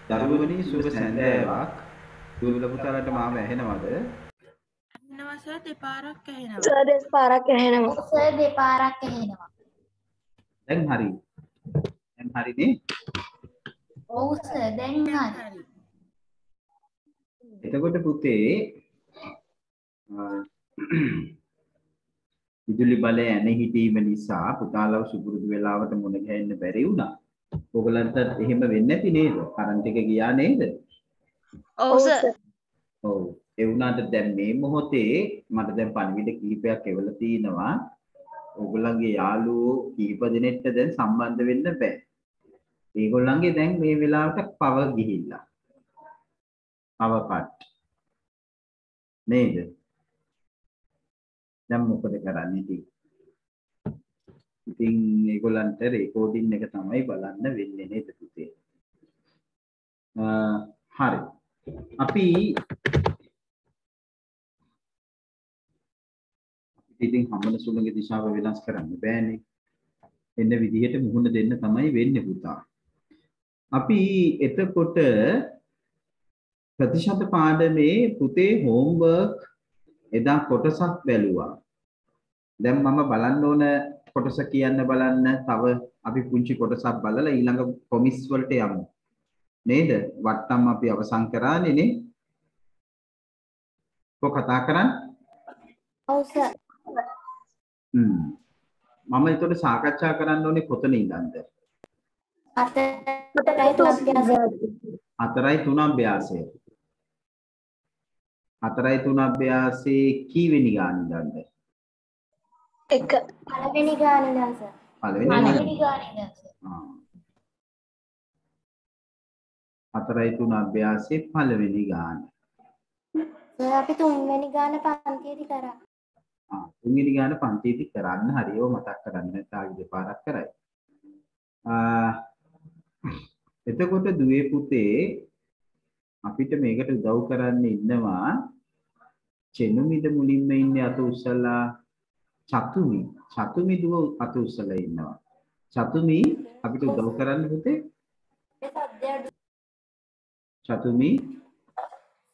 දරුවනි සුබ සැන්දෑවක්. දුවල පුතාලට මාව ඇහෙනවද? ඇහෙනවා සර් දෙපාරක් ඇහෙනවා. සර් දෙපාරක් ඇහෙනවා. සර් දෙපාරක් ඇහෙනවා. දැන් හරි. දැන් හරිනේ. ඔව් සර් දැන් හරි. එතකොට පුතේ විදුලි බලය ඇන හිටීම නිසා පුතාලව සුපුරුදු වෙලාවට මුණ ගැහෙන්න බැරි වුණා. ඔයගලන්ට එහෙම වෙන්නේ නැති නේද? කරන්ට් එක ගියා නේද? ඔව් සර්. ඔව්. ඒ වුණාට දැන් මේ මොහොතේ මට දැන් පණිවිඩ කිහිපයක් එවලා තිනවා. ඔයගලන්ගේ යාළුවෝ කීප දෙනෙක්ට දැන් සම්බන්ධ වෙන්න බෑ. ඒගොල්ලන්ගේ දැන් මේ වෙලාවට පවර් ගිහිල්ලා. Power cut. නේද? දැන් මොකද කරන්නේ ඉතින්? ඉතින් ඒගොල්ලන්ට රෙකෝඩින් එක තමයි බලන්න වෙන්නේ නේද පුතේ? හරි. අපි ඉතින් හම්බන සුළුගේ දිශාව වෙනස් කරන්න බෑනේ. එන්න විදිහට මුහුණ දෙන්න තමයි වෙන්නේ පුතා. අපි එතකොට ප්‍රතිශත පාඩමේ පුතේ හෝම්වර්ක් එදා කොටසක් බැලුවා. දැන් මම බලන්න ඕන කොටස කියන්න බලන්න. තව අපි පුංචි කොටසක් බලලා ඊළඟ කොමිස් වලට යමු. නේද? වට්ටම් අපි අවසන් කරානේ නේ. කොහොම කතා කරන්නේ? ඔව් සර්. මම ඒතකොට සාකච්ඡා කරන්න ඕනේ කොතන ඉඳන්ද? 4:3 අභ්‍යාසය. 4:3 අභ්‍යාසයේ කීවෙනි ගාන ඉඳන්ද? 1 පළවෙනි ගාන ඉඳන් සර්. පළවෙනි ගාන ඉඳන්. 4:3 අභ්‍යාසයේ පළවෙනි ගාන. සර් අපි 3වෙනි ගාන පන්තියේදී කරා. තුන්වෙනි ගාන පන්තියේදී කරන්න හරියව මතක් කරන්න තායි දෙපාරක් කරයි. එතකොට දුවේ පුතේ අපිට මේකට උදව් කරන්න ඉන්නවා චෙනුමිද මුලින්ම ඉන්නේ අත උස්සලා චතුමි. චතුමි දුව අත උස්සලා ඉන්නවා. චතුමි අපිට උදව් කරන්න පුතේ. චතුමි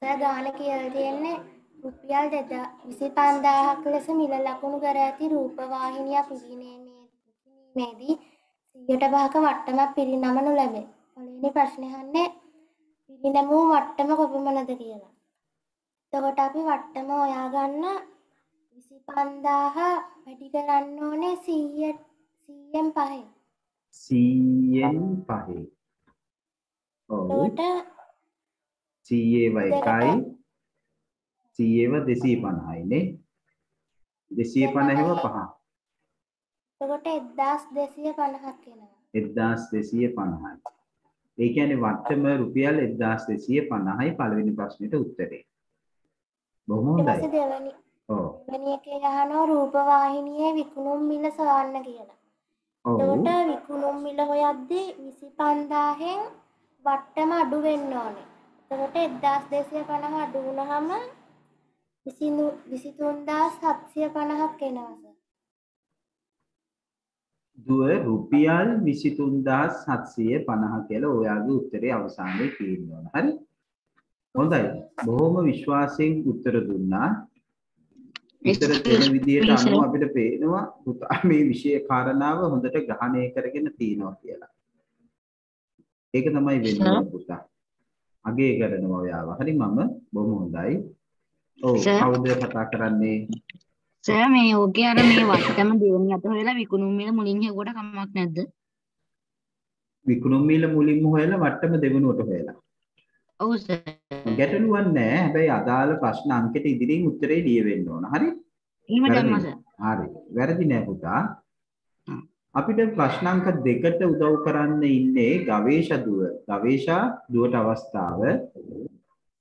සර් ගාන කියලා තියෙන්නේ රුපියල් 25000ක් ලෙස මිල ලකුණු කර ඇති රූපවාහිනියක් පිරිනැමීමේදී 100%ක වට්ටමක් පිරිනමනු ලැබේ. පළවෙනි ප්‍රශ්නේ අහන්නේ පිරිනැමූ වට්ටම කොපමණද කියලා. එතකොට අපි වට්ටම හොයාගන්න 25000 වැඩි කරන්න ඕනේ 100න් 5. 100න් 5. ඔව්. එතකොට 100ව 1යි 100ව 250යි නේ. 250ව 5. එතකොට 1250ක් එනවා. 1250යි. ඒ කියන්නේ වට්ටම රුපියල් 1250යි පළවෙනි ප්‍රශ්නෙට උත්තරේ. බොහොම හොඳයි. දෙවෙනි ඔව්. දෙවෙනි එකේ අහනවා රූපවාහිනියේ විකුණුම් මිල සොයන්න කියලා. ඔව්. එතකොට විකුණුම් මිල හොයද්දී 25000න් වට්ටම අඩු වෙන්න ඕනේ. එතකොට 1250 අඩු වුණාම 23750ක් එනවා. දුව රුපියල් 23750 කියලා ඔයාගේ උත්තරේ අවසානයේ කියන්න. හරි? හොඳයි. බොහොම විශ්වාසයෙන් උත්තර දුන්නා. උත්තර දෙන විදිහට අනුව අපිට පේනවා පුතා මේ විෂය කාරණාව හොඳට ග්‍රහණය කරගෙන තියනවා කියලා. ඒක තමයි වෙන්නේ පුතා. අගේ කරනවා ඔයාව. හරි මම බොහොම හොඳයි. ඔව් කවුද කතා කරන්නේ? සර් මේ ඔගේ අර මේ වට්ටම දෙවෙනි අත හොයලා විකුණුම් මිල මුලින් හෙව්වට කමක් නැද්ද? විකුණුම් මිල මුලින්ම හොයලා වට්ටම දෙවෙනුවට හොයලා. ඔව් සර්. ගැටලුවක් නැහැ. හැබැයි අදාළ ප්‍රශ්න අංකෙට ඉදිරියෙන් උත්තරේ ලියවෙන්න ඕන. හරි? එහෙම දැම්මා සර්. හරි. වැරදි නෑ පුතා. අපිට ප්‍රශ්න අංක 2ට උදව් කරන්න ඉන්නේ ගවේෂා දුව. ගවේෂා දුවට අවස්ථාව.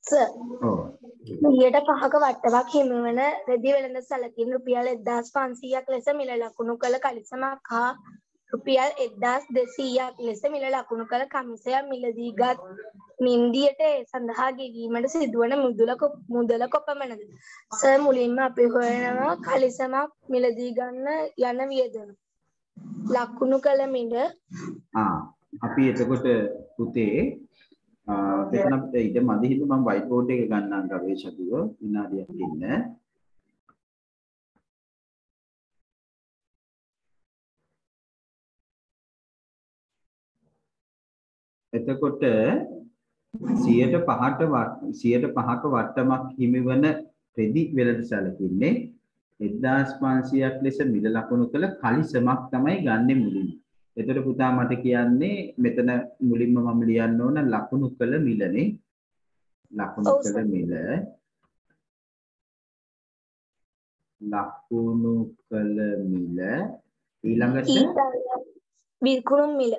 සර්. ඔව්. 105ක වට්ටමක් හිමිවන රෙදි වෙළඳ සැලකින් රුපියල් 1500ක් ලෙස මිල ලකුණු කළ කලිසමක් හා රුපියල් 1200ක් ලෙස මිල ලකුණු කළ කමිසයක් මිලදීගත් නින්දියට ඒ සඳහා ගෙවීමට සිදුවන මුදල කොපමණද? සර් මුලින්ම අපි හොයනවා කලිසමක් මිලදී ගන්න යන වියදම. ලකුණු කළ මිල අපි එතකොට පුතේ මෙතන ඊට මදි හින්දා මම white board එක ගන්නම් ගවේෂකව විනාඩියක් ඉන්න. එතකොට 105ක වට්ටමක් හිමිවන රෙදි වෙළඳ සැලකින්නේ 1500ක් ලෙස මිල ලකුණු කළ කලිසමක් තමයි ගන්නෙ මුලින්ම. එතකොට පුතා මට කියන්නේ මෙතන මුලින්ම මම ලියන්න ඕන ලකුණු කළ මිලනේ. ලකුණු කළ මිල. ලකුණු කළ මිල ඊළඟට විකුණුම් මිල.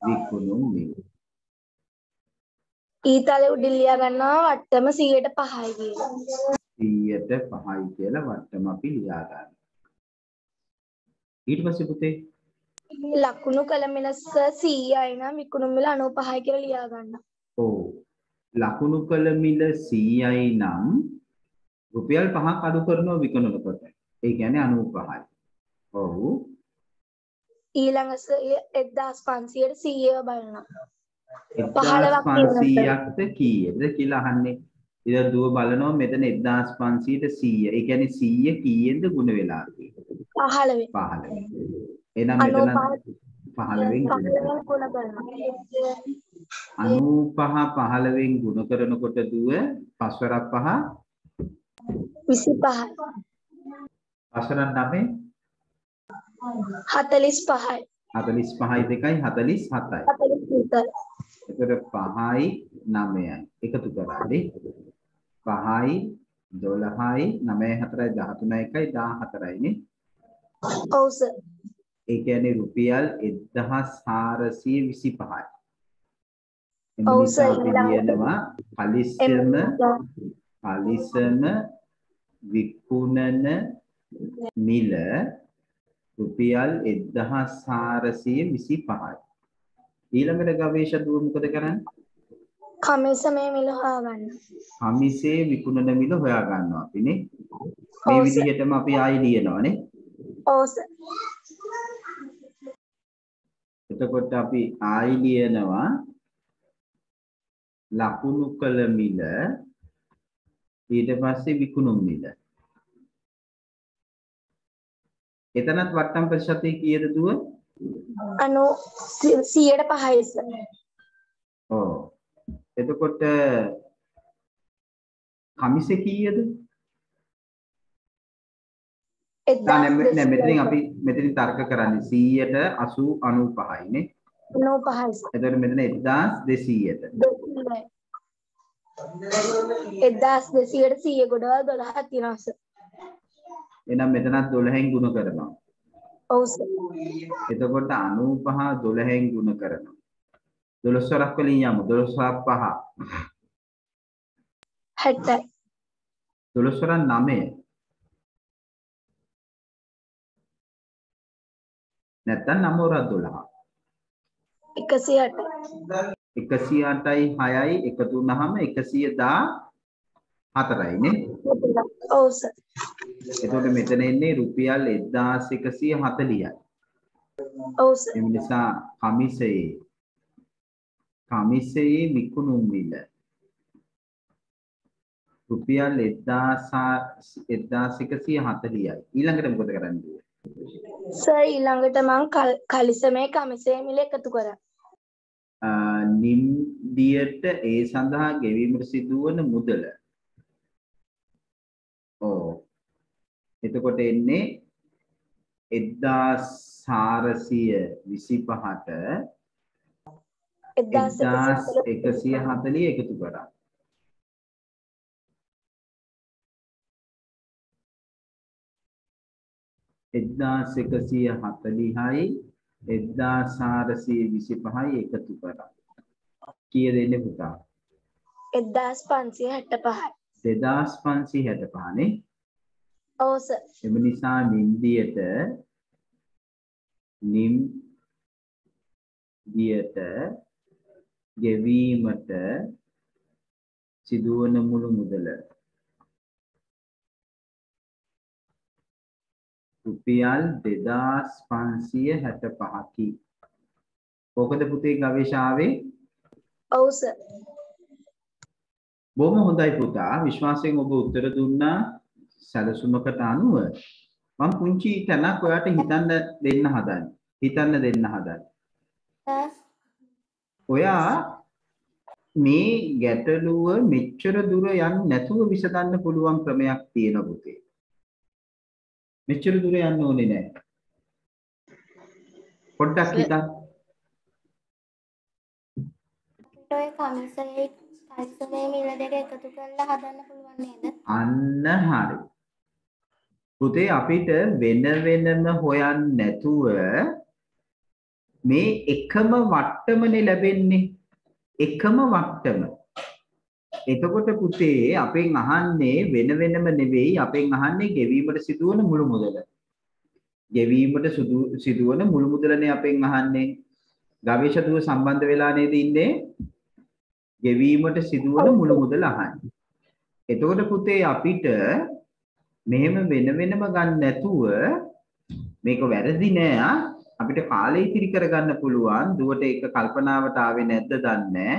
විකුණුම් මිල. ඊතලෙ උඩින් ලියා ගන්නවා වට්ටම 105යි කියලා. 105යි කියලා වට්ටම අපි ලියා ගන්නවා. ඊට පස්සේ පුතේ ලකුණු කළ මිල 100යි නම් විකුණුම් මිල 95යි කියලා ලියා ගන්න. ඔව්. ලකුණු කළ මිල 100යි නම් රුපියල් 5ක් අඩු කරනවා විකුණනකොට. ඒ කියන්නේ 95යි. ඔව්. ඊළඟ 1500ට 100ව බලනවා. 1500ක්ද කීයද කියලා අහන්නේ. ඉතින් දුව බලනවා මෙතන 1500ට 100. ඒ කියන්නේ 100 කීයෙන්ද ගුණ වෙලා තියෙන්නේ? 15. 15. එහෙනම් මෙතන 15න් ගුණ කරනවා. 95 15න් ගුණ කරනකොට දුව 5 වරක් 5 25යි. 5 වරක් 9 45යි. 45යි 2යි 47යි. 47යි. එතකොට 5යි 9යි එකතු කරානේ 5යි 12යි 9යි 4යි 13යි 1යි 14යි නේ. ඔව් සර්. ඒ කියන්නේ රුපියල් 1425යි. ඔව් සර්. අපි ලියනවා කලිසම විකුණන මිල රුපියල් 1425යි. ඊළඟට ගවේෂක දුව මොකද කරන්නේ? කමිසමේ මිල හොයාගන්න. කමිසේ විකුණන මිල හොයා ගන්නවා අපිනේ. මේ විදිහටම අපි ආයි ලියනවානේ. ඔව් සර්. එතකොට අපි ආයි ලියනවා ලකුණු කළ මිල ඊට පස්සේ විකුණුම් මිල. එතනත් වට්ටම් ප්‍රතිශතය කීයද දුව? 100%යි සර්. ඔව්. එතකොට කමිසේ කීයද? මෙතනින් අපි මෙතනින් තර්ක කරන්නේ 100ට 95යි නේ. 95යි සර්. එතකොට මෙතන 1200ට. 1200ට 100 ගොඩවල් 12ක් තියෙනවා සර්. එහෙනම් මෙතනත් 12න් ගුණ කරනවා. ඔව් සර්. එතකොට 95 12න් ගුණ කරනවා. 12 වරක් වලින් යමු 12 වරක් 5 60යි. 12 වරක් 9 නැත්තම් 9 වරක් 12 108යි. 108යි 6යි එකතු වුනහම 114යි නේ. ඔව් සර්. එතකොට මෙතන එන්නේ රුපියල් 1140යි. ඔව් සර්. ඒ නිසා කමිසයේ විකුණුම් මිල රුපියල් 1140යි. ඊළඟට මොකද කරන්නේ? සර් ඊළඟට මම කලිසමේ කමිසේ මිල එකතු කරා. නිම්දියට ඒ සඳහා ගෙවීමට සිදුවන මුදල. ඔව්. එතකොට එන්නේ 1425ට 1140 එකතු කරා. එක්දාස් 140යි 1425යි එකතු කරා. කීයද එන්නේ පුතා? 1565යි. 2565 නේ. ඔව් සර්. එම නිසා නිම්දියට ගෙවීමට සිදුවන මුළු මුදල රුපියල් 2565කි. ඕකද පුතේ ගවේෂාවේ? ඔව් සර්. බොහොම හොඳයි පුතා. විශ්වාසයෙන් ඔබ උත්තර දුන්නා සැලසුමකට අනුව. මම පුංචි තැනක් ඔයාට හිතන්න දෙන්න හදන්නේ. ඔයා මේ ගැටලුව මෙච්චර දුර යන්නේ නැතුව විසඳන්න පුළුවන් ක්‍රමයක් තියෙන පුතේ. මෙච්චර දුර යන්න ඕනේ නැහැ. පොඩ්ඩක් හිතන්න. ඔය කමිසයේ මිල දෙක එකතු කරලා හදන්න පුළුවන් නේද? අන්න හරි. පුතේ අපිට වෙන වෙනම හොයන්න නැතුව මේ එකම වට්ටමනේ ලැබෙන්නේ. එකම වට්ටම. එතකොට පුතේ අපෙන් අහන්නේ වෙන වෙනම නෙවෙයි අපෙන් අහන්නේ ගෙවීමට සිදුවන මුළු මුදල. ගෙවීමට සිදුවන මුළු මුදලනේ අපෙන් අහන්නේ. ගවේෂකතුව සම්බන්ධ වෙලා නේද ඉන්නේ? ගෙවීමට සිදුවන මුළු මුදල අහන්නේ. එතකොට පුතේ අපිට මෙහෙම වෙන වෙනම ගන්න නැතුව මේක වැරදි නෑ. අපිට කාලය ඉතිරි කරගන්න පුළුවන්. දුවට ඒක කල්පනාවට ආවේ නැද්ද දන්නේ.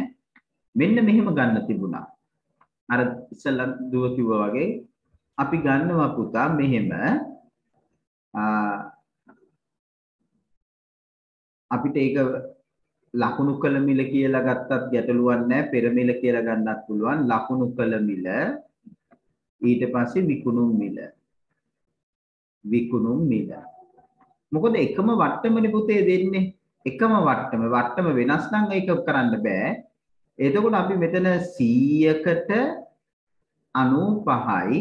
මෙන්න මෙහෙම ගන්න තිබුණා. අර ඉස්සෙල්ලා දුව කිව්වා වගේ අපි ගන්නවා පුතා මෙහෙම අපිට ඒක ලකුණු කළ මිල කියලා ගත්තත් ගැටලුවක් නැහැ. පෙර මිල කියලා ගන්නත් පුළුවන්. ලකුණු කළ මිල ඊට පස්සේ විකුණුම් මිල. මොකද එකම වට්ටමනේ පුතේ දෙන්නේ. එකම වට්ටම වෙනස් නම් ඒක කරන්න බෑ. එතකොට අපි මෙතන 100කට 95යි.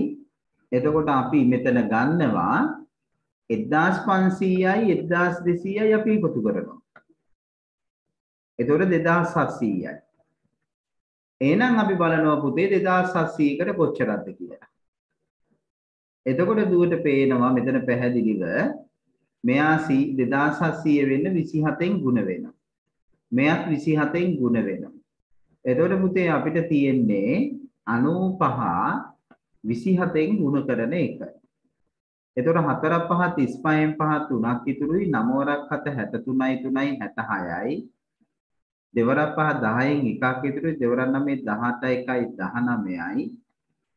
එතකොට අපි මෙතන ගන්නවා 1500යි 1200යි අපි එකතු කරනවා. එතකොට 2700යි. එහෙනම් අපි බලනවා පුතේ 2700කට කොච්චරද කියලා. එතකොට දුවට පේනවා මෙතන පැහැදිලිව මෙයා 2700 වෙන්න 27න් ගුණ වෙනවා. මෙයත් 27න් ගුණ වෙනවා. එතකොට පුතේ අපිට තියෙන්නේ 95 27න් ගුණ කරන එක. එතකොට 4 5 35න් 5 3ක් ඉතුරුයි 9 වරක් 7 63යි 3යි 66යි. දෙවරක් 5 10න් එකක් ඉතුරුයි දෙවරක් 9 18යි 1යි 19යි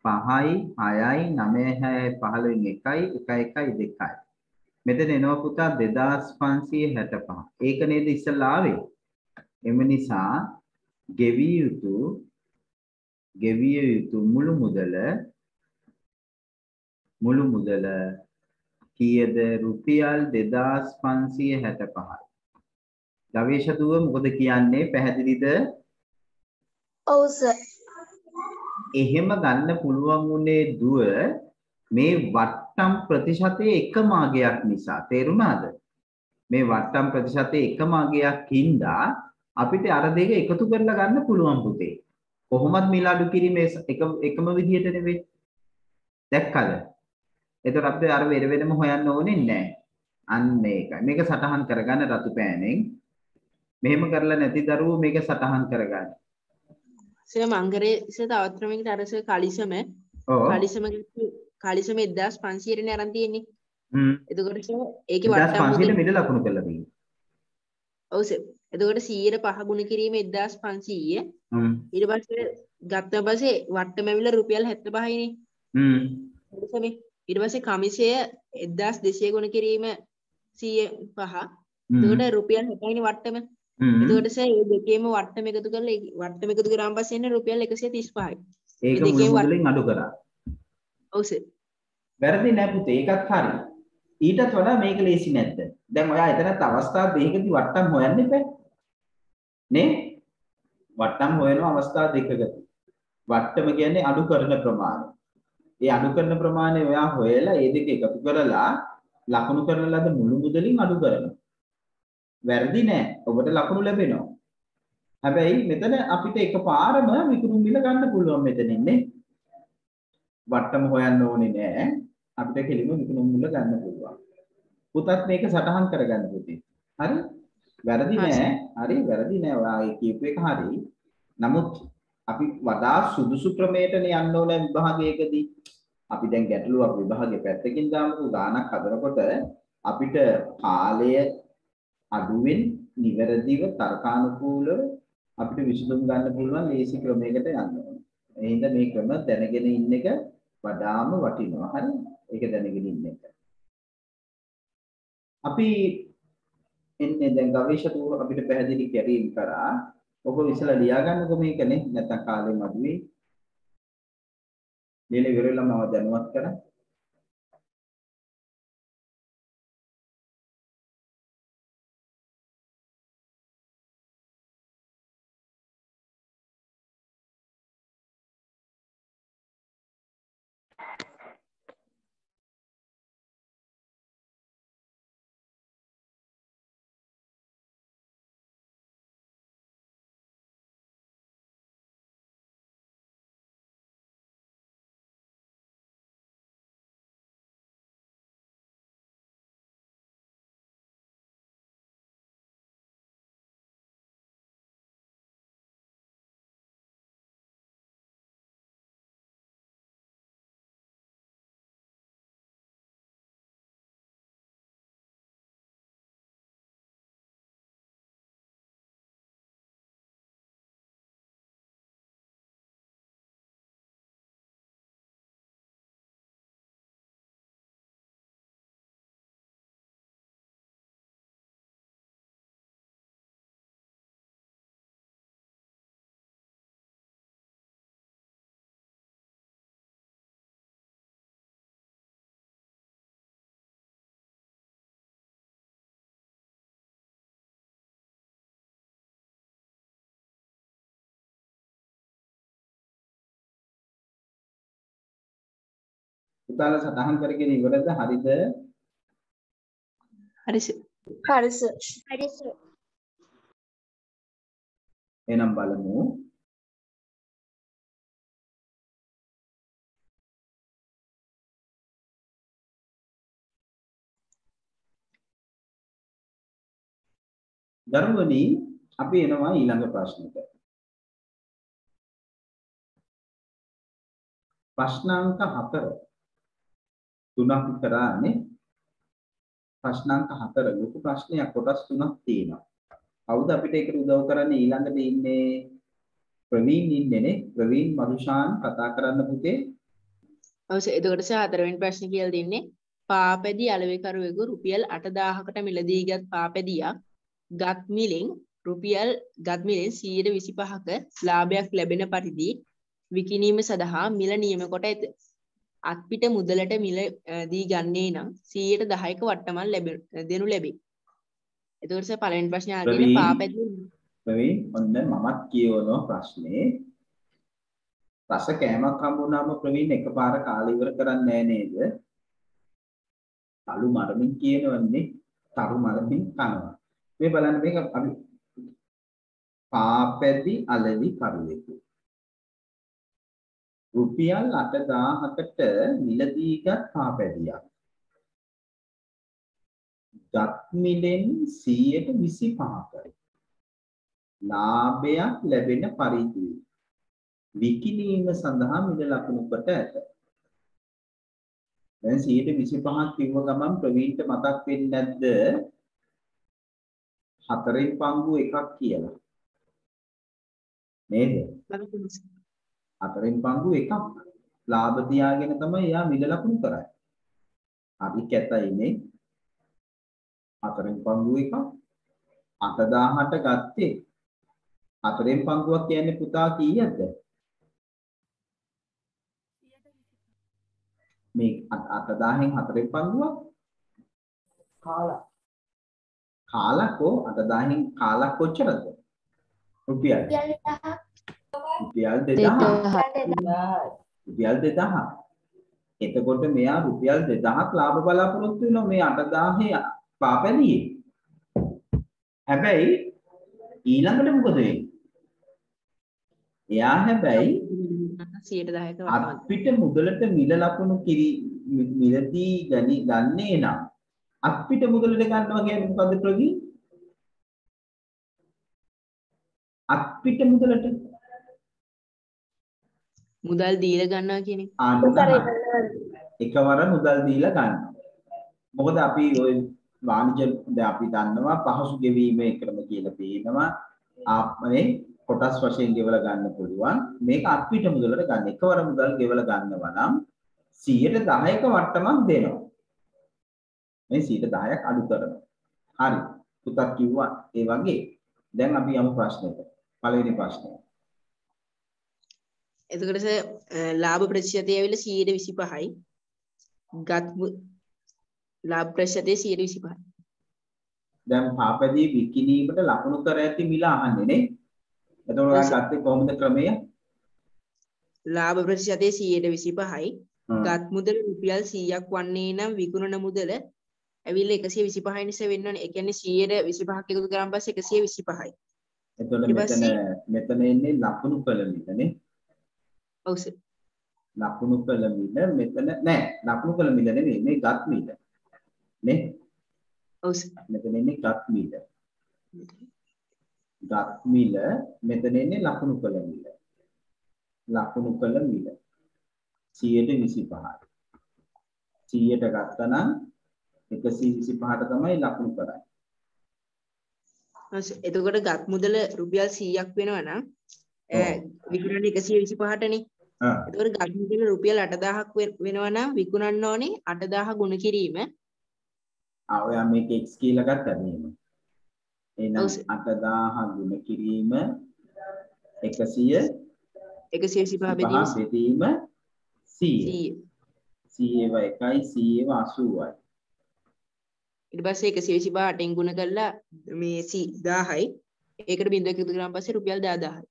5යි 6යි 9යි 6යි 15න් 1යි 1යි 1යි 2යි. මෙතන එනවා පුතා 2565. ඒක නේද ඉස්සල්ලා ආවේ. එම නිසා ගෙවිය යුතු මුළු මුදල කීයද? රුපියල් 2565යි. ගවේෂකතුව මොකද කියන්නේ? පැහැදිලිද? ඔව් සර්. එහෙම ගන්න පුළුවන් උනේ දුව මේ වට්ටම් ප්‍රතිශතයේ එකම අගයක් නිසා. තේරුණාද? මේ වට්ටම් ප්‍රතිශතයේ එකම අගයක් හින්දා අපිට අර දෙක එකතු කරලා ගන්න පුළුවන් පුතේ. කොහොමත් මිල අඩු කිරීමේ එකම විදියට නෙවෙයි. දැක්කද? එතකොට අපිට අර වෙනම හොයන්න ඕනේ නැහැ. අන්න ඒකයි. මේක සටහන් කරගන්න රතු පෑනෙන්. මෙහෙම කරලා නැති දරුවෝ මේක සටහන් කරගන්න. සර් මංගරේ සර් තවත් ක්‍රමයකට අර සර් කලිසම 1500 නේ අරන් තියෙන්නේ. එතකොට සර් ඒකේ වට්ටම් 1500 මිල ලකුණු කරලා තියෙනවා. ඔව් සර්. එතකොට 105 ගුණ කිරීම 1500. ඊට පස්සේ ගත්ත පස්සේ වට්ටම ඇවිල්ලා රුපියල් 75යිනේ. ඊට පස්සේ කමිසය 1200 ගුණ කිරීම 105. එතකොට රුපියල් 70යිනේ වට්ටම. එතකොට සර් මේ දෙකේම වට්ටම එකතු කරලා වට්ටම එකතු කරාම පස්සේ එන්නේ රුපියල් 135යි. ඒක මුළු මුදලින් අඩු කරා. ඔව් සර්. වැරදි නෑ පුතේ. ඒකත් හරි. ඊටත් වඩා මේක ලේසි නැද්ද? දැන් ඔයා එතනත් අවස්ථා දෙකකදී වට්ටම් හොයන්න එපා. නේ? වට්ටම් හොයන අවස්ථා දෙකකදී. වට්ටම කියන්නේ අඩු කරන ප්‍රමාණය. ඒ අඩු කරන ප්‍රමාණය ඔයා හොයලා ඒ දෙක එකතු කරලා ලකුණු කරන ලද මුළු මුදලින් අඩු කරනවා. වැරදි නෑ. ඔබට ලකුණු ලැබෙනවා. හැබැයි මෙතන අපිට එකපාරම විකුණුම් මිල ගන්න පුළුවන් මෙතනින් නේ. වට්ටම හොයන්න ඕනේ නෑ. අපිට කෙලිම විකුණුම් මිල ගන්න පුළුවන්. පුතත් මේක සටහන් කරගන්න පුතේ. හරි? වැරදි නෑ. හරි වැරදි නෑ. ඔයා කියපු එක හරි. නමුත් අපි වඩා සුදුසු ක්‍රමයටනේ යන්න ඕන විභාගයකදී. අපි දැන් ගැටලුවක් විභාගයේ පැත්තකින් දාමුකෝ ගානක් හදනකොට අපිට කාලය අඩුවෙන් නිවැරදිව තර්කානුකූලව අපිට විසඳුම් ගන්න පුළුවන් ලේසි ක්‍රමයකට යන්න ඕන. එහෙනම් මේ ක්‍රම දැනගෙන ඉන්න එක වඩාම වටිනවා. හරි? ඒක දැනගෙන ඉන්න එක. අපි එන්නේ දැන් ගවේෂකවරු අපිට පැහැදිලි කිරීම කරා. ඔබ ඉස්සලා ලියා ගන්නකො මේකනේ. නැත්නම් කාලේ මදුවේ. ලියලා ඉවර වෙලා මම දැනුවත් කරා. පුතාලා සටහන් කරගෙන ඉවරද? හරිද? හරි සර්. හරි සර්. හරි සර්. එහෙනම් බලමු. දරුවනි අපි එනවා ඊළඟ ප්‍රශ්නෙට. ප්‍රශ්නාංක 4 තුනක් කරානේ. ප්‍රශ්නාංක 4 ලොකු ප්‍රශ්නයක් කොටස් තුනක් තියෙනවා. කවුද අපිට ඒකට උදව් කරන්නේ? ඊළඟට ඉන්නේ ප්‍රවීන් ඉන්නේනේ. ප්‍රවීන් මනුෂාන් කතා කරන්න පුතේ. ඔව් සර්. එතකොට සර් හතරවෙනි ප්‍රශ්නේ කියලා දෙන්නේ පාපැදි අලෙවිකරුවෙකු රුපියල් 8000කට මිලදී ගත් පාපැදියා ගත් මිලෙන් 125%ක ලාභයක් ලැබෙන පරිදි විකිණීම සඳහා මිල නියම කොට ඇත. අත්පිට මුදලට මිල දී ගන්නේ නම් 10%ක වට්ටමල් දෙනු ලැබේ. එතකොට සර් පළවෙනි ප්‍රශ්නේ අහගෙන පාපැදි ප්‍රවීන් ඔන්න මමත් කියවනවා ප්‍රශ්නේ. රස කෑමක් හම්බුනාම ප්‍රවීන් එකපාර කාලේ ඉවර කරන්නේ නෑ නේද? තලු මරමින් කියනවන්නේ තරු මරමින් කනවා. මේ බලන්න මේක අපි පාපැදි අලෙවි කරුවෙකු රුපියල් 8000කට මිලදීගත් පාපැදියක් ගත් මිලෙන් 125%ක ලාභයක් ලැබෙන පරිදි විකිණීම සඳහා මිල ලකුණු කොට ඇත. දැන් 125ක් කිව්ව ගමන් ප්‍රවීන්ට මතක් වෙන්නේ නැද්ද? 4න් පංගු එකක් කියලා. නේද? 4න් පංගු එකක්. ලාභ තියාගෙන තමයි එයා මිල ලකුණු කරන්නේ. අපි කැතයිනේ. 4න් පංගු එකක් 8000ට ගත්තේ. 4න් පංගුවක් කියන්නේ පුතා කීයද? මේ 8000න් 4න් පංගුවක් කාලකෝ 8000න් කාලක් කොච්චරද? රුපියල් 2000. එතකොට මෙයා රුපියල් 2000ක් ලාභ බලාපොරොත්තු වෙනවා මේ 8000 පාපැදියේ. හැබැයි ඊළඟට මොකද වෙන්නේ? එයා හැබැයි 110ක අත්පිට මුදලට මිල ලකුණු මිලදී ගන්නේ නම් අත්පිට මුදලට ගන්නවා කියන්නේ මොකද්ද ප්‍රවීන්? අත්පිට මුදලට මුදල් දීලා ගන්නවා කියන එක. එකවර මුදල් දීලා ගන්නවා. මොකද අපි ওই වාණිජ දැන් අපි දන්නවා පහසු ගෙවීමේ ක්‍රම කියලා පේනවා. ආප්මනේ කොටස් වශයෙන් ගෙවලා ගන්න පුළුවන්. මේක අත්පිට මුදලට ගන්න. එකවර මුදල් ගෙවලා ගන්නවා නම් 110ක වට්ටමක් දෙනවා. මේ 10ක් අඩු කරනවා. හරි. පුතක් කිව්වා ඒ වගේ. දැන් අපි යමු ප්‍රශ්නෙට. පළවෙනි ප්‍රශ්නය. එතකොට ලාභ ප්‍රතිශතය ඇවිල්ලා 125යි. ගත් ලාභ ප්‍රතිශතය 125යි. දැන් පාපදී විකිණීමට ලකුණු කර ඇති මිල අහන්නේ නේ. එතකොට ඔයා ගත්තේ කොහොමද ක්‍රමය? ලාභ ප්‍රතිශතය 125යි. ගත් මුදල රුපියල් 100ක් වන්නේ නම් විකුණන මුදල ඇවිල්ලා 125 නිසා වෙන්නනේ. ඒ කියන්නේ 125ක් එකතු කරාන් පස්සේ 125යි. එතකොට මෙතන එන්නේ ලකුණු කළ මිලනේ. ඔව් සර්. ලකුණු කළ මිල මෙතන නෑ. ලකුණු කළ මිල නෙමෙයි මේ ගත් මිල. නේ? ඔව් සර්. මෙතන එන්නේ ගත් මිල. ගත් මිල මෙතන එන්නේ ලකුණු කළ මිල. ලකුණු කළ මිල 125යි. 100ට ගත්තා නම් 125ට තමයි ලකුණු කරන්නේ. එතකොට ගත් මුදල රුපියල් 100ක් වෙනවා නම් විකුණන්නේ 125ටනේ. එතකොට ගත් මුදල රුපියල් 8000ක් වෙනවා නම් විකුණන්න ඕනේ 8000 ගුණ කිරීම. ඔයා මේක x කියලා ගත්තද එහෙම? එහෙනම් 8000 ගුණ කිරීම 125 බෙදීම 100. 100 1යි 100 80යි. ඊට පස්සේ 125 8න් ගුණ කරලා මේ 1000යි. ඒකට බිඳුවක් එකතු කරාන් පස්සේ රුපියල් 10000යි.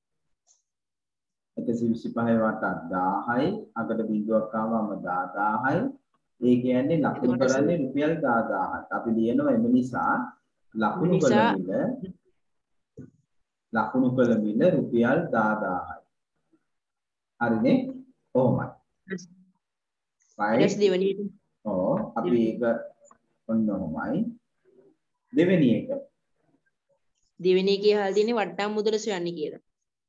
125 වට 1000යි. අකට බිඳුවක් ආවම 10000යි. ඒ කියන්නේ ලකුණු කරන්නේ රුපියල් 10000ක්. අපි ලියනවා එම නිසා ලකුණු කළ මිල රුපියල් 10000යි. හරිනේ? කොහොමයි? right දෙවෙනියට. අපි ඒක ඔන්න ඔහොමයි. දෙවෙනි එක. දෙවෙනි එකේ අහලා තියෙන්නේ වට්ටම් මුදල සොයන්නේ කියලා.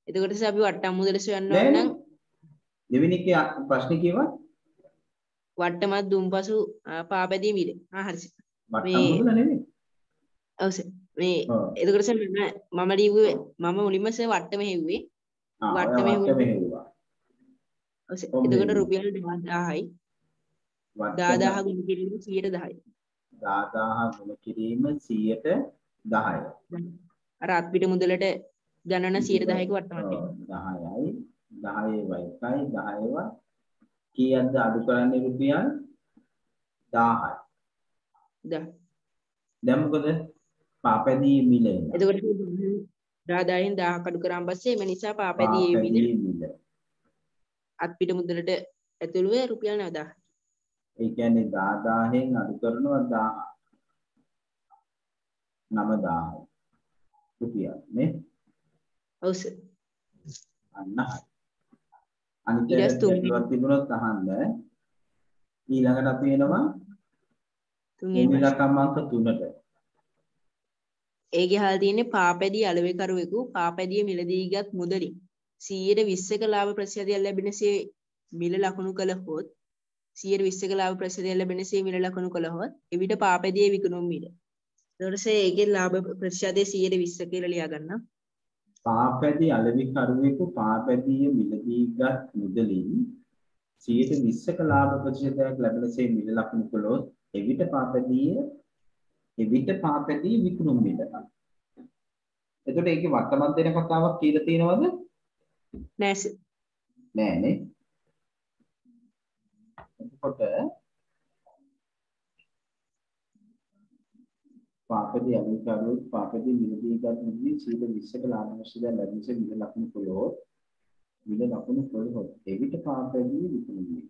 එතකොට අපි වට්ටම් මුදල සොයන්න ඕන නම් දෙවෙනි එකේ ප්‍රශ්නේ කියවන්න. වට්ටමත් දුම්පසු පාපැදී මිල. හරි. වට්ටම් මුදල නෙමෙයි. ඔව් සර්. මේ එතකොට සර් මම ලිව්වේ මම මුලින්ම සර් වට්ටම හෙව්වේ. වට්ටම හෙව්වා. ඔව් සර්. එතකොට රුපියල් 10000යි. 10000 ගුණ කිරීම 110යි. 10000 ගුණ කිරීම 110යි. අර අත්පිට මුදලට ගණන 110ක වට්ටමක් 10යි 10යි 10යි කීයක්ද අඩු කරන්නේ රුපියල් 1000යි. දැන් මොකද පාපැදී මිල එනවා. එතකොට 10000න් 1000ක් අඩු කරාන් පස්සේ මේ නිසා පාපැදී මිල අත්පිට මුදලට ඇතුළු වේ රුපියල් 9000. ඒ කියන්නේ 10000න් අඩු කරනවා 9000 රුපියල් නේ. ඔව් සර්. අන්න හරි. අනිත් එක තිබුණොත් අහන්න. ඊළඟට අපි එනවා තුන්වෙනි ලකම් අංක 3ට. ඒකේ අහලා තියෙන්නේ පාපැදී අලෙවිකරුවෙකු පාපැදිය මිලදීගත් මුදලින් 120ක ලාභ ප්‍රතිශතයක් ලැබෙනසේ මිල ලකුණු කළහොත් 120ක ලාභ ප්‍රතිශතයක් ලැබෙනසේ මිල ලකුණු කළහොත් එවිට පාපැදියේ විකුණුම් මිල. ඊට පස්සේ ඒකේ ලාභ ප්‍රතිශතය 120 කියලා ලියා ගන්න. පාපැදී අලෙවිකරුවෙකු පාපැදිය මිලදීගත් මුදලින් 120ක ලාභ ප්‍රතිශතයක් ලැබෙනසේ මිල ලකුණු කළොත් එවිට පාපැදී විකුණුම් මිල. එතකොට ඒකේ වර්තමාන දෙන කතාවක් කියලා තියෙනවද? නෑ සර්. නෑනේ. එතකොට පාපැදී අලෙවිකරුවෙකු පාපැදී මිලදීගත් මුදලින් 120ක ලාභ ප්‍රතිශතයක් ලැබෙනසේ මිල ලකුණු කළොත් එවිට පාපැදී විකුණුම් මිල.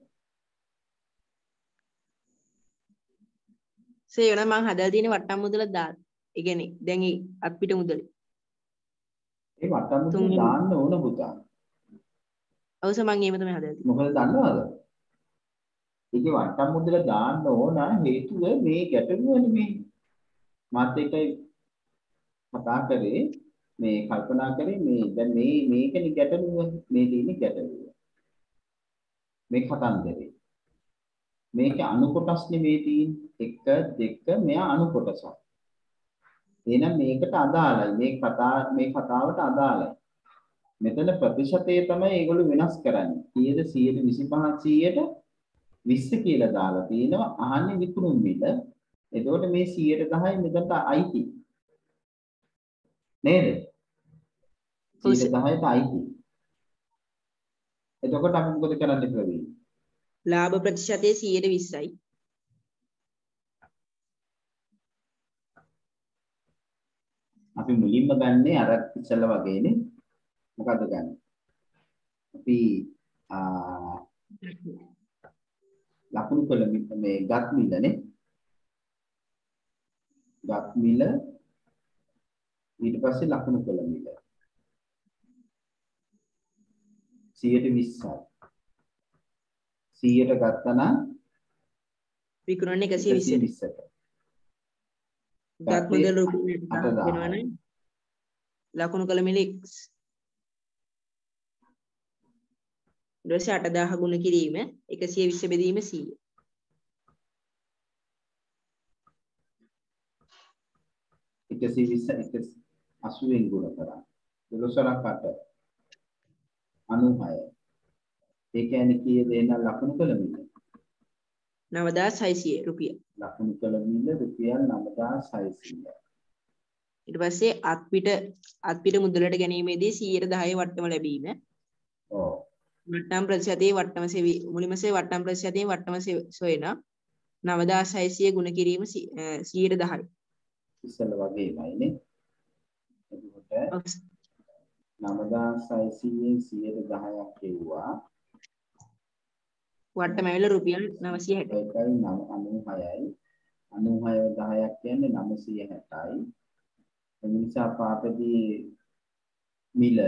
සේවන මම හදලා තියෙන වට්ටම් මුදල දාන්න. ඒ කියන්නේ දැන් ඒ අත්පිට මුදල. ඒ වට්ටම් මුදල දාන්න ඕන පුතා. ඔව් සර් මම එහෙම තමයි හදලා තියෙන්නේ. මොකද දන්නවද? ඒකේ වට්ටම් මුදල දාන්න ඕන හේතුව මේ ගැටලුවනේ මේ. මාත් එකයි කතා කරේ මේ කල්පනා කරේ මේ දැන් මේකනේ ගැටලුව මේ තියෙන්නේ ගැටලුව. මේ කතන්දරේ. මේකේ අණු කොටස් නෙමේ තියෙන්නේ 1 2 මෙයා අණු කොටසක්. එහෙනම් මේකට අදාළයි මේ කතාවට අදාළයි. මෙතන ප්‍රතිශතය තමයි ඒගොල්ලෝ වෙනස් කරන්නේ. කීයද 125ක් 20 කියලා දාලා තිනවා අහන්නේ විකුණුම් මිල. එතකොට මේ 110යි මෙතනට අයිති. නේද? 110ට අයිති. එතකොට අපි මොකද කරන්න ප්‍රවීණ? ලාභ ප්‍රතිශතයේ 120යි. අපි මුලින්ම ගන්නේ අර ඉස්සෙල්ලා වගේනේ. මොකද්ද ගන්න? අපි ලකුණු කළ මේ ගත් මිලනේ. ගත් මිල ඊට පස්සේ ලකුණු කළ මිල 120යි. 100ට ගත්තා නම් විකුණන්නේ 120ට. ගත් මුදල් රුපියල් 8000 වෙනවනේ. ලකුණු කළ මිල x. ඊට පස්සේ 8000 ගුණ කිරීම 120 බෙදීම 100. එක 80ෙන් ගුණ කරා 12ක් 96. ඒ කියන්නේ කීයද එන ලකුණු කළ මිල? 9600 රුපියල්. ලකුණු කළ මිල රුපියල් 9600. ඊට පස්සේ අත්පිට මුදලට ගැනීමේදී 110 වට්ටම ලැබීම. ඔව්. වට්ටම් ප්‍රතිශතයේ වට්ටම සෙවි මුලින්මසේ වට්ටම් ප්‍රතිශතයේ වට්ටම සොයන 9600 ගුණ කිරීම 110යි. ඉස්සෙල්ල වගේමයිනේ. එතකොට 9600න් 110ක් කෙවුවා. වට්ටම ඇවිල්ලා රුපියල් 960යි. ඒකයි 96යි. 96 10ක් කියන්නේ 960යි. ඒ නිසා පාපදී මිල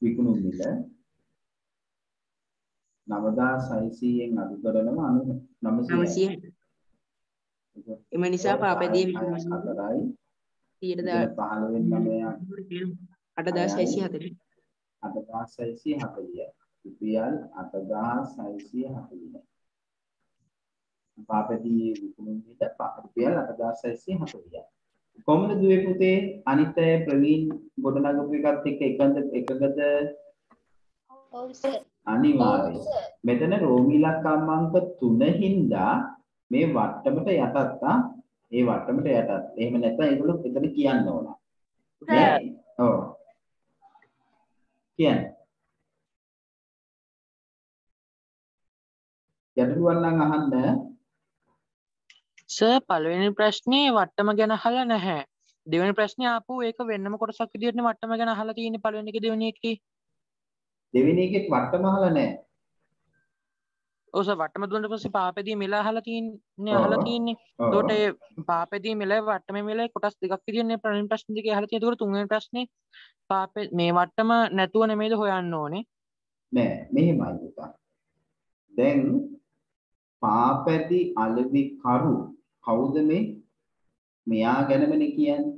විකුණු මිල 9600න් අඩු කරනවා 960. එම නිසා පාපදී විකුණු 4යි 110 8640. 8640 රුපියල් 8640. පාපදී විකුණු මිල රුපියල් 8640. කොහොමද දුවේ පුතේ අනිත් අය ප්‍රවීණ ගොඩනගපු එකත් එක්ක එකගද? ඔව් සර්. අනිවාර්යයෙන්. මෙතන රෝමී ඉලක්කම් 3 හින්දා මේ වට්ටමට යටත් ඒ වට්ටමට යටත්. එහෙම නැත්නම් ඒගොල්ලෝ එතන කියන්න ඕන. ඔව්. කියන්න. ගැටලුවක් නම් අහන්න. සර් පළවෙනි ප්‍රශ්නේ වට්ටම ගැන අහලා නැහැ. දෙවෙනි ප්‍රශ්නේ ආපු ඒක වෙනම කොටසක් විදිහට වට්ටම ගැන අහලා තියෙන්නේ පළවෙනි එක දෙවෙනි එකේ. දෙවෙනි එකේ වට්ටම අහලා නැහැ. ඔව් සර් වට්ටම දුන්නා පස්සේ පාපෙදී මිල අහලා තියෙන්නේ. එතකොට ඒ පාපෙදී මිල වට්ටමේ මිල කොටස් දෙකක් විදිහට පළවෙනි ප්‍රශ්නේ දෙකේ අහලා තියෙනවා. ඒතකොට තුන්වෙනි ප්‍රශ්නේ පාපේ මේ වට්ටම නැතුව නෙමෙයිද හොයන්න ඕනේ. නෑ මෙහෙමයි පුතා. දැන් පාපැති අලවි කරු කවුද මේ? මෙයා ගැනමනේ කියන්නේ.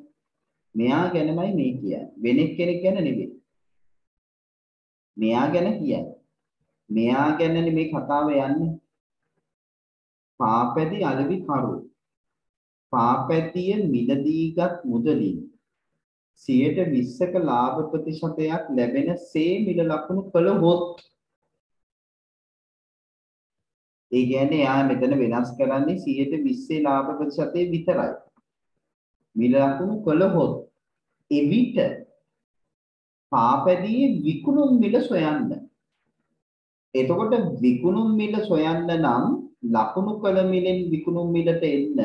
මෙයා ගැනමයි මේ කියන්නේ. වෙන කෙනෙක් ගැන නෙවෙයි. මෙයා ගැන කියන්නේ. මෙයා ගැනනේ මේ කතාව යන්නේ. පාපැති අලවි කරු. පාපැතිය මිලදීගත් මුදලින් 120ක ලාභ ප්‍රතිශතයක් ලැබෙන සේ මිල ලකුණු කළහොත් ඒ කියන්නේ යා මෙතන වෙනස් කරන්නේ 120 ලාභ ප්‍රතිශතය විතරයි. මිල ලකුණු කළහොත් එවිට පාපැදියේ විකුණුම් මිල සොයන්න. එතකොට විකුණුම් මිල සොයන්න නම් ලකුණු කළ මිලෙන් විකුණුම් මිලට එන්න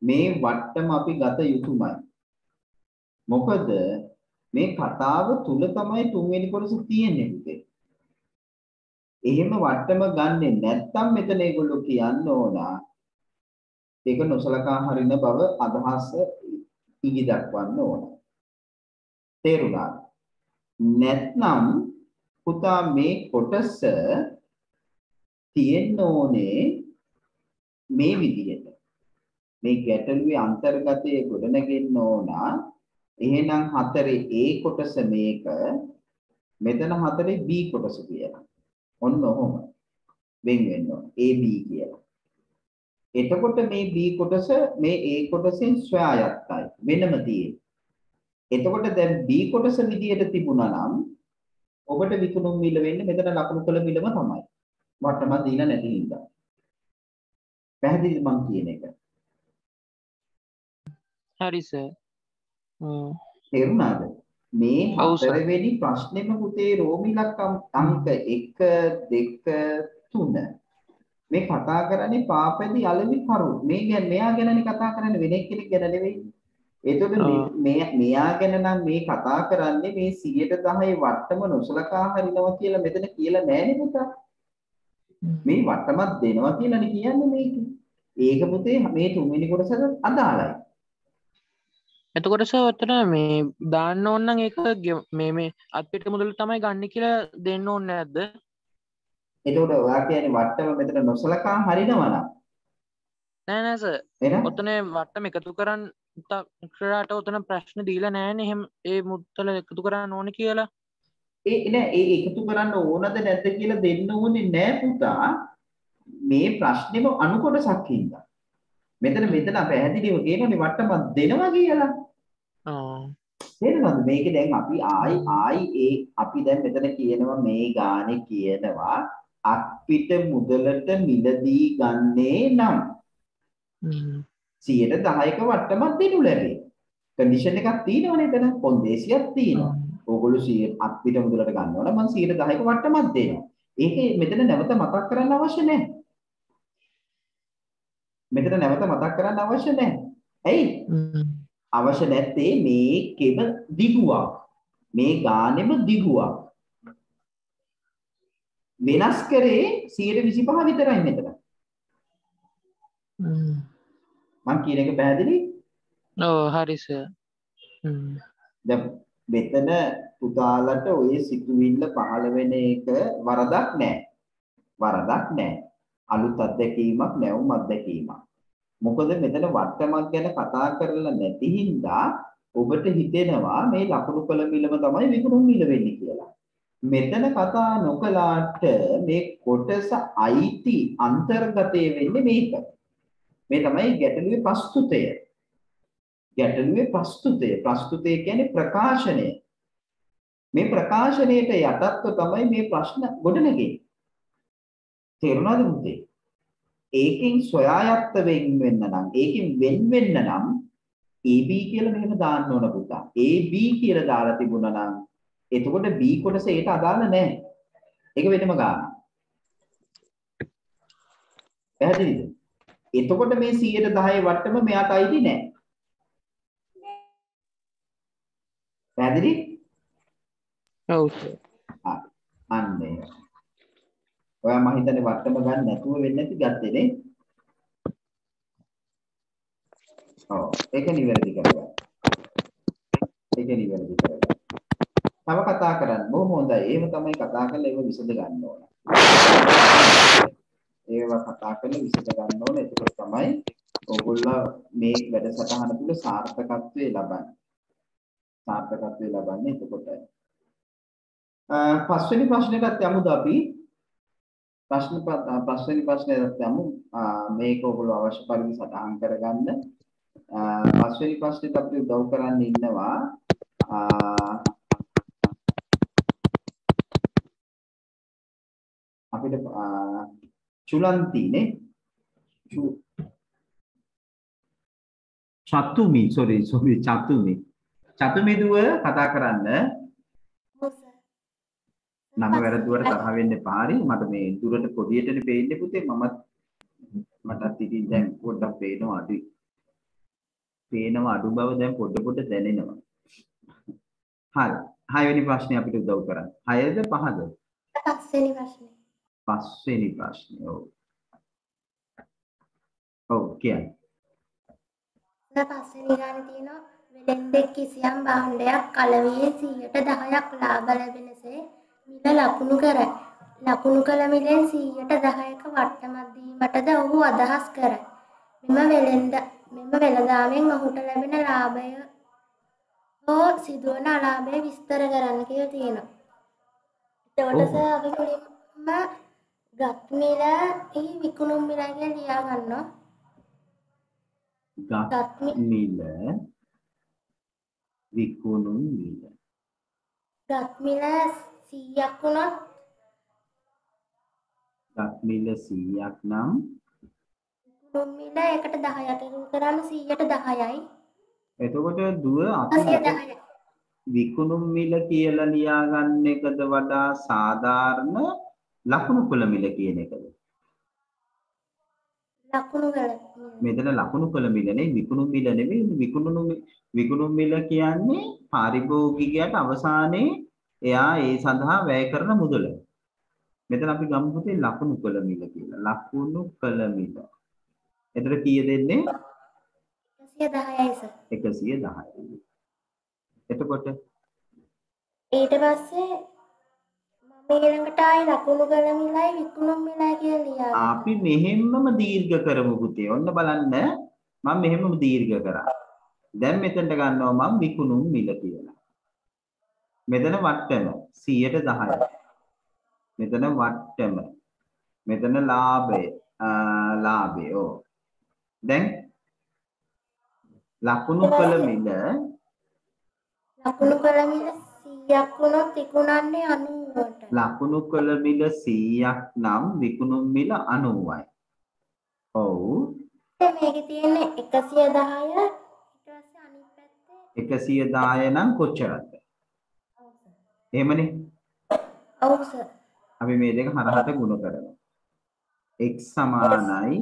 මේ වට්ටම අපි ගත යුතුමයි. මොකද මේ කතාව තුල තමයි තුන්වෙනි කොටස තියෙන්නේ පුතේ. එහෙම වට්ටම ගන්නෙ නැත්තම් මෙතන ඒගොල්ලෝ කියන්න ඕන ඒක නොසලකා හරින බව අදහස ඉඟි දක්වන්න ඕන. තේරුණා? නැත්නම් පුතා මේ කොටස තියෙන්න ඕනේ මේ විදිහට. මේ ගැටලුවේ අන්තර්ගතයේ ගොඩනගෙන්න ඕන. එහෙනම් 4 A කොටස මේක මෙතන 4 B කොටස කියලා. ඔන්න ඔහොම වෙන් වෙන්න ඕන A B කියලා. එතකොට මේ B කොටස මේ A කොටසෙන් ස්වයායත්තයි වෙනම තියෙන්නේ. එතකොට දැන් B කොටස විදියට තිබුණා නම් ඔබට විකුණුම් මිල වෙන්නේ මෙතන ලකුණු කළ මිලම තමයි. වටම දීලා නැති හින්දා. පැහැදිලිද මං කියන එක? හරි සර්. තේරුණාද? මේ ඔව් සර්. හතරවෙනි ප්‍රශ්නේම පුතේ රෝම ඉලක්කම් අංක 1 2 3 මේ කතා කරන්නේ පාපෙදි අලෙවි කරු. මෙයා ගැනනේ කතා කරන්නේ වෙන කෙනෙක් ගැන නෙවෙයි. එතකොට මෙයා ගැන නම් මේ කතා කරන්නේ මේ 110 වට්ටම නොසලකා හරිනවා කියලා මෙතන කියලා නෑනේ පුතා. මේ වට්ටමක් දෙනවා කියලානේ කියන්නේ මේක. ඒක පුතේ මේ තුන්වෙනි කොටසට අදාළයි. එතකොට සර් ඔතන මේ දාන්න ඕන නම් ඒක මේ අත්පිට මුදල තමයි ගන්න කියලා දෙන්න ඕනේ නැද්ද? එතකොට ඔයා කියන්නේ වට්ටම මෙතන නොසලකා හරිනවා නම් නෑ සර්. එහෙනම් ඔතන වට්ටම එකතු කරන් කරාට ඔතන ප්‍රශ්න දීලා නෑනේ එහෙම ඒ මුදල එකතු කරන්න ඕනේ කියලා. ඒ එකතු කරන්න ඕනද නැද්ද කියලා දෙන්න ඕනේ නෑ පුතා. මේ ප්‍රශ්නේම අනු කොටසක් හින්දා. මෙතන පැහැදිලිව කියනෝනේ වට්ටමක් දෙනවා කියලා. තේරෙනවද? මේකේ දැන් අපි අපි දැන් මෙතන කියනවා මේ ගානේ කියනවා අත්පිට මුදලට මිලදී ගන්නේ නම් 10%ක වට්ටමක් දෙනු ලැබේ. කන්ඩිෂන් එකක් තියෙනවනේ එතන. කොන්දේසියක් තියෙනවා. ඕගොල්ලෝ 100 අත්පිට මුදලට ගන්නවා නම් මම 10%ක වට්ටමක් දෙනවා. ඒකේ මෙතන නැවත මතක් කරන්න අවශ්‍ය නැහැ. මෙතන නැවත මතක් කරන්න අවශ්‍ය නැහැ. ඇයි? අවශ්‍ය නැත්තේ මේකෙම දිගුවක්. මේ ගානෙම දිගුවක්. වෙනස් කරේ 125 විතරයි මෙතන. මම කියන එක පැහැදිලි? ඔව් හරි සර්. දැන් මෙතන පුතාලට ඔය සිතුවිල්ල පහළ වෙන එක වරදක් නැහැ. වරදක් නැහැ. අලුත් අත්දැකීමක් නැවුම් අත්දැකීමක්. මොකද මෙතන වට්ටමක් ගැන කතා කරලා නැති හින්දා ඔබට හිතෙනවා මේ ලකුණු කළ මිලම තමයි විකුණුම් මිල වෙන්නේ කියලා. මෙතන කතා නොකලාට මේ කොටස අයිති අන්තර්ගතය වෙන්නේ මේක. මේ තමයි ගැටලුවේ ප්‍රස්තුතය. ගැටලුවේ ප්‍රස්තුතය. ප්‍රස්තුතය කියන්නේ ප්‍රකාශනය. මේ ප්‍රකාශනයට යටත්ව තමයි මේ ප්‍රශ්න ගොඩනගෙන්නේ. තේරුණාද පුතේ? ඒකෙන් සොයායත්ත වෙන්න නම් ඒකෙන් වෙන්න නම් AB කියලා මෙහෙම දාන්න ඕන පුතා. AB කියලා දාලා තිබුණා නම් එතකොට B කොටස ඒට අදාළ නැහැ. ඒක වෙනම ගන්න. පැහැදිලිද? එතකොට මේ 110 වට්ටම මෙයාට අයිති නැහැ. පැහැදිලි? ඔව්. අන්නේ. ඔයා මම හිතන්නේ වට්ටම ගන්න නැතුව වෙන්නේ නැති ගත්තේ නේ? ඔව් ඒක නිවැරදි කරගන්න. ඒක නිවැරදි කරගන්න. තව කතා කරන්න බොහොම හොඳයි. එහෙම තමයි කතා කරලා ඒව විසඳ ගන්න ඕන. ඒව කතා කරලා විසඳ ගන්න ඕන. එතකොට තමයි ඔයගොල්ලෝ මේ වැඩසටහන තුල සාර්ථකත්වයේ ලබන්නේ. සාර්ථකත්වයේ ලබන්නේ එතකොට. පස්වෙනි ප්‍රශ්නෙටත් යමුද අපි? පස්වෙනි ප්‍රශ්නෙට යමු. මේක ඔයගොල්ලෝ අවශ්‍ය පරිදි සටහන් කරගන්න. පස්වෙනි ප්‍රශ්නෙට අපි උදව් කරන්න ඉන්නවා අපිට චුලන්තිනේ චතුමි දුව කතා කරන්න. නම වැරදුවට තරහ වෙන්න එපා. හරි මට මේ දුරට පොඩියටනේ පේන්නේ පුතේ. මටත් ඉතින් දැන් පොඩ්ඩක් පේනවා අඩුයි. පේනවා අඩු බව දැන් පොඩ දැනෙනවා. හරි. 6 වෙනි ප්‍රශ්නේ අපිට උදව් කරන්න. 6ද 5ද? 5 වෙනි ප්‍රශ්නේ. 5 වෙනි ප්‍රශ්නේ. ඔව්. ඔව් කියන්නේ. 5 වෙනි ගානේ තියෙනවා වෙලෙන්දෙක් කිසියම් භාණ්ඩයක් කලවියේ 10%ක් ලාභ ලැබෙනසේ මිල ලකුණු කරයි. ලකුණු කළ මිලෙන් 10%ක වට්ටමක් දීමටද ඔහු අදහස් කරයි. මෙම වෙළඳාමෙන් ඔහුට ලැබෙන ලාභය හෝ සිදුවන අලාභය විස්තර කරන්න කියලා තියෙනවා. එතකොට අපි මුලින්ම ගත් මිල විකුණුම් මිල කියලා ලියා ගන්නවා. ගත් මිල විකුණු මිල. ගත් මිල 100ක් වුණොත් ගත් මිල 100ක් නම් විකුණු මිල එකට 10ක් එකතු කරාම 100ට 10යි. එතකොට දුව අපි 110යි. විකුණු මිල කියලා ලියාගන්න එකද වඩා සාධාරණ ලකුණු කළ මිල කියන එකද? ලකුණු වල මෙතන ලකුණු කළ මිල නෙවෙයි විකුණු මිල නෙවෙයි විකුණු මිල කියන්නේ පාරිභෝගිකයට අවසානයේ එයා ඒ සඳහා වැය කරන මුදල. මෙතන අපි ගමු පුතේ ලකුණු කළ මිල කියලා. ලකුණු කළ මිල. එතන කීය දෙන්නේ? 110යි සර්. 110යි. එතකොට ඊට පස්සේ මම ඊළඟට ආයි ලකුණු කළ මිලයි විකුණු මිලයි කියලා ලියා. අපි මෙහෙම්මම දීර්ඝ කරමු පුතේ. ඔන්න බලන්න මම මෙහෙම්මම දීර්ඝ කරා. දැන් මෙතනට ගන්නවා මම විකුණු මිල කියලා. මෙතන වට්ටම 110යි. මෙතන වට්ටම. මෙතන ලාභය. ලාභය. ඕ. දැන් ලකුණු කළ මිල ලකුණු කළ මිල 100ක් වුණොත් විකුණන්නේ 90ට. ලකුණු කළ මිල 100ක් නම් විකුණු මිල 90යි. ඔව්. මේකේ තියෙන්නේ 110 ඊට පස්සේ අනිත් පැත්තේ 110 නම් කොච්චරද? එහෙමනේ. ඔව් සර්. අපි මේ දෙක හරහට ගුණ කරනවා. x සමානයි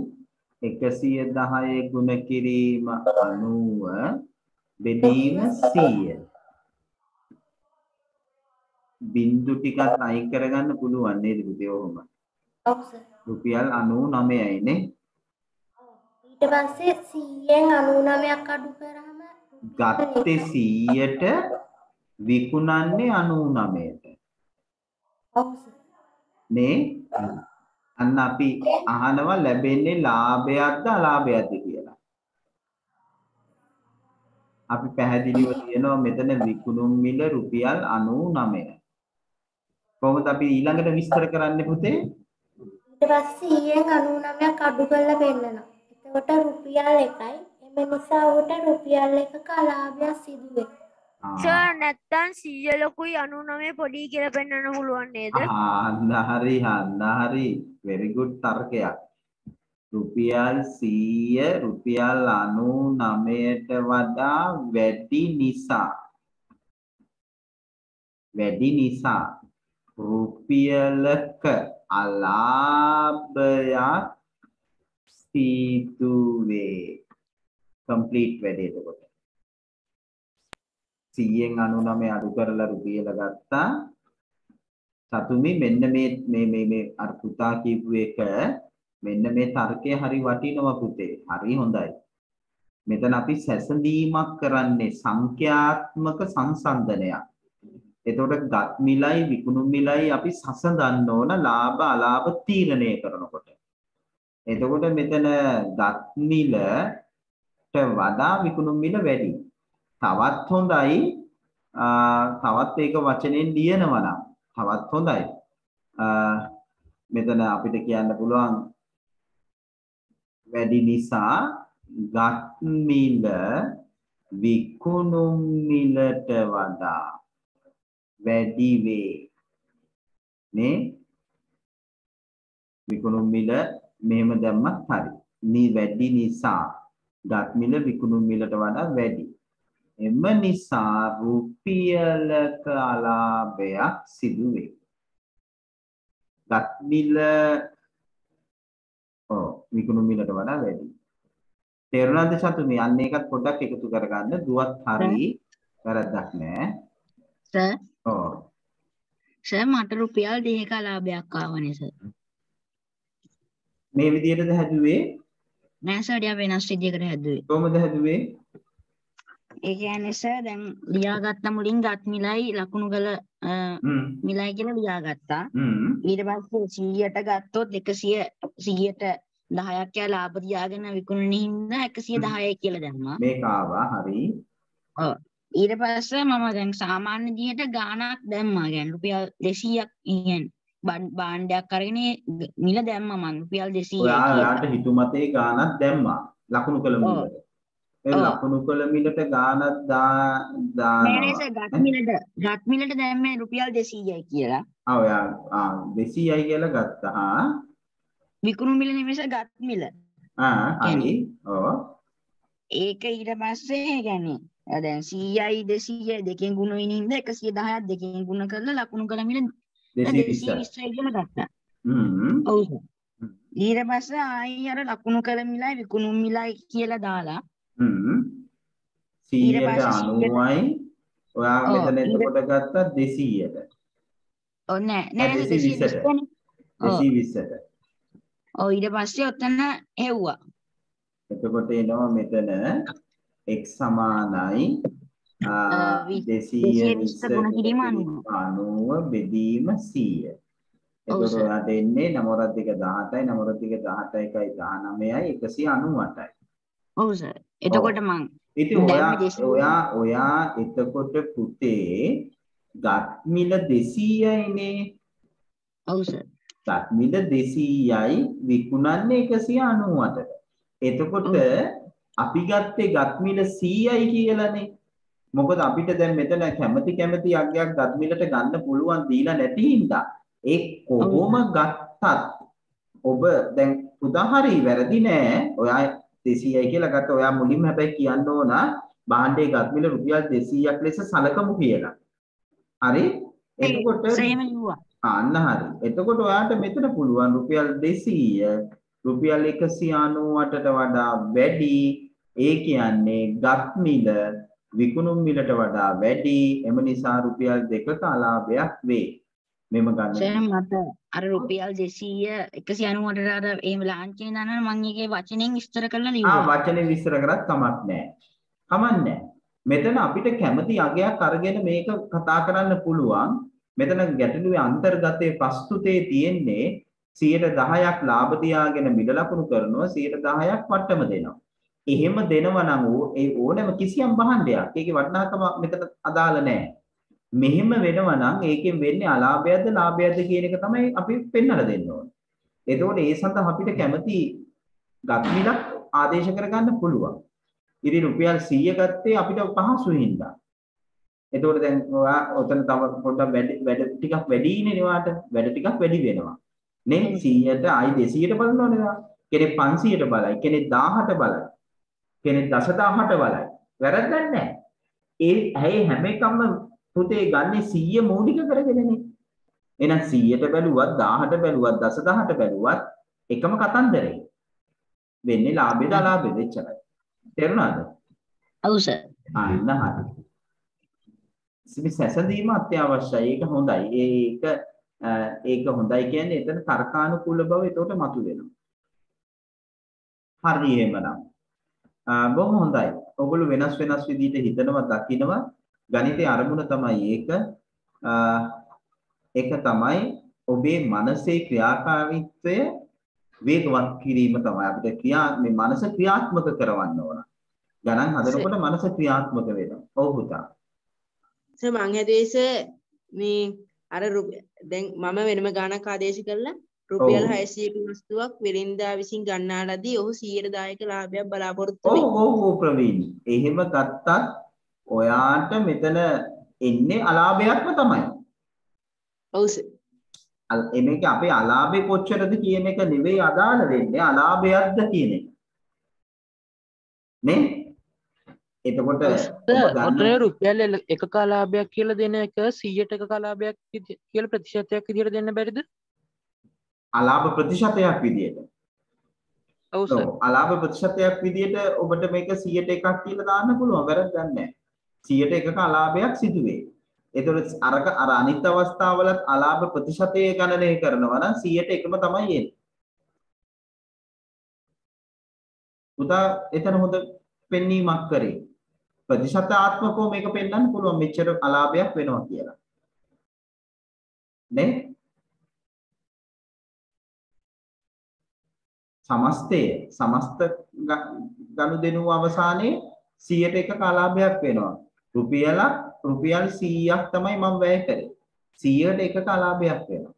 110 ගුණ කිරීම 90 බෙදීම 100. බින්දු ටිකක් අයින් කරගන්න පුළුවන් නේද පුතේ ඔහොම? ඔව් සර්. රුපියල් 99යි නේ. ඊට පස්සේ 100න් 99ක් අඩු කරාම ගත්තේ 100ට විකුණන්නේ 99ට. ඔව් සර්. නේ? අන්න අපි අහනවා ලැබෙන්නේ ලාභයක්ද අලාභයක්ද කියලා. අපි පැහැදිලිව කියනවා මෙතන විකුණු මිල රුපියල් 99. කොහොමද අපි ඊළඟට විස්තර කරන්නේ පුතේ? ඊට පස්සේ 100න් 99ක් අඩු කරලා පෙන්නනවා. එතකොට රුපියල් 1යි. එම නිසා උට රුපියල් 1ක අලාභයක් සිදු වෙනවා. සර් නැත්තම් 100 ලොකුයි 99 පොඩි කියලා පෙන්වන්න පුළුවන් නේද? හරි very good තර්කයක්. රුපියල් 100 රුපියල් 99ට වඩා වැඩි නිසා රුපියලක අලාභයක් සිදු වේ. complete වැඩේ එතකොට 100න් 99 අඩු කරලා රුපියල ගත්තා. සතුමි මෙන්න මේ අර පුතා කියපු එක මෙන්න මේ තර්කය හරි වටිනවා පුතේ. හරි හොඳයි. මෙතන අපි සැසඳීමක් කරන්නේ සංඛ්‍යාත්මක සංසන්දනයක්. එතකොට ගත් මිලයි විකුණු මිලයි අපි සසඳන්න ඕන ලාභ අලාභ තීරණය කරනකොට. එතකොට මෙතන ගත් මිලට වඩා විකුණු මිල වැඩි. තවත් හොඳයි තවත් ඒක වචනෙන් ලියනවා නම් තවත් හොඳයි. මෙතන අපිට කියන්න පුළුවන් වැඩි නිසා ගත් මිල විකුණු මිලට වඩා වැඩි වේ නේ. විකුණු මිල මෙහෙම දැම්මත් හරි. වැඩි නිසා ගත් මිල විකුණු මිලට වඩා වැඩි. එම නිසා රුපියලක අලාභයක් සිදු වේ. ගත් මිල විකුණු මිලට වඩා වැඩි. තේරුණාද සතුමි? අන්න ඒකත් පොඩ්ඩක් එකතු කරගන්න. දුවත් හරි වැරද්දක් නෑ. සර් ඔව්. සර් මට රුපියල් 2ක ලාභයක් ආවනේ සර්. මේ විදිහටද හැදුවේ? නෑ සර් යා වෙනස් විදිහකට හැදුවේ. කොහොමද හැදුවේ? ඒ කියන්නේ සර් දැන් ලියාගත්ත මුලින් ගත් මිලයි ලකුණු කළ මිලයි කියලා ලියාගත්තා. ඊට පස්සේ 100ට ගත්තොත් 100ට 10ක් යා ලාභ තියාගෙන විකුණන හින්දා 110යි කියලා දැම්මා. මේක ආවා හරි. ඔව්. ඊට පස්සේ මම දැන් සාමාන්‍ය දිහට ගාණක් දැම්මා. කියන්නේ රුපියල් 200ක් කියන්නේ භාණ්ඩයක් අරගෙන මිල දැම්මා මම රුපියල් 200යි. ඔයාලට හිතුමතේ ගාණක් දැම්මා ලකුණු කළ මිලට. ඒ ලකුණු කළ මිලට ගානක් දානවා. නෑ සර් ගත් මිලට දැන් මේ රුපියල් 200යි කියලා. ඔව් 200යි කියලා ගත්තා. විකුණු මිල නෙමෙයි සර් ගත් මිල. හරි. ඔව්. ඒක ඊට පස්සේ يعني දැන් 100යි 200යි දෙකෙන් ගුණ වෙනින්ද 110ක් දෙකෙන් ගුණ කරලා ලකුණු කළ මිල 220යි කියලා ගත්තා. ඔව් සර්. ඊට පස්සේ ආයි අර ලකුණු කළ මිලයි විකුණු මිලයි කියලා දාලා 190යි ඔයා මෙතන එතකොට ගත්තා 200ට. ඔව් නෑ 220ට. 220ට. ඔව් ඊට පස්සේ ඔතන හෙව්වා. එතකොට එනවා මෙතන x සමානයි 220 90 බෙදීම 100. එතකොට ඔයාට එන්නේ 9 2 17යි 9 2 17යි 19යි 198යි. ඔව් සර්. එතකොට මං ඉතින් ඔයා එතකොට පුතේ ගත් මිල 200යිනේ. ඔව් සර්. ගත් මිල 200යි විකුණන්නේ 198ට. එතකොට අපි ගත්තේ ගත් මිල 100යි කියලානේ. මොකද අපිට දැන් මෙතන කැමති අගයක් ගත් මිලට ගන්න පුළුවන් දීලා නැති හින්දා ඒ කොහොම ගත්තත් ඔබ දැන් උදාහරි වැරදි නෑ. ඔයා 200යි කියලා ගත්ත ඔයා මුලින්ම හැබැයි කියන්න ඕන භාණ්ඩයේ ගත් මිල රුපියල් 200ක් ලෙස සලකමු කියලා. හරි? එතකොට අන්න හරි. එතකොට ඔයාට මෙතන පුළුවන් රුපියල් 200 රුපියල් 198ට වඩා වැඩි. ඒ කියන්නේ ගත් මිල විකුණු මිලට වඩා වැඩි. එම නිසා රුපියල් 2ක අලාභයක් වේ. මෙම ගන්න. සර් මට අර රුපියල් 200 198ට අර එහෙම ලාංඡනේ දානවා මම ඒකේ වචනෙන් විස්තර කරලා ලියුවා. වචනේ විස්තර කරත් කමක් නැහැ. කමක් නැහැ. මෙතන අපිට කැමති අගයක් අරගෙන මේක කතා කරන්න පුළුවන්. මෙතන ගැටලුවේ අන්තර්ගතයේ ප්‍රස්තුතේ තියෙන්නේ 10%ක් ලාභ තියාගෙන මිල ලකුණු කරනවා 10%ක් වට්ටම දෙනවා. එහෙම දෙනවා නම් ඒ ඕනෑම කිසියම් භාණ්ඩයක් ඒකේ වටිනාකම මෙතන අදාළ නැහැ. මෙහෙම වෙනවා නම් ඒකෙන් වෙන්නේ අලාභයක්ද ලාභයක්ද කියන එක තමයි අපි පෙන්වලා දෙන්න ඕනේ. එතකොට ඒ සඳහා අපිට කැමති ගත් මිලක් ආදේශ කරගන්න පුළුවන්. ඉතින් රුපියල් 100 ගත්තේ අපිට පහසුයි හින්දා. එතකොට දැන් ඔයා ඔතන තව පොඩ්ඩක් වැඩ ටිකක් වැඩිනේ නෙවාට වැඩ ටිකක් වැඩි වෙනවා. නේ 100ට ආයි 200ට බලනවනේ නා. කෙනෙක් 500ට බලයි, කෙනෙක් 1000ට බලයි. කෙනෙක් 10000ට බලයි. වැරද්දක් නැහැ. ඒ හැම එකම පුතේ ගන්නේ 100 මූලික කරගෙනනේ. එහෙනම් 100ට බැලුවත් 1000ට බැලුවත් 10000ට බැලුවත් එකම කතන්දරේ. වෙන්නේ ලාභෙද අලාභෙද එච්චරයි. තේරුණාද? ඔව් සර්. අන්න හරි. සැසඳීම අත්‍යවශ්‍යයි. ඒක හොඳයි. ඒක හොඳයි කියන්නේ එතන තර්කානුකූල බව එතකොට මතුවෙනවා. හරි එහෙමනම්. බොහොම හොඳයි. ඔයගොල්ලෝ වෙනස් විදිහට හිතනවා දකින්නවා. ගණිතයේ අරමුණ තමයි ඒක. ඒක තමයි ඔබේ මනසේ ක්‍රියාකාරීත්වය වේගවත් කිරීම තමයි අපිට මේ මනස ක්‍රියාත්මක කරවන්න ඕන. ගණන් හදනකොට මනස ක්‍රියාත්මක වෙනවා. ඔව් පුතා. සර් මං හැදුවේ මේ අර දැන් මම වෙනම ගාණක් ආදේශ කළා රුපියල් 600ක වස්තුවක් වෙරින්දා විසින් ගන්නා ලදී ඔහු 100ක ලාභයක් බලාපොරොත්තු වෙයි. ඔව් ප්‍රවීන්. එහෙම ගත්තත් ඔයාට මෙතන එන්නේ අලාභයක්ම තමයි. ඔව් සර්. මේක අපේ අලාභේ කොච්චරද කියන එක නෙවෙයි අදාළ වෙන්නේ අලාභයක්ද කියන එක. නේ? එතකොට ඔතන රුපියල් 1ක අලාභයක් කියලා දෙන එක 100ට 1ක අලාභයක් කියලා ප්‍රතිශතයක් විදිහට දෙන්න බැරිද? අලාභ ප්‍රතිශතයක් විදිහට. ඔව් සර්. අලාභ ප්‍රතිශතයක් විදිහට ඔබට මේක 100ට 1ක් කියලා දාන්න පුළුවන්. වැරද්දක් නැහැ. 100ට 1ක අලාභයක් සිදුවේ. එතකොට අර අනිත් අවස්ථාවලත් අලාභ ප්‍රතිශතය ගණනය කරනවා නම් 100ට 1ම තමයි එන්නේ. පුතා එතන හොඳ පෙන්වීමක් කරේ. ප්‍රතිශතාත්මකව මේක පෙන්වන්න පුළුවන් මෙච්චර අලාභයක් වෙනවා කියලා. නේ? සමස්ත ගනුදෙනු අවසානයේ 100ට 1ක අලාභයක් වෙනවා. රුපියල් 100ක් තමයි මම වැය කරේ. 100ට 1ක අලාභයක් වෙනවා.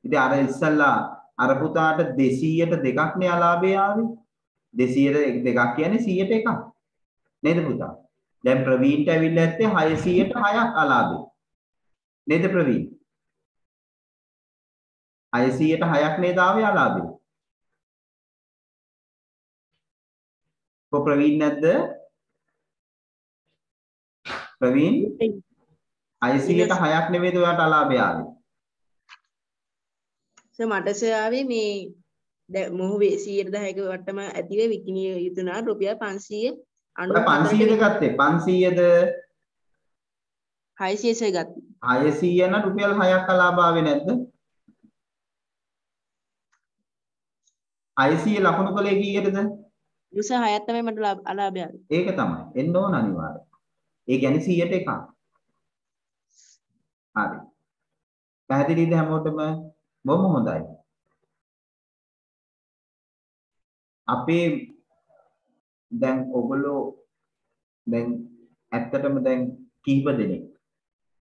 ඉතින් අර ඉස්සල්ලා අර පුතාට 200ට 2ක් නේ අලාභය ආවේ. 200ට 2ක් කියන්නේ 100ට 1ක්. නේද පුතා? දැන් ප්‍රවීන්ට ඇවිල්ලා ඇත්තේ 600ට 6ක් අලාභේ. නේද ප්‍රවීන්? 600ට 6ක් නේද ආවේ අලාභේ. කො ප්‍රවීන් නැද්ද? ප්‍රවීන් 600ට 6ක් නෙමෙයිද ඔයාට අලාභය ආවේ? මට ආවේ මේ මොහු 110ක වට්ටම ඇතිව විකිණිය යුතු නා රුපියල් 500 500ද ගත්තේ 500ද 600 ගත්තේ 600 නම් රුපියල් 6ක් අලාභ ආවේ නැද්ද? 600 ලකුණු කලේ කීයටද? 6ක් තමයි මට අලාභය ආවේ. ඒක තමයි. එන්න ඕන අනිවාර්යයෙන්. ඒ කියන්නේ 100ට එකක්. හරි. පැහැදිලිද හැමෝටම? බොහොම හොඳයි. අපේ දැන් ඔයගොල්ලෝ දැන් ඇත්තටම දැන් කීප දෙනෙක්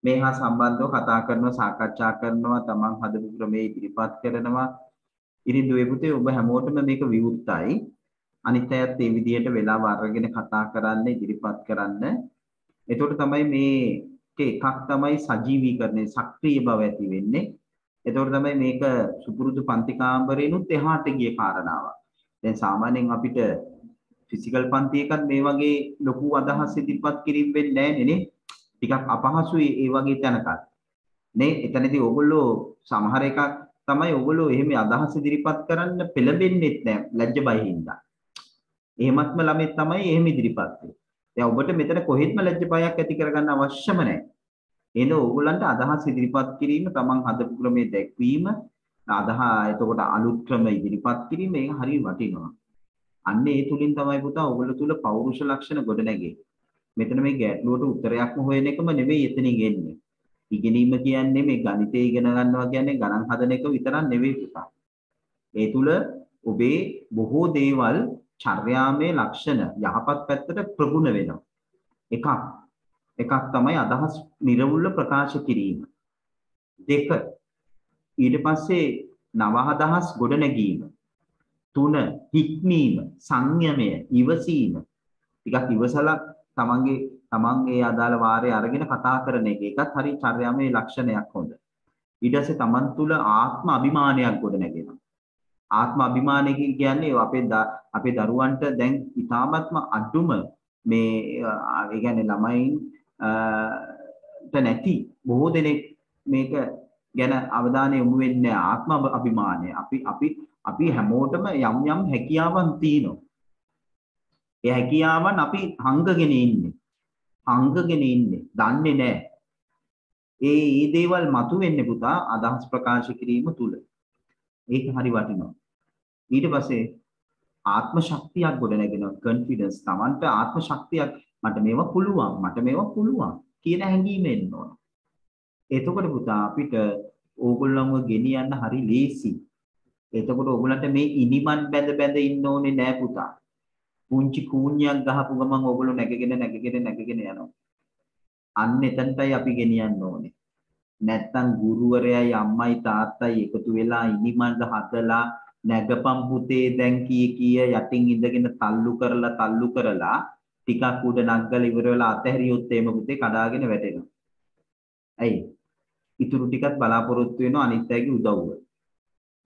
මේ හා සම්බන්ධව කතා කරනවා සාකච්ඡා කරනවා තමන් හදපු ක්‍රමයේ ඉදිරිපත් කරනවා. ඉතින් දුවේ පුතේ ඔබ හැමෝටම මේක විවෘතයි. අනිත් අයත් මේ විදිහට වෙලාව අරගෙන කතා කරන්න ඉදිරිපත් කරන්න. එතකොට තමයි මේක එකක් තමයි සජීවීකරණය සක්‍රීය බව ඇති වෙන්නේ. එතකොට තමයි මේක සුපුරුදු පන්ති කාමරේනුත් එහාට ගිය කාරණාවක්. දැන් සාමාන්‍යයෙන් අපිට ෆිසිකල් පන්ති එකත් මේ වගේ ලොකු අදහස් ඉදිරිපත් කිරීම වෙන්නේ නැහැ නේ. ටිකක් අපහසුයි ඒ වගේ තැනකට. නේ එතනදී ඕගොල්ලෝ සමහර එකක් තමයි ඕගොල්ලෝ එහෙම අදහස් ඉදිරිපත් කරන්න පෙළඹෙන්නේ නැහැ ලැජ්ජ බය හින්දා. එහෙමත්ම ළමයි තමයි එහෙම ඉදිරිපත් වෙන්නේ. දැන් ඔබට මෙතන කොහෙත්ම ලැජ්ජ බයක් ඇති කරගන්න අවශ්‍යම නැහැ. එහෙනම් ඕගොල්ලන්ට අදහස් ඉදිරිපත් කිරීම තමන් හදපු ක්‍රමයේ දැක්වීම එතකොට අලුත් ක්‍රම ඉදිරිපත් කිරීම ඒක හරිය වටිනවා. අන්න ඒ තුලින් තමයි පුතා ඔයගොල්ලෝ තුල පෞරුෂ ලක්ෂණ ගොඩනැගෙන්නේ. මෙතන මේ ගැටලුවට උත්තරයක්ම හොයන එකම නෙවෙයි එතනින් එන්නේ. ඉගෙනීම කියන්නේ මේ ගණිතය ඉගෙන ගන්නවා කියන්නේ ගණන් හදන එක විතරක් නෙවෙයි පුතා. ඒ තුල ඔබේ බොහෝ දේවල් චර්යාමය ලක්ෂණ යහපත් පැත්තට ප්‍රගුණ වෙනවා. එකක් තමයි අදහස් නිර්වුල්ව ප්‍රකාශ කිරීම. දෙක ඊට පස්සේ නව අදහස් ගොඩනැගීම. 3 හික්මීම සංයමය ඉවසීම ටිකක් ඉවසලා තමන් ඒ අදාළ වාරයේ අරගෙන කතා කරන එක ඒකත් හරි චර්යාමය ලක්ෂණයක් හොඳ. ඊට පස්සේ තමන් තුල ආත්ම අභිමානයක් ගොඩනැගෙනවා. ආත්ම අභිමානය කියන්නේ අපේ දරුවන්ට දැන් ඉතාමත්ම අඩුම මේ ඒ කියන්නේ ළමයින් නැති බොහෝ දෙනෙක් මේක ගැන අවධානය යොමු වෙන්නේ ආත්ම අභිමානය. අපි හැමෝටම යම් හැකියාවන් තියෙනවා. ඒ හැකියාවන් අපි හංගගෙන ඉන්නේ. දන්නේ නැහැ. ඒ දේවල් මතුවෙන්නේ පුතා අදහස් ප්‍රකාශ කිරීම තුල. ඒක හරි වටිනවා. ඊට පස්සේ ආත්ම ශක්තියක් ගොඩනගෙනවා කොන්ෆිඩන්ස් තමන්ට ආත්ම ශක්තියක් මට මේවා පුළුවන් කියන හැඟීම එන්න ඕන. එතකොට පුතා අපිට ඕගොල්ලන්ව ගෙනියන්න හරි ලේසි. එතකොට ඕගොල්ලන්ට මේ ඉනිමන් බැඳ ඉන්න ඕනේ නෑ පුතා. පුංචි කූණියක් ගහපු ගමන් ඕගොල්ලෝ නැගගෙන යනවා. අන්න එතනටයි අපි ගෙනියන්න ඕනේ. නැත්තම් ගුරුවරයයි අම්මයි තාත්තයි එකතු වෙලා ඉනිමන් හදලා නැගපම් පුතේ දැන් කී යටින් ඉඳගෙන තල්ලු කරලා ටිකක් උඩ නග්ගලා ඉවර වෙලා අතහැරියොත් එimhe පුතේ කඩාගෙන වැටෙනවා. ඇයි? ඉතුරු ටිකත් බලාපොරොත්තු වෙනවා අනිත් අයගේ උදව්ව.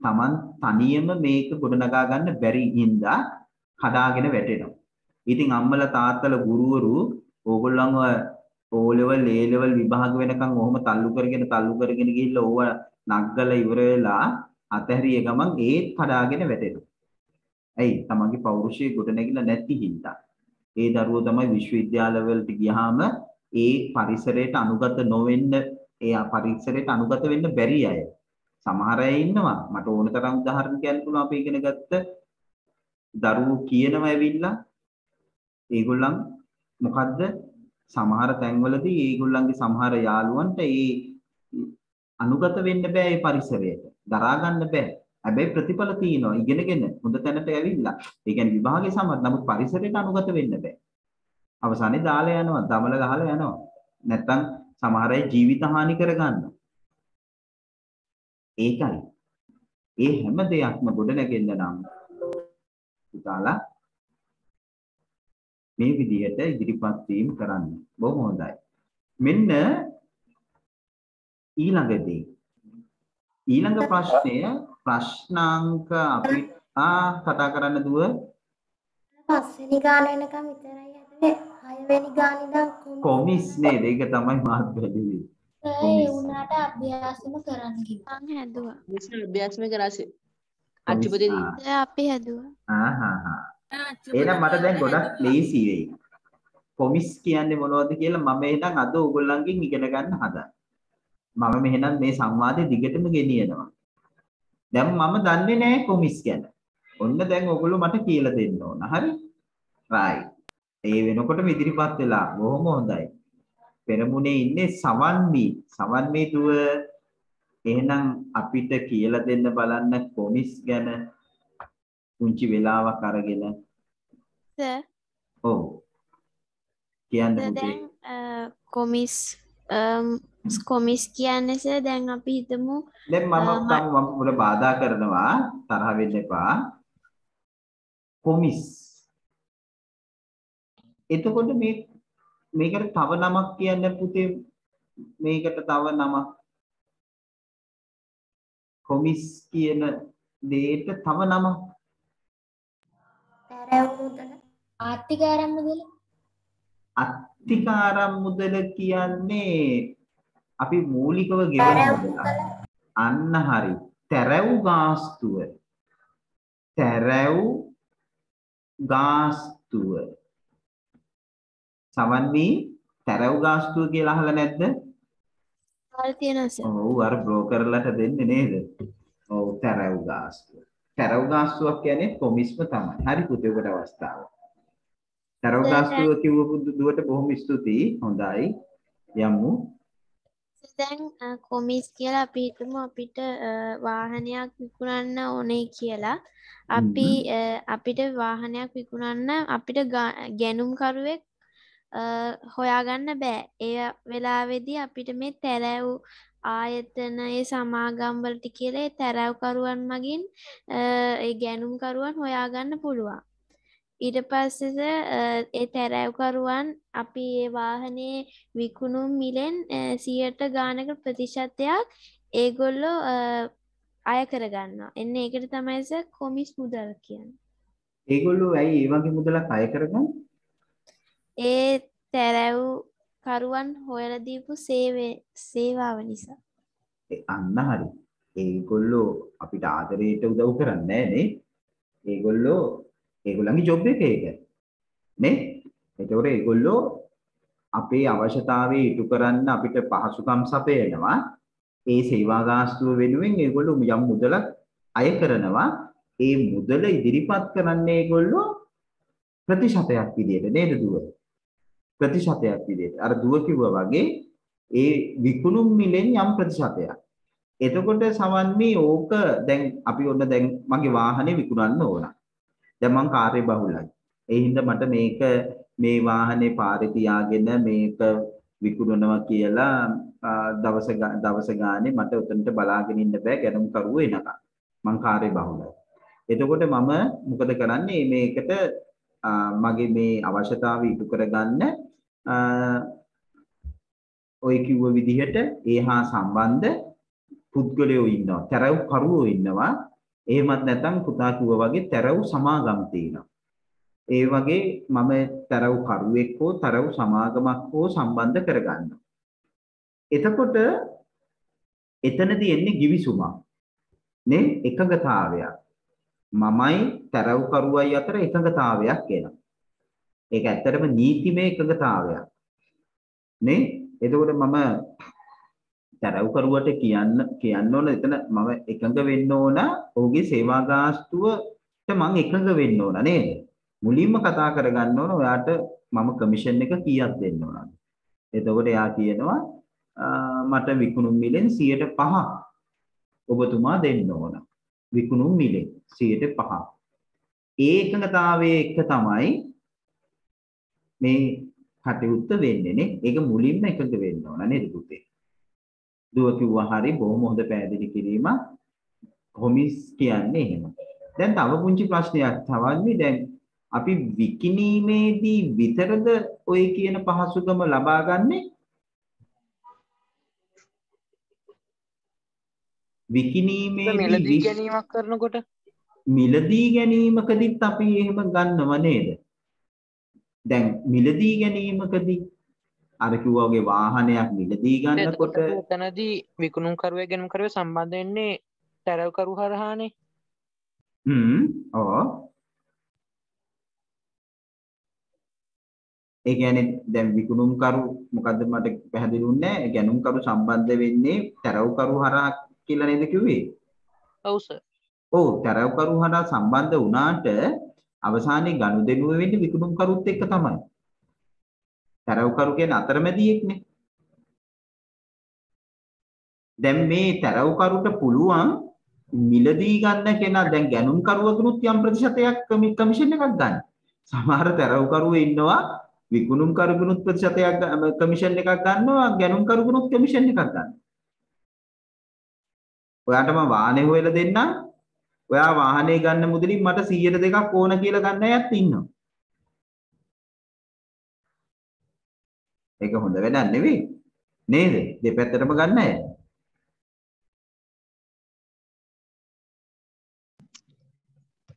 Taman තනියම මේක ගොඩනගා ගන්න බැරි හින්දා කඩාගෙන වැටෙනවා. ඉතින් අම්මලා තාත්තලා ගුරුවරු ඕගොල්ලන්ව O level A level විභාග වෙනකන් ඔහොම තල්ලු කරගෙන ගිහිල්ලා ඕව නග්ගලා ඉවර වෙලා අතහැරිය ගමන් ඒත් කඩාගෙන වැටෙනවා. ඇයි? තමන්ගේ පෞරුෂය ගොඩනැගිලා නැති හින්දා. ඒ දරුවෝ තමයි විශ්වවිද්‍යාල වලට ගියාම ඒ පරිසරයට අනුගත නොවෙන්න පරිසරයට අනුගත වෙන්න බැරි අය. සමහර අය ඉන්නවා. මට ඕන තරම් උදාහරණ කියන්න පුළුවන් අපි ඉගෙන ගත්ත දරුවෝ කියනවා ඇවිල්ලා ඒගොල්ලන් මොකද්ද සමහර තැන්වලදී ඒගොල්ලන්ගේ සමහර යාළුවන්ට ඒ අනුගත වෙන්න බෑ ඒ පරිසරයට. දරා ගන්න බෑ. හැබැයි ප්‍රතිඵල තියෙනවා ඉගෙනගෙන හොඳ තැනට ඇවිල්ලා. ඒ කියන්නේ විභාගයේ සමත් නමුත් පරිසරයට අනුගත වෙන්න බෑ. අවසානයේ දාලා යනවා, දමල ගහලා යනවා. නැත්තම් සමහර අය ජීවිත හානි කරගන්නවා. ඒකයි. ඒ හැම දෙයක්ම ගොඩ නැගෙන්න නම් පුතාලා මේ විදිහට ඉදිරිපත් වීම කරන්න. බොහොම හොඳයි. මෙන්න ඊළඟ ප්‍රශ්නය ප්‍රශ්නාංක අපි කතා කරන්න දුව 5 වෙනි ගාන වෙනකම් විතරයි හදේ 6 වෙනි ගාන ඉඳන් කොමිස් නේද? ඒක තමයි මාත් බැලුවේ. ඒ උනාට අභ්‍යාසෙම කරන්න කිව්වා. මං හැදුවා. අභ්‍යාසම කරාසේ. අච්චුපතේ දී. අපි හැදුවා. එහෙනම් මට දැන් ගොඩක් ලේසි වෙයි. කොමිස් කියන්නේ මොනවද කියලා මම එහෙනම් අද ඕගොල්ලන්ගෙන් ඉගෙන ගන්න හදා. මම මෙහෙනම් මේ සංවාදේ දිගටම ගෙනියනවා. දැන් මම දන්නේ නැහැ කොමිස් ගැන. ඔන්න දැන් ඔයගොල්ලෝ මට කියලා දෙන්න ඕන. හරි? right. ඒ වෙනකොටම ඉදිරිපත් වෙලා බොහොම හොඳයි. පෙරමුණේ ඉන්නේ සවන්මී දුව. එහෙනම් අපිට කියලා දෙන්න බලන්න කොමිස් ගැන පුංචි වෙලාවක් අරගෙන. සර්. ඔව්. කියන්න පුතේ. දැන් කොමිස් කියන්නේ සර් දැන් අපි හිතමු දැන් මම උඩ බාධා කරනවා තරහ වෙන්න එපා. කොමිස්. එතකොට මේකට තව නමක් කියන්න පුතේ. මේකට තව නමක්. කොමිස් කියන දෙයට තව නමක්. තරව මුදල ආර්ථික ආරම්භ අත්තිකාරම් මුදල කියන්නේ අපි මූලිකව ගෙවන මුදල. අන්න හරි. තැරව් ගාස්තුව. සමන්වි තැරව් ගාස්තුව කියලා අහලා නැද්ද? තියෙනවා සර්. ඔව් අර බ්‍රෝකර්ලට දෙන්නේ නේද? ඔව් තැරව් ගාස්තුව. තැරව් ගාස්තුවක් කියන්නේ කොමිස්ම තමයි. හරි පුතේ ඔබට අවස්ථාව. තැරව් ගාස්තුව කිව්ව දුවට බොහොම ස්තුතියි. හොඳයි. යමු. දැන් කොමිස් කියලා අපි හිතමු අපිට වාහනයක් විකුණන්න ඕනේ කියලා. අපිට වාහනයක් විකුණන්න අපිට ගැනුම්කරුවෙක් හොයාගන්න බෑ. ඒ වෙලාවේදී අපිට මේ තැරැව් ආයතනයේ සමාගම් වලට කියලා තැරැව්කරුවන් මගින් ඒ ගැනුම්කරුවන් හොයාගන්න පුළුවන්. ඊට පස්සේ ඒ තැරැව්කරුවන් අපි ඒ වාහනේ විකුණුම් මිලෙන් 100ට ගානක ප්‍රතිශතයක් ඒගොල්ලෝ අය කරගන්නවා. එන්න ඒකට තමයි සර් කොමිස් මුදල් කියන්නේ. ඒගොල්ලෝ ඇයි ඒ වගේ මුදලක් අය කරගන්නේ? ඒ තැරැව්කරුවන් හොයලා දීපු සේවාව නිසා. අන්න හරි. ඒගොල්ලෝ අපිට ආදරයට උදව් කරන්නේ නැහැ නේ. ඒගොල්ලන්ගේ ජොබ් එක ඒක. නේ? ඒතකොට ඒගොල්ලෝ අපේ අවශ්‍යතාවය ඉටු කරන්න අපිට පහසුකම් සපයනවා. ඒ සේවා ගාස්තුව වෙනුවෙන් ඒගොල්ලෝ යම් මුදලක් අය කරනවා. ඒ මුදල ඉදිරිපත් කරන්නේ ඒගොල්ලෝ ප්‍රතිශතයක් විදියට නේද දුව? ප්‍රතිශතයක් විදියට. අර දුව කිව්වා වගේ ඒ විකුණුම් මිලෙන් යම් ප්‍රතිශතයක්. එතකොට සමන්මි ඕක දැන් අපි ඔන්න දැන් මගේ වාහනේ විකුණන්න ඕන. දැන් මං කාර්ය බහුලයි. ඒ හින්දා මට මේ වාහනේ පාරේ තියාගෙන මේක විකුණනවා කියලා දවස ගානේ මට උතනට බලාගෙන ඉන්න බෑ ගැනුම් කරුවෝ එනකම්. මං කාර්ය බහුලයි. එතකොට මම මොකද කරන්නේ මේකට මගේ මේ අවශ්‍යතාවය ඉටු කරගන්න ඔය කිව්ව විදිහට ඒ හා සම්බන්ධ පුද්ගලයෝ ඉන්නවා. තැරව් කරුවෝ ඉන්නවා. එහෙමත් නැත්නම් පුතා කිව්වා වගේ තැරව් සමාගම් තියෙනවා. ඒ වගේ මම තැරව් කරුවෙක් හෝ තැරව් සමාගමක් හෝ සම්බන්ධ කරගන්නවා. එතකොට එතනදී එන්නේ givisuma. නේ එකඟතාවයක්. මමයි තැරව් කරුවයි අතර එකඟතාවයක් එනවා. ඒක ඇත්තටම නීතිමය එකඟතාවයක්. නේ? එතකොට මම තැරව් කරුවට කියන්න ඕන එතන මම එකඟ වෙන්න ඕන ඔහුගේ සේවා ගාස්තුවට මම එකඟ වෙන්න ඕන නේද? මුලින්ම කතා කරගන්න ඕන ඔයාට මම කමිෂන් එක කීයක් දෙන්න ඕනද? එතකොට එයා කියනවා මට විකුණුම් මිලෙන් 105ක් ඔබතුමා දෙන්න ඕන. විකුණුම් මිලෙන් 105ක්. ඒ එකඟතාවයේ එක තමයි මේ කටයුත්ත වෙන්නේ නේ. ඒක මුලින්ම එකඟ වෙන්න ඕන නේද පුතේ? දුව කිව්වා හරි බොහොම හොඳ පැහැදිලි කිරීමක්. කොමිස් කියන්නේ එහෙම. දැන් තව පුංචි ප්‍රශ්නයක් තවන්නේ දැන් අපි විකිණීමේදී විතරද ඔය කියන පහසුකම ලබා ගන්නේ? විකිණීමේදී මිලදී ගැනීමක් කරනකොට මිලදී ගැනීමකදීත් අපි එහෙම ගන්නව නේද? දැන් මිලදී ගැනීමකදී අර කිව්වා වගේ වාහනයක් මිලදී ගන්නකොට එතනදී විකුණුම්කරුවා ගැනීමකරුවා සම්බන්ධ වෙන්නේ තරවකරු හරහානේ. ඔව්. ඒ කියන්නේ දැන් විකුණුම්කරු මොකද්ද මට පැහැදිලි වුණේ නැහැ. ගැනුම්කරු සම්බන්ධ වෙන්නේ තරවකරු හරහා කියලා නේද කිව්වේ? ඔව් සර්. ඔව් තරවකරු හරහා සම්බන්ධ වුණාට අවසානයේ ගනුදෙනුව වෙන්නේ විකුණුම්කරුත් එක්ක තමයි. තරවකරු කියන්නේ අතරමැදියෙක්නේ. දැන් මේ තරවකරුට පුළුවන් මිලදී ගන්න කෙනා දැන් ගැනුම්කරුවකුත් යම් ප්‍රතිශතයක් කමිෂන් එකක් ගන්න. සමහර තරවකරුවෝ ඉන්නවා විකුණුම්කරුවකුත් ප්‍රතිශතයක් කමිෂන් එකක් ගන්නවා ගැනුම්කරුවකුත් කමිෂන් එකක් ගන්නවා. ඔයාට මම වාහනේ හොයලා දෙන්නම්. ඔයා වාහනේ ගන්න මුදලින් මට 100%ක් ඕන කියලා ගන්න අයත් ඉන්නවා. ඒක හොඳ වැඩක් නෙවෙයි. නේද? දෙපැත්තටම ගන්න අය.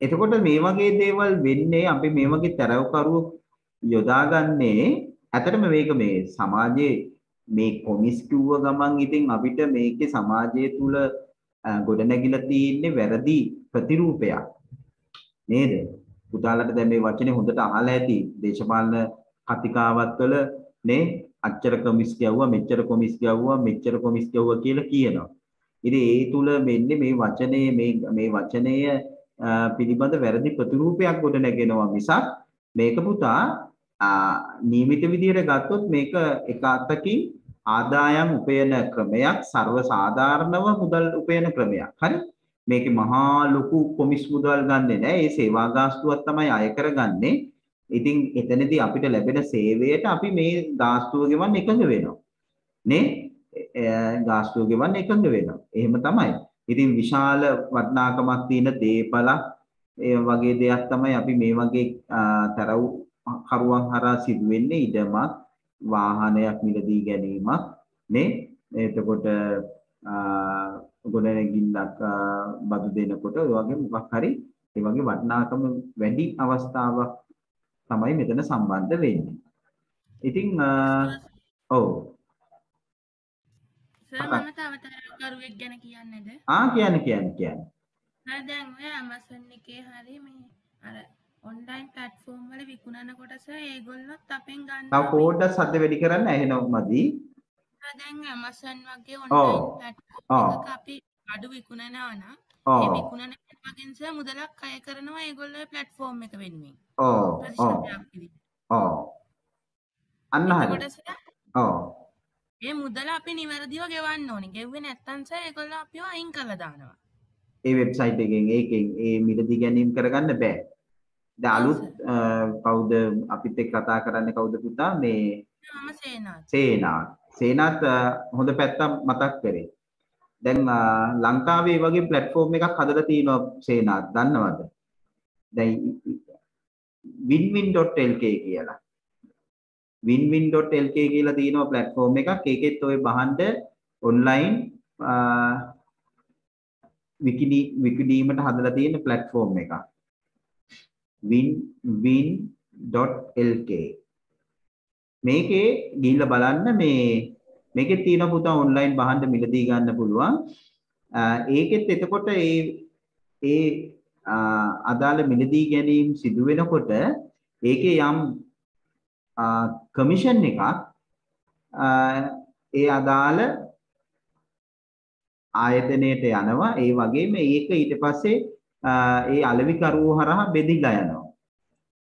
එතකොට මේ වගේ දේවල් වෙන්නේ අපි මේ වගේ තරවකරුවෝ යොදාගන්නේ ඇත්තටම මේක මේ සමාජයේ මේ කොමිස් කිව්ව ගමන් ඉතින් අපිට මේකේ සමාජය තුල ගොඩනැගිලා තියෙන්නේ වැරදි ප්‍රතිරූපයක් නේද? පුතාලට දැන් මේ වචනේ හොඳට අහලා ඇති දේශපාලන කතිකාවත්වල නේ අච්චර කොමිස් කියවුවා මෙච්චර කොමිස් කියවුවා මෙච්චර කොමිස් කියවුවා කියලා කියනවා. ඉතින් ඒ තුල මෙන්නේ මේ වචනේ මේ වචනය පිළිබඳ වැරදි ප්‍රතිරූපයක් ගොඩනගෙනවා මිසක් මේක පුතා නියමිත විදියට ගත්තොත් මේක එක අතකින් ආදායම් උපයන ක්‍රමයක් සර්ව සාධාරණව මුදල් උපයන ක්‍රමයක්. හරි? මේකේ මහා ලොකු කොමිස් මුදල් ගන්නෙ නෑ. ඒ සේවා ගාස්තුවක් තමයි අය කරගන්නේ. ඉතින් එතනදී අපිට ලැබෙන සේවයට අපි මේ ගාස්තුව ගෙවන්න එකඟ වෙනවා. නේ? ගාස්තුව ගෙවන්න එකඟ වෙනවා. එහෙම තමයි. ඉතින් විශාල වටිනාකමක් තියෙන දේපලක් ඒ වගේ දෙයක් තමයි අපි මේ වගේ තරව් කරුවන් හරහා සිදුවෙන්නේ ඉඩමක් වාහනයක් මිලදී ගැනීමක් නේ එතකොට ගොඩනැගිල්ලක් බදු දෙනකොට ඔය වගේ මොකක් හරි ඒ වගේ වටිනාකම වැඩි අවස්ථාවක් තමයි මෙතන සම්බන්ධ වෙන්නේ. ඉතින් ඔව් සර් මම තව තරවකරුවෙක් ගැන කියන්නේද? කියන්න. දැන් ඔය Amazon එකේ හරි මේ අර ඔන්ලයින් ප්ලැට්ෆෝම් වල විකුණනකොට සර් ඒගොල්ලොත් අපෙන් ගන්න තව පොඩ්ඩක් සද්ද වැඩි කරන්න ඇහෙනව මදි. දැන් Amazon වගේ ඔන්ලයින් ප්ලැට්ෆෝම් එකක අපි අඩු විකුණනවා නම් ඒ විකුණන වගේන් සර් මුදලක් අය කරනවා ඒගොල්ලෝ ප්ලැට්ෆෝම් එක වෙනුවෙන්. අන්න හරි. ඒ මුදල අපි නිවැරදිව ගෙවන්න ඕනේ. ගෙව්වේ නැත්නම් සර් ඒගොල්ලෝ අපිව අයින් කරලා දානවා. ඒ වෙබ්සයිට් එකෙන් ඒකෙන් ඒ මිලදී ගැනීම කරගන්න බෑ. දැන් අලුත් කවුද අපිත් එක්ක කතා කරන්නේ කවුද පුතා මේ සේනාත් හොඳ පැත්තක් මතක් කරේ. දැන් ලංකාවේ වගේ platform එකක් හදලා තියෙනවා සේනාත් දන්නවද? දැන් winwin.lk කියලා. winwin.lk කියලා තියෙනවා platform එකක්. ඒකෙත් ඔය බහන්න online විකිණීමට හදලා තියෙන platform එකක්. winwin.lk මේකේ ගිහිල්ලා බලන්න මේකේ තියෙන පුතා online බහන්න මිලදී ගන්න පුළුවන්. ඒකෙත් එතකොට ඒ අදාළ මිලදී ගැනීම සිදු වෙනකොට ඒකේ යම් කමිෂන් එකක් ඒ අදාළ ආයතනයට යනවා. ඒ වගේම ඒක ඊට පස්සේ ඒ අලෙවිකරුවෝ හරහා බෙදිලා යනවා.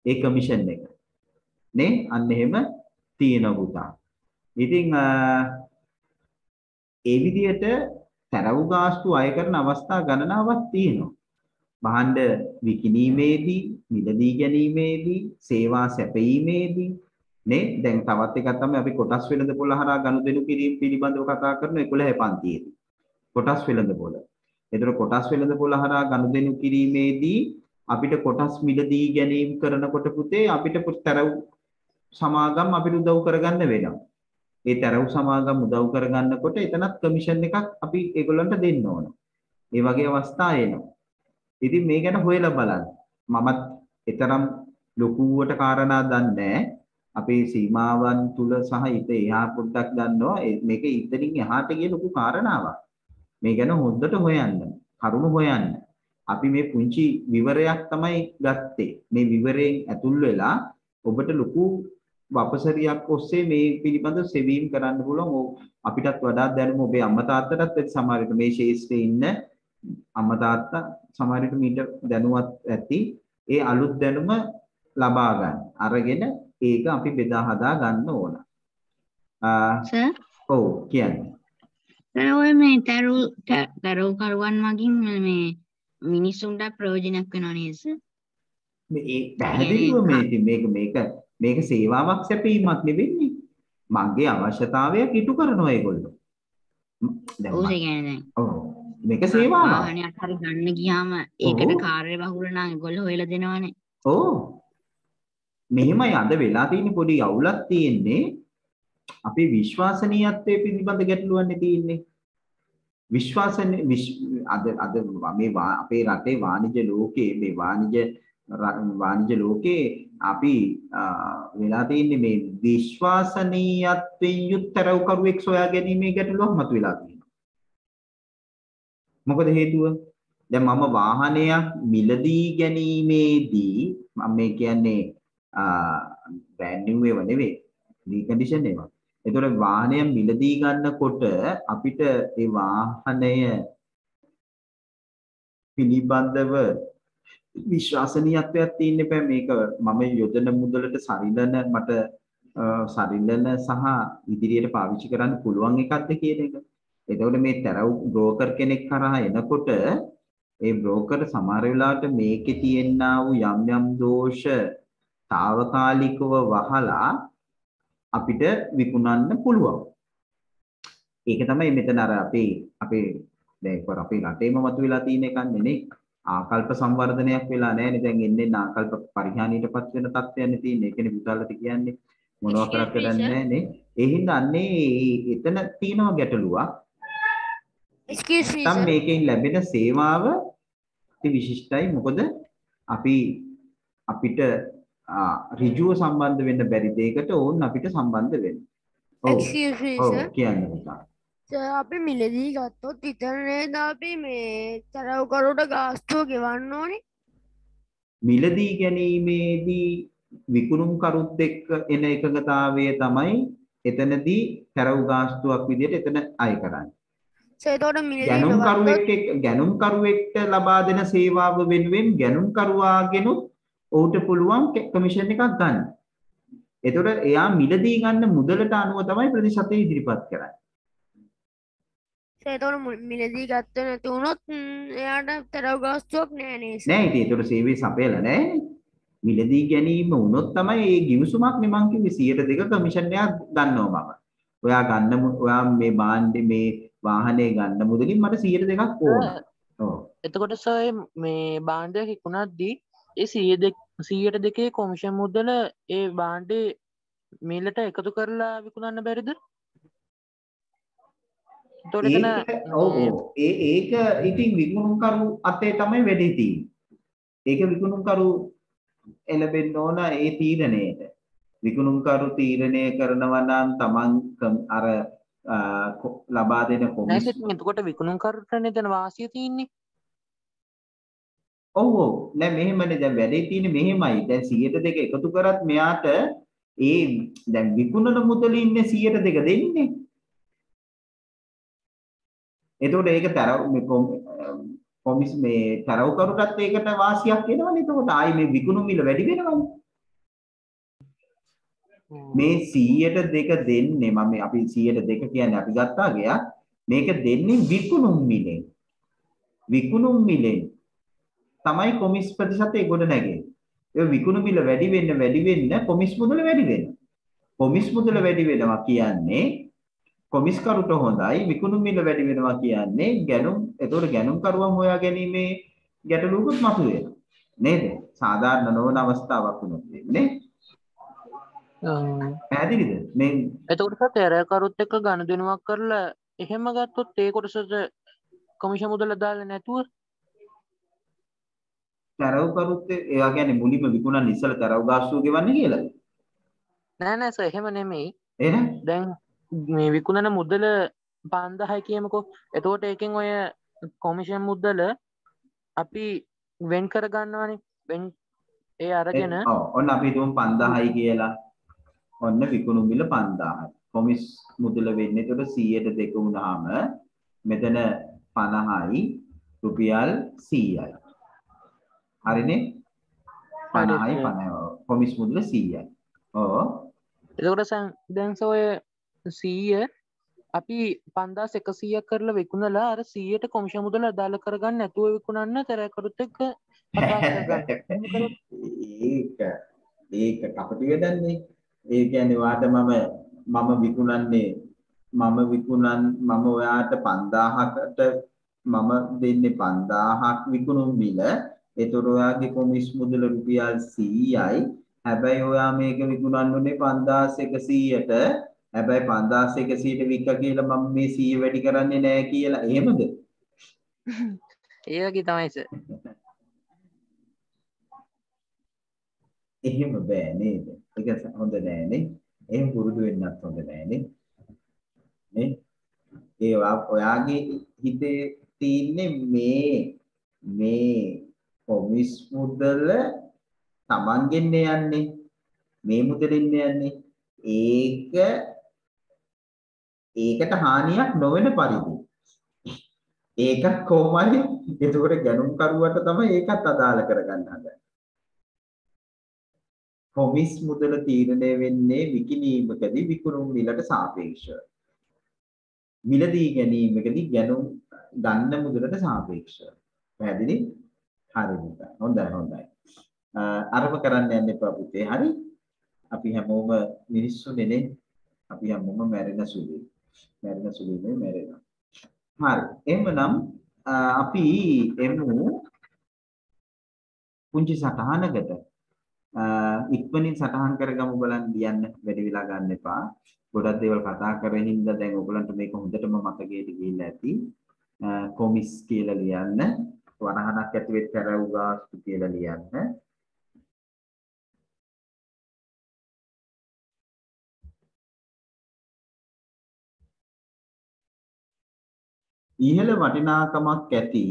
ඒ කමිෂන් එක. නේ? අන්න එහෙම තියෙන පුතා. ඉතින් ඒ විදිහට තරවු ගාස්තු අය කරන අවස්ථා ගණනාවක් තියෙනවා. භාණ්ඩ විකිණීමේදී, මිලදී ගැනීමේදී, සේවා සැපයීමේදී නේ? දැන් තවත් එකක් තමයි අපි කොටස් වෙළඳපොළ හරහා ගනුදෙනු කිරීම පිළිබඳව කතා කරන 11 පන්තියේදී. කොටස් වෙළඳපොළ. ඒතර කොටස් වෙළඳපොළ හරහා ගනුදෙනු කිරීමේදී අපිට කොටස් මිලදී ගැනීම කරනකොට පුතේ අපිට තරව් සමාගම් අපිට උදව් කරගන්න වෙනවා. ඒ තරව් සමාගම් උදව් කරගන්නකොට එතනත් කමිෂන් එකක් අපි ඒගොල්ලන්ට දෙන්න ඕන. ඒ වගේ අවස්ථා එනවා. ඉතින් මේ ගැන හොයලා බලන්න. මමත් ඊතරම් ලොකුවට කාරණා දන්නේ නැහැ. අපේ සීමාවන් තුල සහ ඊට එහා පොඩ්ඩක් දන්නවා. මේක ඉතින් එහාට ගිය ලොකු කාරණාවක්. මේ ගැන හොඳට හොයන්න. කරුණු හොයන්න. අපි මේ පුංචි විවරයක් තමයි ගත්තේ. මේ විවරයෙන් ඇතුල් වෙලා ඔබට ලොකු වපසරියක් ඔස්සේ මේ පිළිබඳව සෙවීම කරන්න පුළුවන්. අපිටත් වඩා දැනුම ඔබේ අම්මා තාත්තටත් ඇති සමහර විට මේ ශේෂ්ත්‍රයේ ඉන්න අම්මා තාත්තා සමහර විට මීට දැනුවත් ඇති. ඒ අලුත් දැනුම ලබා ගන්න. අරගෙන ඒක අපි බෙදා හදා ගන්න ඕන. සර් ඔව් කියන්නේ. ඔය මේ තරෝ කරුවන් මගින් මේ මිනිස්සුන්ට ප්‍රයෝජනයක් වෙනවා නේද සර්? මේ පැහැදිලිව මේක සේවාවක් සැපීමක් නෙවෙන්නේ. මගේ අවශ්‍යතාවයක් ඉටු කරනවා ඒගොල්ලෝ. ඔව් මේක සේවාවක්. වාහනයක් හරි ගන්න ගියාම ඒකට කාර්යබහුල නම් ඒගොල්ලෝ හොයලා දෙනවනේ. ඔව්. මෙහෙමයි අද වෙලා තියෙන පොඩි අවුලක් තියෙන්නේ. අපේ විශ්වාසනීයත්වයේ පිළිබඳ ගැටලුවන්නේ තියෙන්නේ. අද මේ අපේ රටේ වාණිජ්‍ය ලෝකයේ මේ වාණිජ්‍ය ලෝකේ අපි වෙලා තියෙන්නේ මේ විශ්වාසනීයත්වයෙන් යුක්තරව කරුවෙක් සොයා ගැනීමේ ගැටලුවක් මතුවලා තියෙනවා. මොකද හේතුව? දැන් මම වාහනයක් මිලදී ගැනීමේදී මම මේ කියන්නේ බ්‍රෑන්ඩ් නිව් ඒවා නෙවෙයි රීකන්ඩිෂන් ඒවා. ඒතකොට වාහනය මිලදී ගන්නකොට අපිට ඒ වාහනය පිළිබඳව විශ්වාසනීයත්වයක් තියෙන්න බෑ. මේක මම යොදන මුදලට සරිලන සහ ඉදිරියට පාවිච්චි කරන්න පුළුවන් එකක්ද කියන එක. එතකොට මේ තරව් බ්‍රෝකර් කෙනෙක් කරා එනකොට ඒ බ්‍රෝකර් සමහර වෙලාවට මේකේ තියෙනා වූ යම් දෝෂ తాවකාලිකව වහලා අපිට විකුණන්න පුළුවන්. ඒක තමයි මෙතන අර අපේ දැන් අපේ රටේම මතුවලා තියෙන එකක් නේ. ආකල්ප සංවර්ධනයක් වෙලා නැහැ නේ. දැන් එන්නේ ආකල්ප පරිහානියටපත් වෙන තත්ත්වයන්නේ තියෙන්නේ. ඒකනේ පුතාලට කියන්නේ මොනවා කරක් කරන්නේ නේ. ඒ හින්දා අන්නේ එතන තියෙනවා ගැටලුවක්. excuse me sir. මේකෙන් ලැබෙන සේවාව අති විශිෂ්ටයි. මොකද අපිට ඍජුව සම්බන්ධ වෙන්න බැරි දෙයකට ඕන් අපිට සම්බන්ධ වෙන්න. excuse me sir. කියන්නේ පුතා. අපි මිලදී ගත්තොත් විතර නේද අපි මේ තරවකරුට ගාස්තුව ගෙවන්න ඕනේ? මිලදී ගැනීමේදී විකුණුම් කරුත් එක්ක එන එකඟතාවය තමයි එතනදී තරව් ගාස්තුවක් විදිහට එතන අය කරන්නේ. ගැනුම් කරුවෙක්ට ලබා දෙන සේවාව වෙනුවෙන් ගැනුම් කරුවාගෙනුත් ඔහුට පුළුවන් කමිෂන් එකක් ගන්න. එතකොට එයා මිලදී ගන්න මුදලට අනුව තමයි ප්‍රතිශතය ඉදිරිපත් කරන්නේ. ඒතකොට මිලදී ගත්තේ නැති වුණොත් එයාට තරව් ගාස්තුවක් නෑ නේද? නෑ ඉතින් ඒතකොට සේවය සපයලා නෑනේ. මිලදී ගැනීම වුණොත් තමයි ඒ ගිවිසුමක් නේ මං කිව්වේ 102 කමිෂන් එකක් ගන්නවා මම. ඔයා මේ භාණ්ඩේ මේ වාහනේ ගන්න මුදලින් මට 102ක් ඕන. ඔව්. එතකොට සර් මේ භාණ්ඩයක් විකුණද්දී ඒ 102 කොමිෂන් මුදල ඒ භාණ්ඩේ මිලට එකතු කරලා විකුණන්න බැරිද? ඒක ඉතින් විකුණුම්කරු අතේ තමයි වෙඩි තියෙන්නේ. ඒක විකුණුම්කරු එළබෙන්න ඕන ඒ තීරණයට. විකුණුම්කරු තීරණය කරනවා නම් Taman අර ලබා දෙන කොමිෂන්. එතකොට විකුණුම්කරුටනේ දැන් වාසිය තියෙන්නේ. ඔව් නෑ මෙහෙමනේ දැන් වැඩේ තියෙන්නේ මෙහෙමයි. දැන් 102 එකතු කරත් මෙයාට ඒ දැන් විකුණන මුදලින්නේ 102 දෙන්නේ. එතකොට ඒක කොමිස් මේ තරවකරුටත් ඒකට වාසියක් වෙනවනේ. එතකොට ආයි මේ විකුණු මිල වැඩි වෙනවනේ. මේ 102 දෙන්නේ මම අපි 102 කියන්නේ අපි ගත්තා ගියා. මේක දෙන්නේ විකුණුම් මිලෙන්. විකුණුම් මිලෙන් තමයි කොමිස් ප්‍රතිශතය ගොඩ නැගෙන්නේ. ඒ විකුණු මිල වැඩි වෙන්න කොමිස් මුදල වැඩි වෙනවා. කොමිස් මුදල වැඩි වෙනවා කියන්නේ කොමිස් කරුට හොඳයි, විකුණු මිල වැඩි වෙනවා කියන්නේ ගැනුම්. ඒතකොට ගැනුම් කරුවම් හොයා ගැනීමේ ගැටලුවකුත් මතුවෙනවා. නේද? සාධාරණ නොවන අවස්ථාවක් වුණොත් නේ. පැහැදිලිද? මේ එතකොට තෙරකරුත් එක්ක ගනුදෙනුවක් කරලා එහෙම ගත්තොත් ඒ කොටසට කොමිෂන් මුදල දාලා නැතුව තරව්කරුත් එයා කියන්නේ මුලින්ම විකුණන්න ඉස්සලා තරව් ගාස්තුව ගෙවන්නේ කියලාද? නෑ සර් එහෙම නෙමෙයි. එහෙනම් දැන් මේ විකුණන මුදල 5000යි කියමුකෝ. එතකොට ඒකෙන් ඔය කොමිෂන් මුදල අපි වෙන් කර ගන්නවානේ. වෙන් ඒ අරගෙන ඔන්න අපි හිතමු 5000යි කියලා. ඔන්න විකුණු මිල 5000යි. කොමිස් මුදල වෙන්නේ එතකොට 100ට දෙක වුණාම මෙතන 50යි රුපියල් 100යි. හරිනේ? 50යි 50යි. කොමිස් මුදල 100යි. ඔව්. එතකොට දැන් ඔය 100 අපි 5100ක් කරලා විකුණලා අර 100ට කොමිෂන් මුදල අදාළ කරගන්න නැතුව විකුණන්න තරකරුත් එක්ක කතා කරගන්න. ඒක කපටි වෙදන්නේ. ඒ කියන්නේ වාට මම විකුණන්නේ මම ඔයාට 5000කට මම දෙන්නේ 5000ක් විකුණු මිල. ඒතර ඔයාගේ කොමිස් මුදල රුපියල් 100යි. හැබැයි ඔයා මේක විකුණන්න ඕනේ 5100ට. හැබැයි 5100ට වික්ක කියලා මම මේ 100 වැඩි කරන්නේ නැහැ කියලා. එහෙමද? ඒ වගේ තමයි සර්. එහෙම බෑ නේද? ඒක හොඳ නෑ නේ. එහෙම පුරුදු වෙන්නත් හොඳ නෑ නේ. නේ? ඒ ඔයාගේ හිතේ තියෙන්නේ මේ කොමිස් මුදල තමන්ගෙන් යන්නේ. මේ මුදලින් යන්නේ. ඒකට හානියක් නොවන පරිදි. ඒක කොහොමද? එතකොට ගැනුම් කරුවට තමයි ඒකත් අදාළ කරගන්න හදන්නේ. කොමිස් මුදල තීරණය වෙන්නේ විකිණීමකදී විකුණුම් මිලට සාපේක්ෂව. මිලදී ගැනීමකදී ගැනුම් ගන්න මුදලට සාපේක්ෂව. පැහැදිලි? හරිද? හොඳයි. අරම කරන්න යන්න එපා පුතේ. හරි? අපි හැමෝම මිනිස්සුනේ. අපි හැමෝම මැරෙන සුළුයි. මැරෙනවා. හරි. එහෙනම් අපි එමු පුංචි සටහනකට. ඉක්මනින් සටහන් කරගමු බලන්න ලියන්න වැඩි වෙලා ගන්න එපා. ගොඩක් දේවල් කතා කරගෙන හින්දා දැන් ඔයගලන්ට මේක හොඳටම මතකයට ගිහිල්ලා ඇති. කොමිස් කියලා ලියන්න. වරහණක් ඇති වෙච්ච තරව් ගාස්තු කියලා ලියන්න. ඉහළ වටිනාකමක් ඇති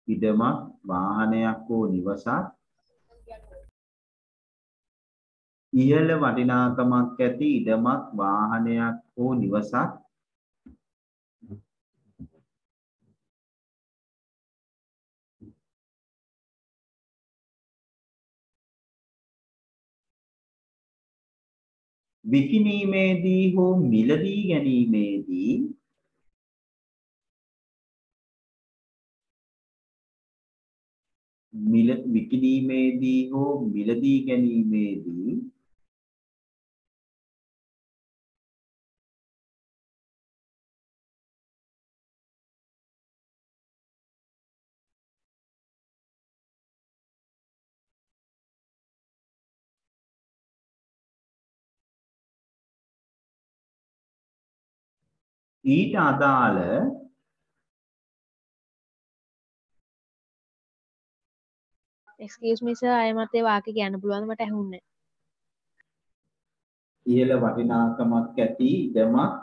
ඉඩමක් වාහනයක් හෝ නිවසක් ඉහළ වටිනාකමක් ඇති ඉඩමක් වාහනයක් හෝ නිවසක් විකිණීමේදී හෝ මිලදී ගැනීමේදී විකිණීමේදී හෝ මිලදී ගැනීමේදී ඊට අදාළ excuse me sir අයමත් ඒ වාක්‍ය කියන්න පුළුවන්ද මට ඇහුන්නේ ඉහළ වටිනාකමක් ඇති ඉඩමක්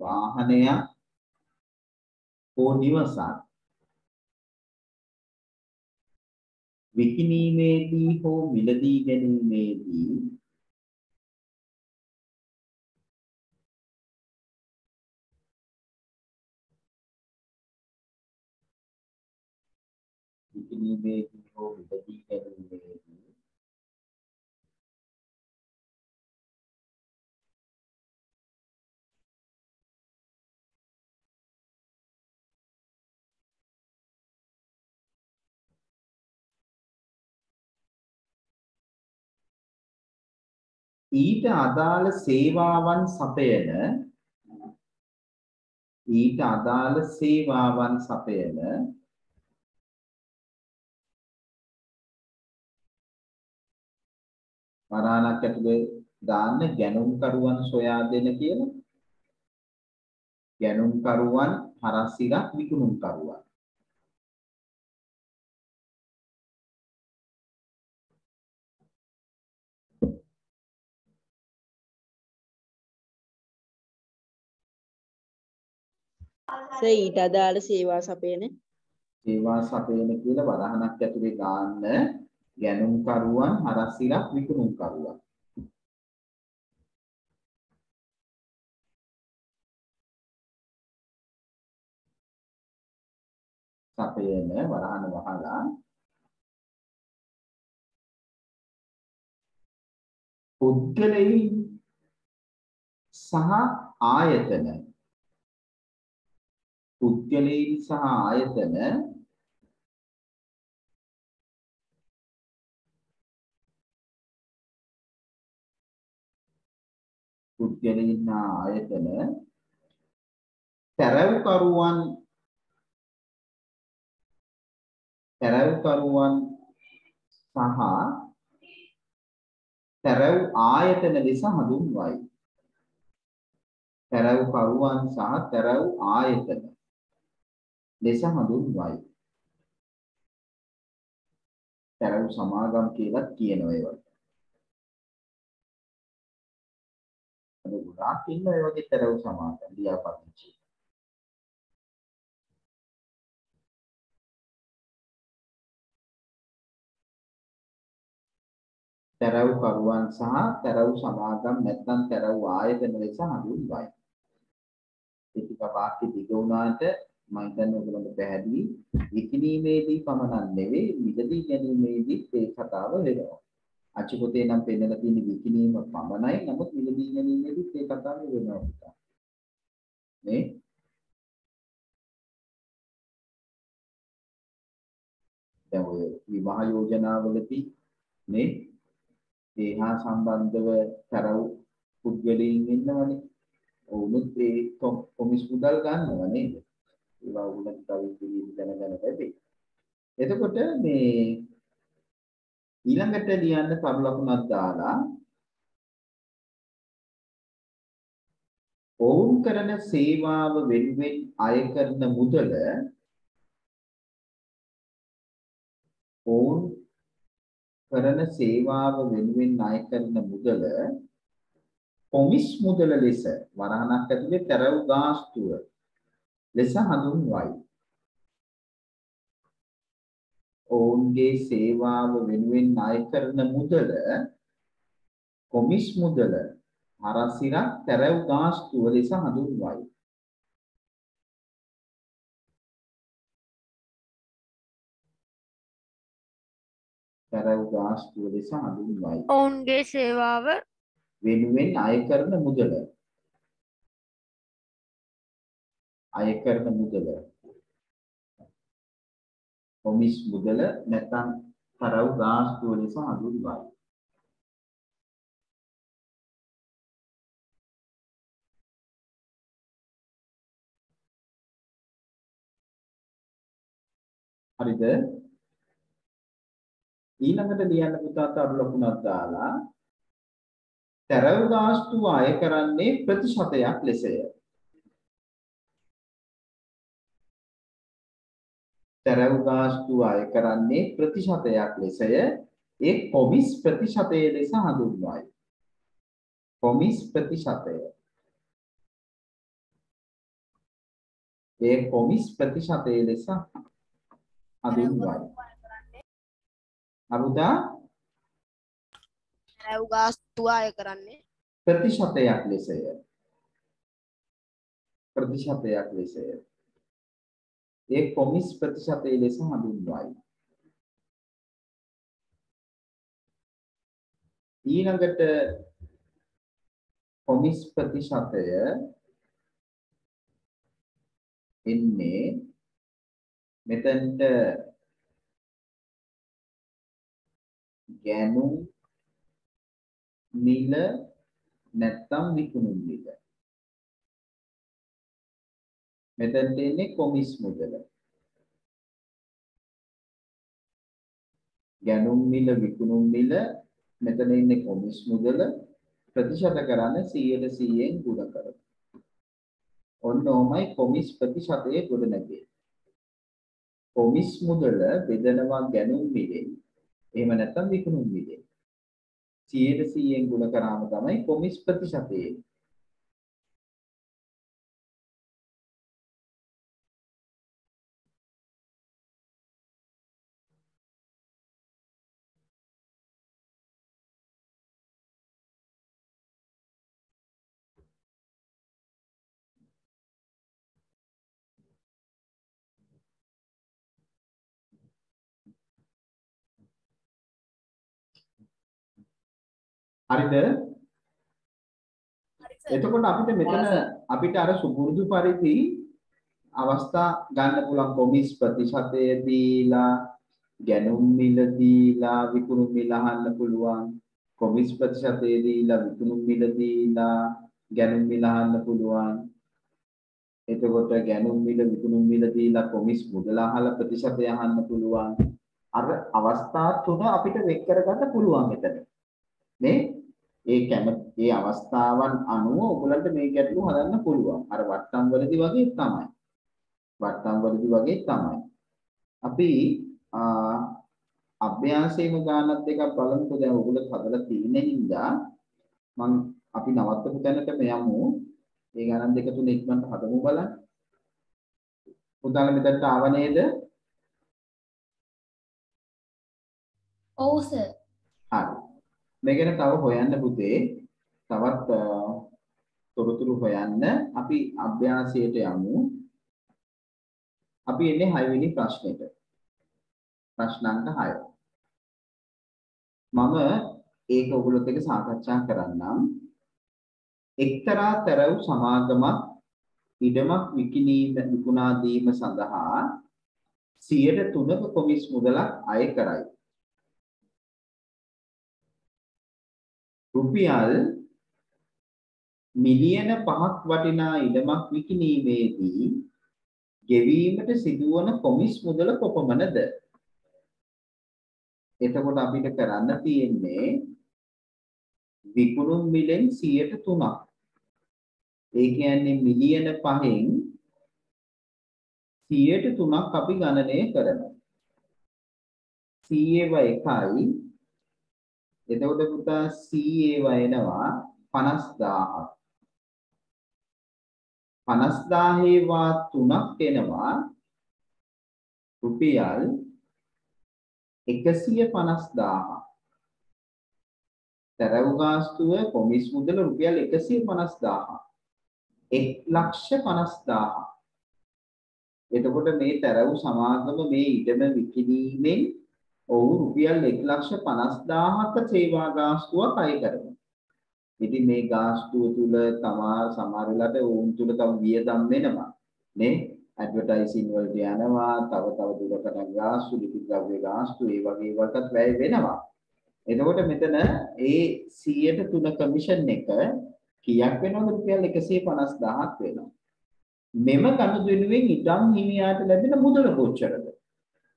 වාහනයක් හෝ නිවසක් විකිණීමේදී හෝ මිලදී ගැනීමේදී ඊට අදාළ සේවාවන් සපයන වරාණක් ඇතුලේ දාන්න ගැනුම්කරුවන් සොයා දෙන කියලා. ගැනුම්කරුවන් හරස් ඉරක් විකුණුම්කරුවන්. ඊට අදාළ සේවා සපයන කියලා වරහණක් ඇතුලේ දාන්න ගැනුම්කරුවන් හරස් ඉරක් විකුණුම්කරුවන්. සපයන වරහණ වහලා පුද්ගලයන් සහ ආයතන තැරැව්කරුවන් සහ තැරැව් ආයතන ලෙස හඳුන්වයි. තැරැව්කරුවන් සහ තැරැව් ආයතන ලෙස හඳුන්වයි. තැරැව් සමාගම් කියලා කියනවා ඒවට. අද ගොඩාක් ඉන්න ඒ වගේ තැරැව් සමාගම් ලියාපදිංචි. තැරැව්කරුවන් සහ තැරැව් සමාගම් නැත්නම් තැරැව් ආයතන ලෙස හඳුන්වයි. ඒක වාක්‍ය දිග වුණාට මම හිතන්නේ ඔයගොල්ලන්ට පැහැදිලි. විකිණීමේදී පමණක් නෙවෙයි මිලදී ගැනීමේදී ඒ කතාව වෙනවා. අච්චුපතේ නම් පෙන්නලා තියෙන විකිණීම පමණයි. නමුත් මිලදී ගැනීමේදී ඒ කතාව වෙනවා. නේ? දැන් ඔය විවාහ යෝජනාවලදී නේ ඒ හා සම්බන්ධව තරව් පුද්ගලයන් ඉන්නවනේ. ඔවුනුත් ඒ කොමිස් මුදල් ගන්නව නේද? ඒවා උනත් තව දැනගන්න බැරි. එතකොට මේ ඊළඟට ලියන්න කරු ලකුණක් දාලා ඔවුන් කරන සේවාව වෙනුවෙන් අය කරන මුදල ඔවුන් කරන සේවාව වෙනුවෙන් ණය කරන මුදල කොමිස් මුදල ලෙස වරහණක් ඇතුලේ තරව් ගාස්තුව ලෙස හඳුන්වයි. ඔවුන්ගේ සේවාව වෙනුවෙන් ණය කරන මුදල කොමිස් මුදල හරසිරක් තරව් ගාස්තුව ලෙස හඳුන්වයි. තරව් ගාස්තුව ලෙස හඳුන්වයි. ඔවුන්ගේ සේවාව වෙනුවෙන් අය කරන මුදල කොමිස් මුදල නැත්නම් තරව් ගාස්තුව ලෙස හඳුන්වයි. හරිද? ඊළඟට ලියන්න පුතාට අර ලකුණක් දාලා තරව් ගාස්තුව අය කරන්නේ ප්‍රතිශතයක් ලෙසය. තරව් ගාස්තුව අය කරන්නේ ප්‍රතිශතයක් ලෙසය. ඒ කොමිස් ප්‍රතිශතය ලෙස හඳුන්වයි. කොමිස් ප්‍රතිශතය. ඒ කොමිස් ප්‍රතිශතය ලෙස හඳුන්වයි. අරුදා තරව් ගාස්තුව අය කරන්නේ ප්‍රතිශතයක් ලෙසය. ප්‍රතිශතයක් ලෙසය. ඒ කොමිස් ප්‍රතිශතය ලෙස හඳුන්වයි. ඊළඟට කොමිස් ප්‍රතිශතය එන්නේ මෙතනට ගැනුම් මිල නැත්තම් විකුණුම් මිල. මෙතන තියෙන්නේ කොමිස් මුදල. ගැනුම් මිල විකුණුම් මිල මෙතන ඉන්නේ කොමිස් මුදල ප්‍රතිශත කරන්නේ 100%න් ගුණ කරලා. ඔන්න ඔහමයි කොමිස් ප්‍රතිශතයේ ගොඩ නැගෙන්නේ. කොමිස් මුදල බෙදනවා ගැනුම් මිලෙන්. එහෙම නැත්නම් විකුණුම් මිලෙන්. 100%න් ගුණ කරාම තමයි කොමිස් ප්‍රතිශතයේ. හරිද? එතකොට අපිට අර සුපුරුදු පරිදි අවස්ථා ගන්න පුළුවන් කොමිස් ප්‍රතිශතය දීලා ගැනුම් මිල දීලා විකුණුම් මිල අහන්න පුළුවන්. කොමිස් ප්‍රතිශතය දීලා විකුණුම් මිල දීලා ගැනුම් මිල අහන්න පුළුවන්. එතකොට ගැනුම් මිල විකුණුම් මිල දීලා කොමිස් මුදල අහලා ප්‍රතිශතය අහන්න පුළුවන්. අර අවස්ථා තුන අපිට වෙන් කරගන්න පුළුවන් මෙතන. නේ? ඒ අවස්ථාවන් අනුව ඔයගලන්ට මේ ගැටලු හදන්න පුළුවන්. අර වට්ටම් වලදී වගේ තමයි. අපි අභ්‍යාසයේම ගානත් එකක් බලමුකෝ. දැන් ඔයගොල්ලෝ හදලා තියෙන හින්දා අපි නවත්තපු තැනටම යමු. ඒ ගණන් දෙක තුන ඉක්මනට හදමු බලන්න. පුතාලා මෙතනට ආව නේද? ඔව් සර්. හරි. මේකෙන් තව හොයන්න පුතේ. තවත් තොරතුරු හොයන්න අපි අභ්‍යාසයට යමු. අපි එන්නේ 6 වෙනි ප්‍රශ්නෙට. ප්‍රශ්නාංක 6. මම ඒක ඔයගොල්ලොත් එක්ක සාකච්ඡා කරන්නම්. එක්තරා තරව් සමාගමක් ඉඩමක් විකුණා දීම සඳහා 3% කොමිස් මුදලක් අය කරයි. රුපියල් මිලියන 5ක් වටිනා ඉඩමක් විකිණීමේදී ගෙවීමට සිදුවන කොමිස් මුදල කොපමණද? එතකොට අපිට කරන්න තියෙන්නේ විකුණුම් මිලෙන් 3%. ඒ කියන්නේ මිලියන 5න් 3%ක් අපි ගණනය කරනවා. 100ව 1යි. එතකොට පුතා 100ව එනවා 50000ක්. 50000 වා 3ක් එනවා රුපියල් 150,000. තරව් ගාස්තුව කොමිස් මුදල රුපියල් 150,000. 1,50,000. එතකොට මේ තරව් සමාගම මේ ඉඩම විකිණීමෙන් ඔව් රුපියල් 1,50,000ක සේවා ගාස්තුවක් අය කරනවා. ඉතින් මේ ගාස්තුව තුල තමා සමහර වෙලාවට උන් තුල තව වියදම් වෙනවා නේ? ඇඩ්වර්ටයිසින් වලට යනවා, තව දුරකථන ගාස්තු, ලිපි ද්‍රව්‍ය ගාස්තු, ඒ වගේ වලටත් වැය වෙනවා. එතකොට මෙතන ඒ 103 කමිෂන් එක කීයක් වෙනවද? රුපියල් 150,000ක් වෙනවා. මෙම ගනුදෙනුවෙන් ඉඩම් හිමියාට ලැබෙන මුදල කොච්චරද?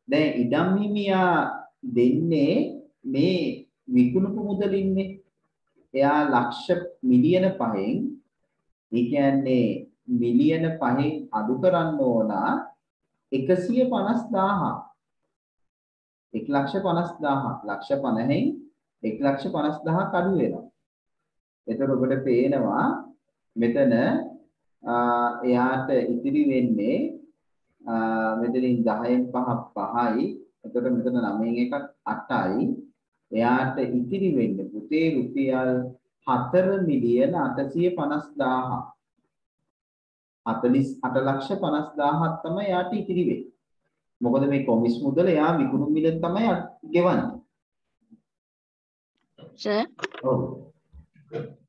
දැන් ඉඩම් හිමියා දෙන්නේ මේ විකුණපු මුදලින්නේ. එයා මිලියන 5න් ඒ කියන්නේ මිලියන 5න් අඩු කරන්න ඕන 150,000. 1,50,000. ලක්ෂ 50න් 1,50,000ක් අඩු වෙනවා. එතකොට ඔබට පේනවා මෙතන එයාට ඉතිරි වෙන්නේ මෙතනින් 10න් 5ක් 5යි. එතකොට මෙතන 9න් එකක් 8යි. එයාට ඉතිරි වෙන්නේ පුතේ රුපියල් 4,850,000. 48,50,000ක් තමයි එයාට ඉතිරි වෙන්නේ. මොකද මේ කොමිස් මුදල එයා විකුණුම් මිලෙන් තමයි ගෙවන්නේ. සර්. ඔව්.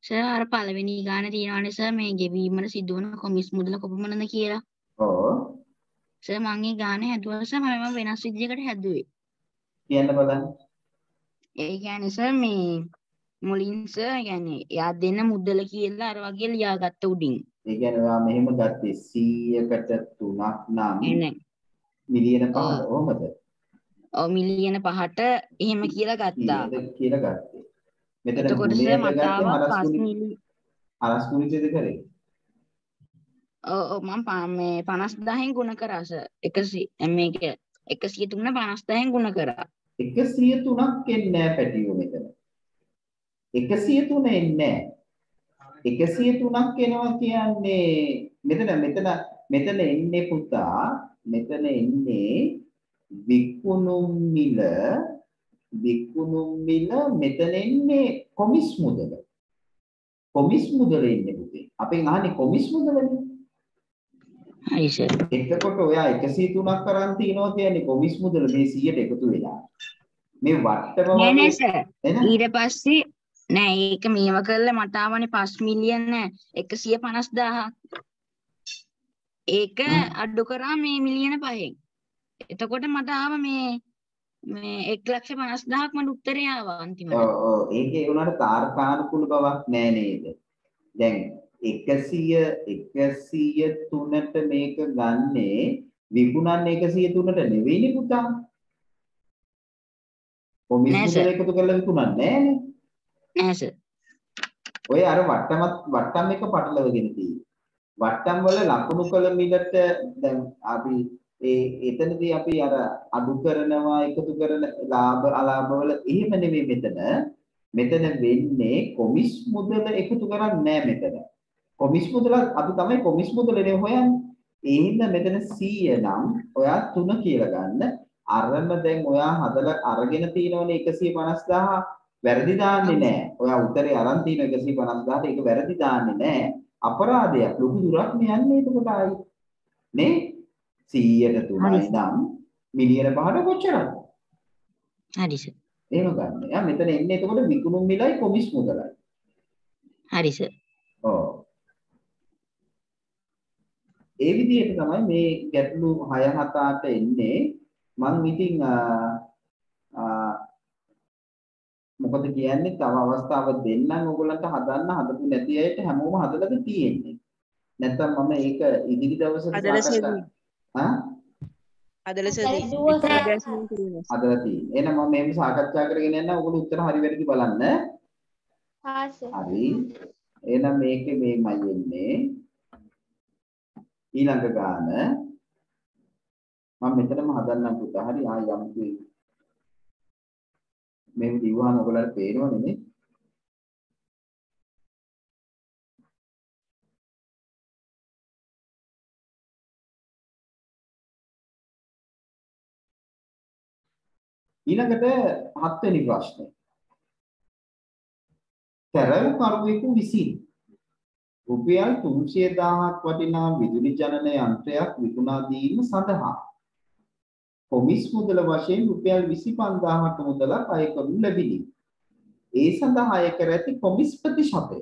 සර් අර පළවෙනි ගාන තියෙනවානේ සර් මේ ගෙවීමට සිදුවන කොමිස් මුදල කොපමණද කියලා. ඔව්. සර් මම මේ ගාන හැදුවා සර් මම වෙනස් විදිහකට හැදුවේ. කියන්න බලන්න. ඒ කියන්නේ සර් මේ මුලින් සර් يعني එයා දෙන මුදල කියලා අර වගේ ලියාගත්ත උඩින්. ඒ කියන්නේ ඔයා මෙහෙම ගත්තේ 100කට 3ක් නම් මිලියන 5ද කොහමද? ඔව් මිලියන 5ට එහෙම කියලා ගත්තා. කියලා ගත්තේ. මෙතන එතකොට සර් මට ආවා 5 මිලියන හරස් කුණිතේද කරේ? ඔව් මම මේ 50000න් ගුණ කරා සර්. 100 මේක 103 50000න් ගුණ කරා. 103ක් එන්නේ නැහැ පැටියෝ මෙතන. 103 එන්නේ නැහැ. 103ක් එනවා කියන්නේ මෙතන එන්නේ පුතා මෙතන එන්නේ විකුණුම් මිල මෙතන එන්නේ කොමිස් මුදල. කොමිස් මුදල එන්නේ පුතේ. අපෙන් අහන්නේ කොමිස් මුදලනේ. හරි සර්. එතකොට ඔයා 103ක් කරන් තියනවා කියන්නේ කොමිස් මුදල මේ 100ට එකතු වෙලා. මේ වට්ටම වගේ නෑ සර්. ඊට පස්සේ නෑ ඒක මේව කරලා මට ආවනේ 5 මිලියන 150,000. ඒක අඩු කරා මේ මිලියන 5න්. එතකොට මට ආව මේ 1,50,000ක් මට උත්තරේ ආවා අන්තිමට. ඔව් ඒකේ උනාට තාර්කානුකූල බවක් නෑ නේද? දැන් 103ට මේක ගන්නේ විකුණන්නේ 103ට නෙවෙයිනේ පුතා. කොමිස් මුදල එකතු කරලා විකුණන්නේ නෑනේ. නෑ සර්. ඔය අර වට්ටම් එක පටලවගෙන තියෙන්නේ. වට්ටම් වල ලකුණු කළ මිලට දැන් අපි එතනදී අපි අර අඩු කරනවා එකතු කරන ලාභ අලාභ වල එහෙම නෙවෙයි මෙතන වෙන්නේ කොමිස් මුදල එකතු කරන්නේ නෑ මෙතන. කොමිස් මුදල අපි තමයි කොමිස් මුදලනේ හොයන්නේ. ඒ හින්දා මෙතන 100 නම් ඔයා 3 කියලා ගන්න. අරම දැන් ඔයා හදලා අරගෙන තියෙනවනේ 150,000 වැරදි දාන්නේ නෑ. ඔයා උත්තරේ අරන් තියෙන 150,000ට ඒක වැරදි දාන්නේ නෑ. අපරාධයක් ලොකු දුරක් යන්නේ එතකොට ආයි. නේ? 100ට 3යි නම් මිලියන 5ට කොච්චරද? හරි සර්. එහෙම ගන්න. යා මෙතන එන්නේ එතකොට විකුණුම් මිලයි කොමිස් මුදලයි. හරි සර්. ඔව්. ඒ විදිහට තමයි මේ ගැටලු 6 7 8 එන්නේ. මම ඉතින් මොකද කියන්නේ තව අවස්ථාවක් දෙන්නම් ඔයගොල්ලන්ට හදන්න හදපු නැති අයට හැමෝම හදලාද තියෙන්නේ. නැත්නම් මම ඒක ඉදිරි දවසක හදලා තියෙන්නේ. එහෙනම් මම මේක සාකච්ඡා කරගෙන යන්න ඔයගොල්ලෝ උත්තර හරි වැරදි බලන්න. හරි. එහෙනම් මේකේ මේමයි එන්නේ. ඊළඟ ගාන මම මෙතනම හදන්නම් පුතා. හරි ආ යමුකෝ. මේ දිවහම ඔයගොල්ලන්ට පේනවනේ නේ. ඊළඟට 7 වෙනි ප්‍රශ්නේ. තරවකරුවෙකු විසින් රුපියල් 300,000ක් වටිනා විදුලි ජනන යන්ත්‍රයක් විකුණා දීම සඳහා කොමිස් මුදල වශයෙන් රුපියල් 25,000ක මුදලක් අය කරනු ලැබිනි. ඒ සඳහා අය කර ඇති කොමිස් ප්‍රතිශතය.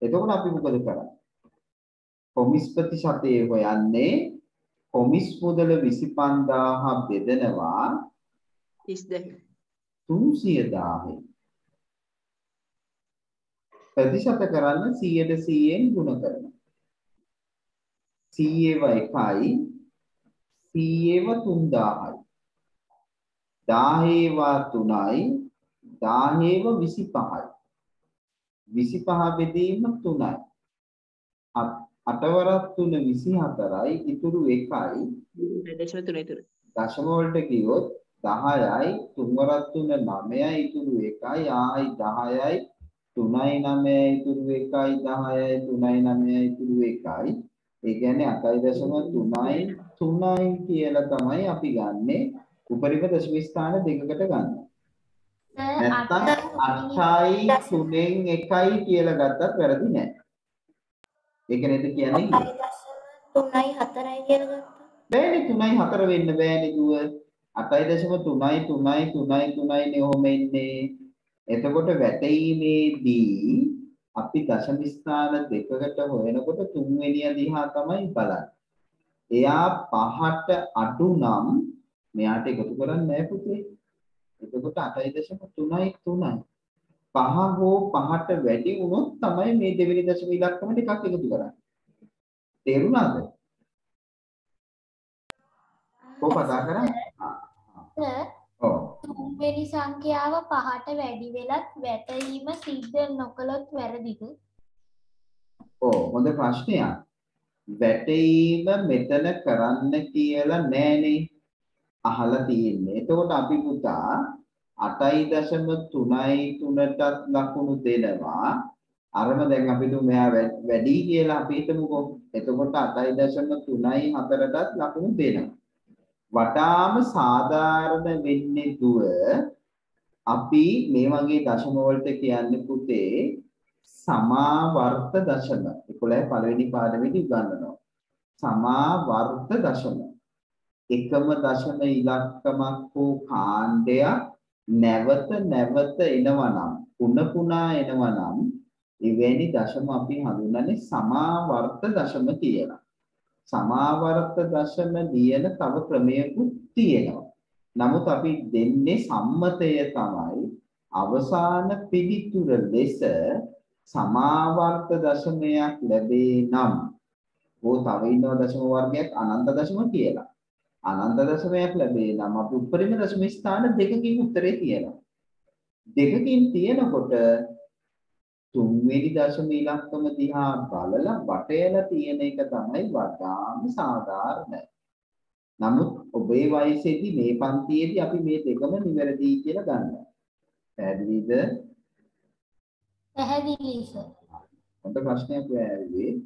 එතකොට අපි මොකද කරන්නේ? කොමිස් ප්‍රතිශතය හොයන්නේ කොමිස් මුදල 25,000 බෙදනවා 300,000. ප්‍රතිශත කරන්න 100ට 100ෙන් ගුණ කරනවා. 100ව 1යි 100ව 3000යි 10ව 3යි 10ව 25යි 25 බෙදීම 3යි 8 වරක් 3 24යි ඉතුරු 1යි දශම වලට ගියොත් 10යි 3 වරක් 3 9යි ඉතුරු 1යි ආයි 10යි 3යි 9යි ඉතුරු 1යි 10යි 3යි 9යි ඉතුරු 1යි ඒ කියන්නේ 8.3යි 3යි කියලා තමයි අපි ගන්නෙ උපරිම දශම ස්ථාන දෙකකට ගන්න. නැත්තම් 8යි 3න් 1යි කියලා ගත්තත් වැරදි නෑ. ඒක නේද කියන්නේ? 3යි 4යි කියලා ගත්තා. බෑනේ 3යි 4 වෙන්න බෑනේ දුව. 8.3යි 3යි 3යි 3යි නේ ඔහොම එන්නේ. එතකොට වැටීමේදී අපි දශම ස්ථාන දෙකකට හොයනකොට තුන්වෙනිය දිහා තමයි බලන්නේ. එයා 5ට අඩු නම් මෙයාට එකතු කරන්නේ නැහැ පුතේ. එතකොට 8.3යි 5 හෝ 5ට වැඩි වුණොත් තමයි මේ දෙවෙනි දශම ඉලක්කම ටිකක් එකතු කරන්නේ. තේරුණාද? කොහොමද කරන්නේ? ඔව්. තුන්වෙනි සංඛ්‍යාව 5ට වැඩි වෙලත් වැටීම සිද්ධ නොකළොත් වැරදිද? ඔව් හොඳ ප්‍රශ්නයක්. වැටීම මෙතන කරන්න කියලා නෑනේ. අහලා තියෙන්නේ. එතකොට අපි පුතා 8.3ටත් ලකුණු දෙනවා. අරම දැන් අපි දුම මෙයා වැඩි කියලා අපි හිතමුකෝ. එතකොට 8.3යි 4ටත් ලකුණු දෙනවා. වටාම සාධාරණ වෙන්නේ දුව අපි මේ වගේ දශම වලට කියන්නේ පුතේ සමාවර්ත දශම. 11 පළවෙනි පාඩමේදී උගන්වනවා. සමාවර්ත දශම. එකම දශම ඉලක්කමක් හෝ කාණ්ඩයක් නැවත නැවත එනවනම් පුනා එනවනම් එවැනි දශම අපි හඳුන්වන්නේ සමාවර්ත දශම කියලා. සමාවර්ත දශම ලියන තව ක්‍රමයකුත් තියෙනවා. නමුත් අපි දෙන්නේ සම්මතය තමයි අවසාන පිළිතුර ලෙස සමාවර්ත දශමයක් ලැබේ නම් ඕ තව ඉන්නව දශම වර්ගයක් අනන්ත දශම කියලා. අනන්ත දශමයක් ලැබේ නම් අපි උපරිම දශම ස්ථාන දෙකකින් උත්තරේ තියෙනවා. දෙකකින් තියෙනකොට තුන්වෙනි දශම ඉලක්කම දිහා බලලා වටේලා තියෙන එක තමයි වඩාම සාධාරණ. නමුත් ඔබේ වයසේදී මේ පන්තියේදී අපි මේ දෙකම නිවැරදි කියලා ගන්නවා. පැහැදිලිද? පැහැදිලි සර්. හොඳ ප්‍රශ්නයක් ඇවිල්ලා.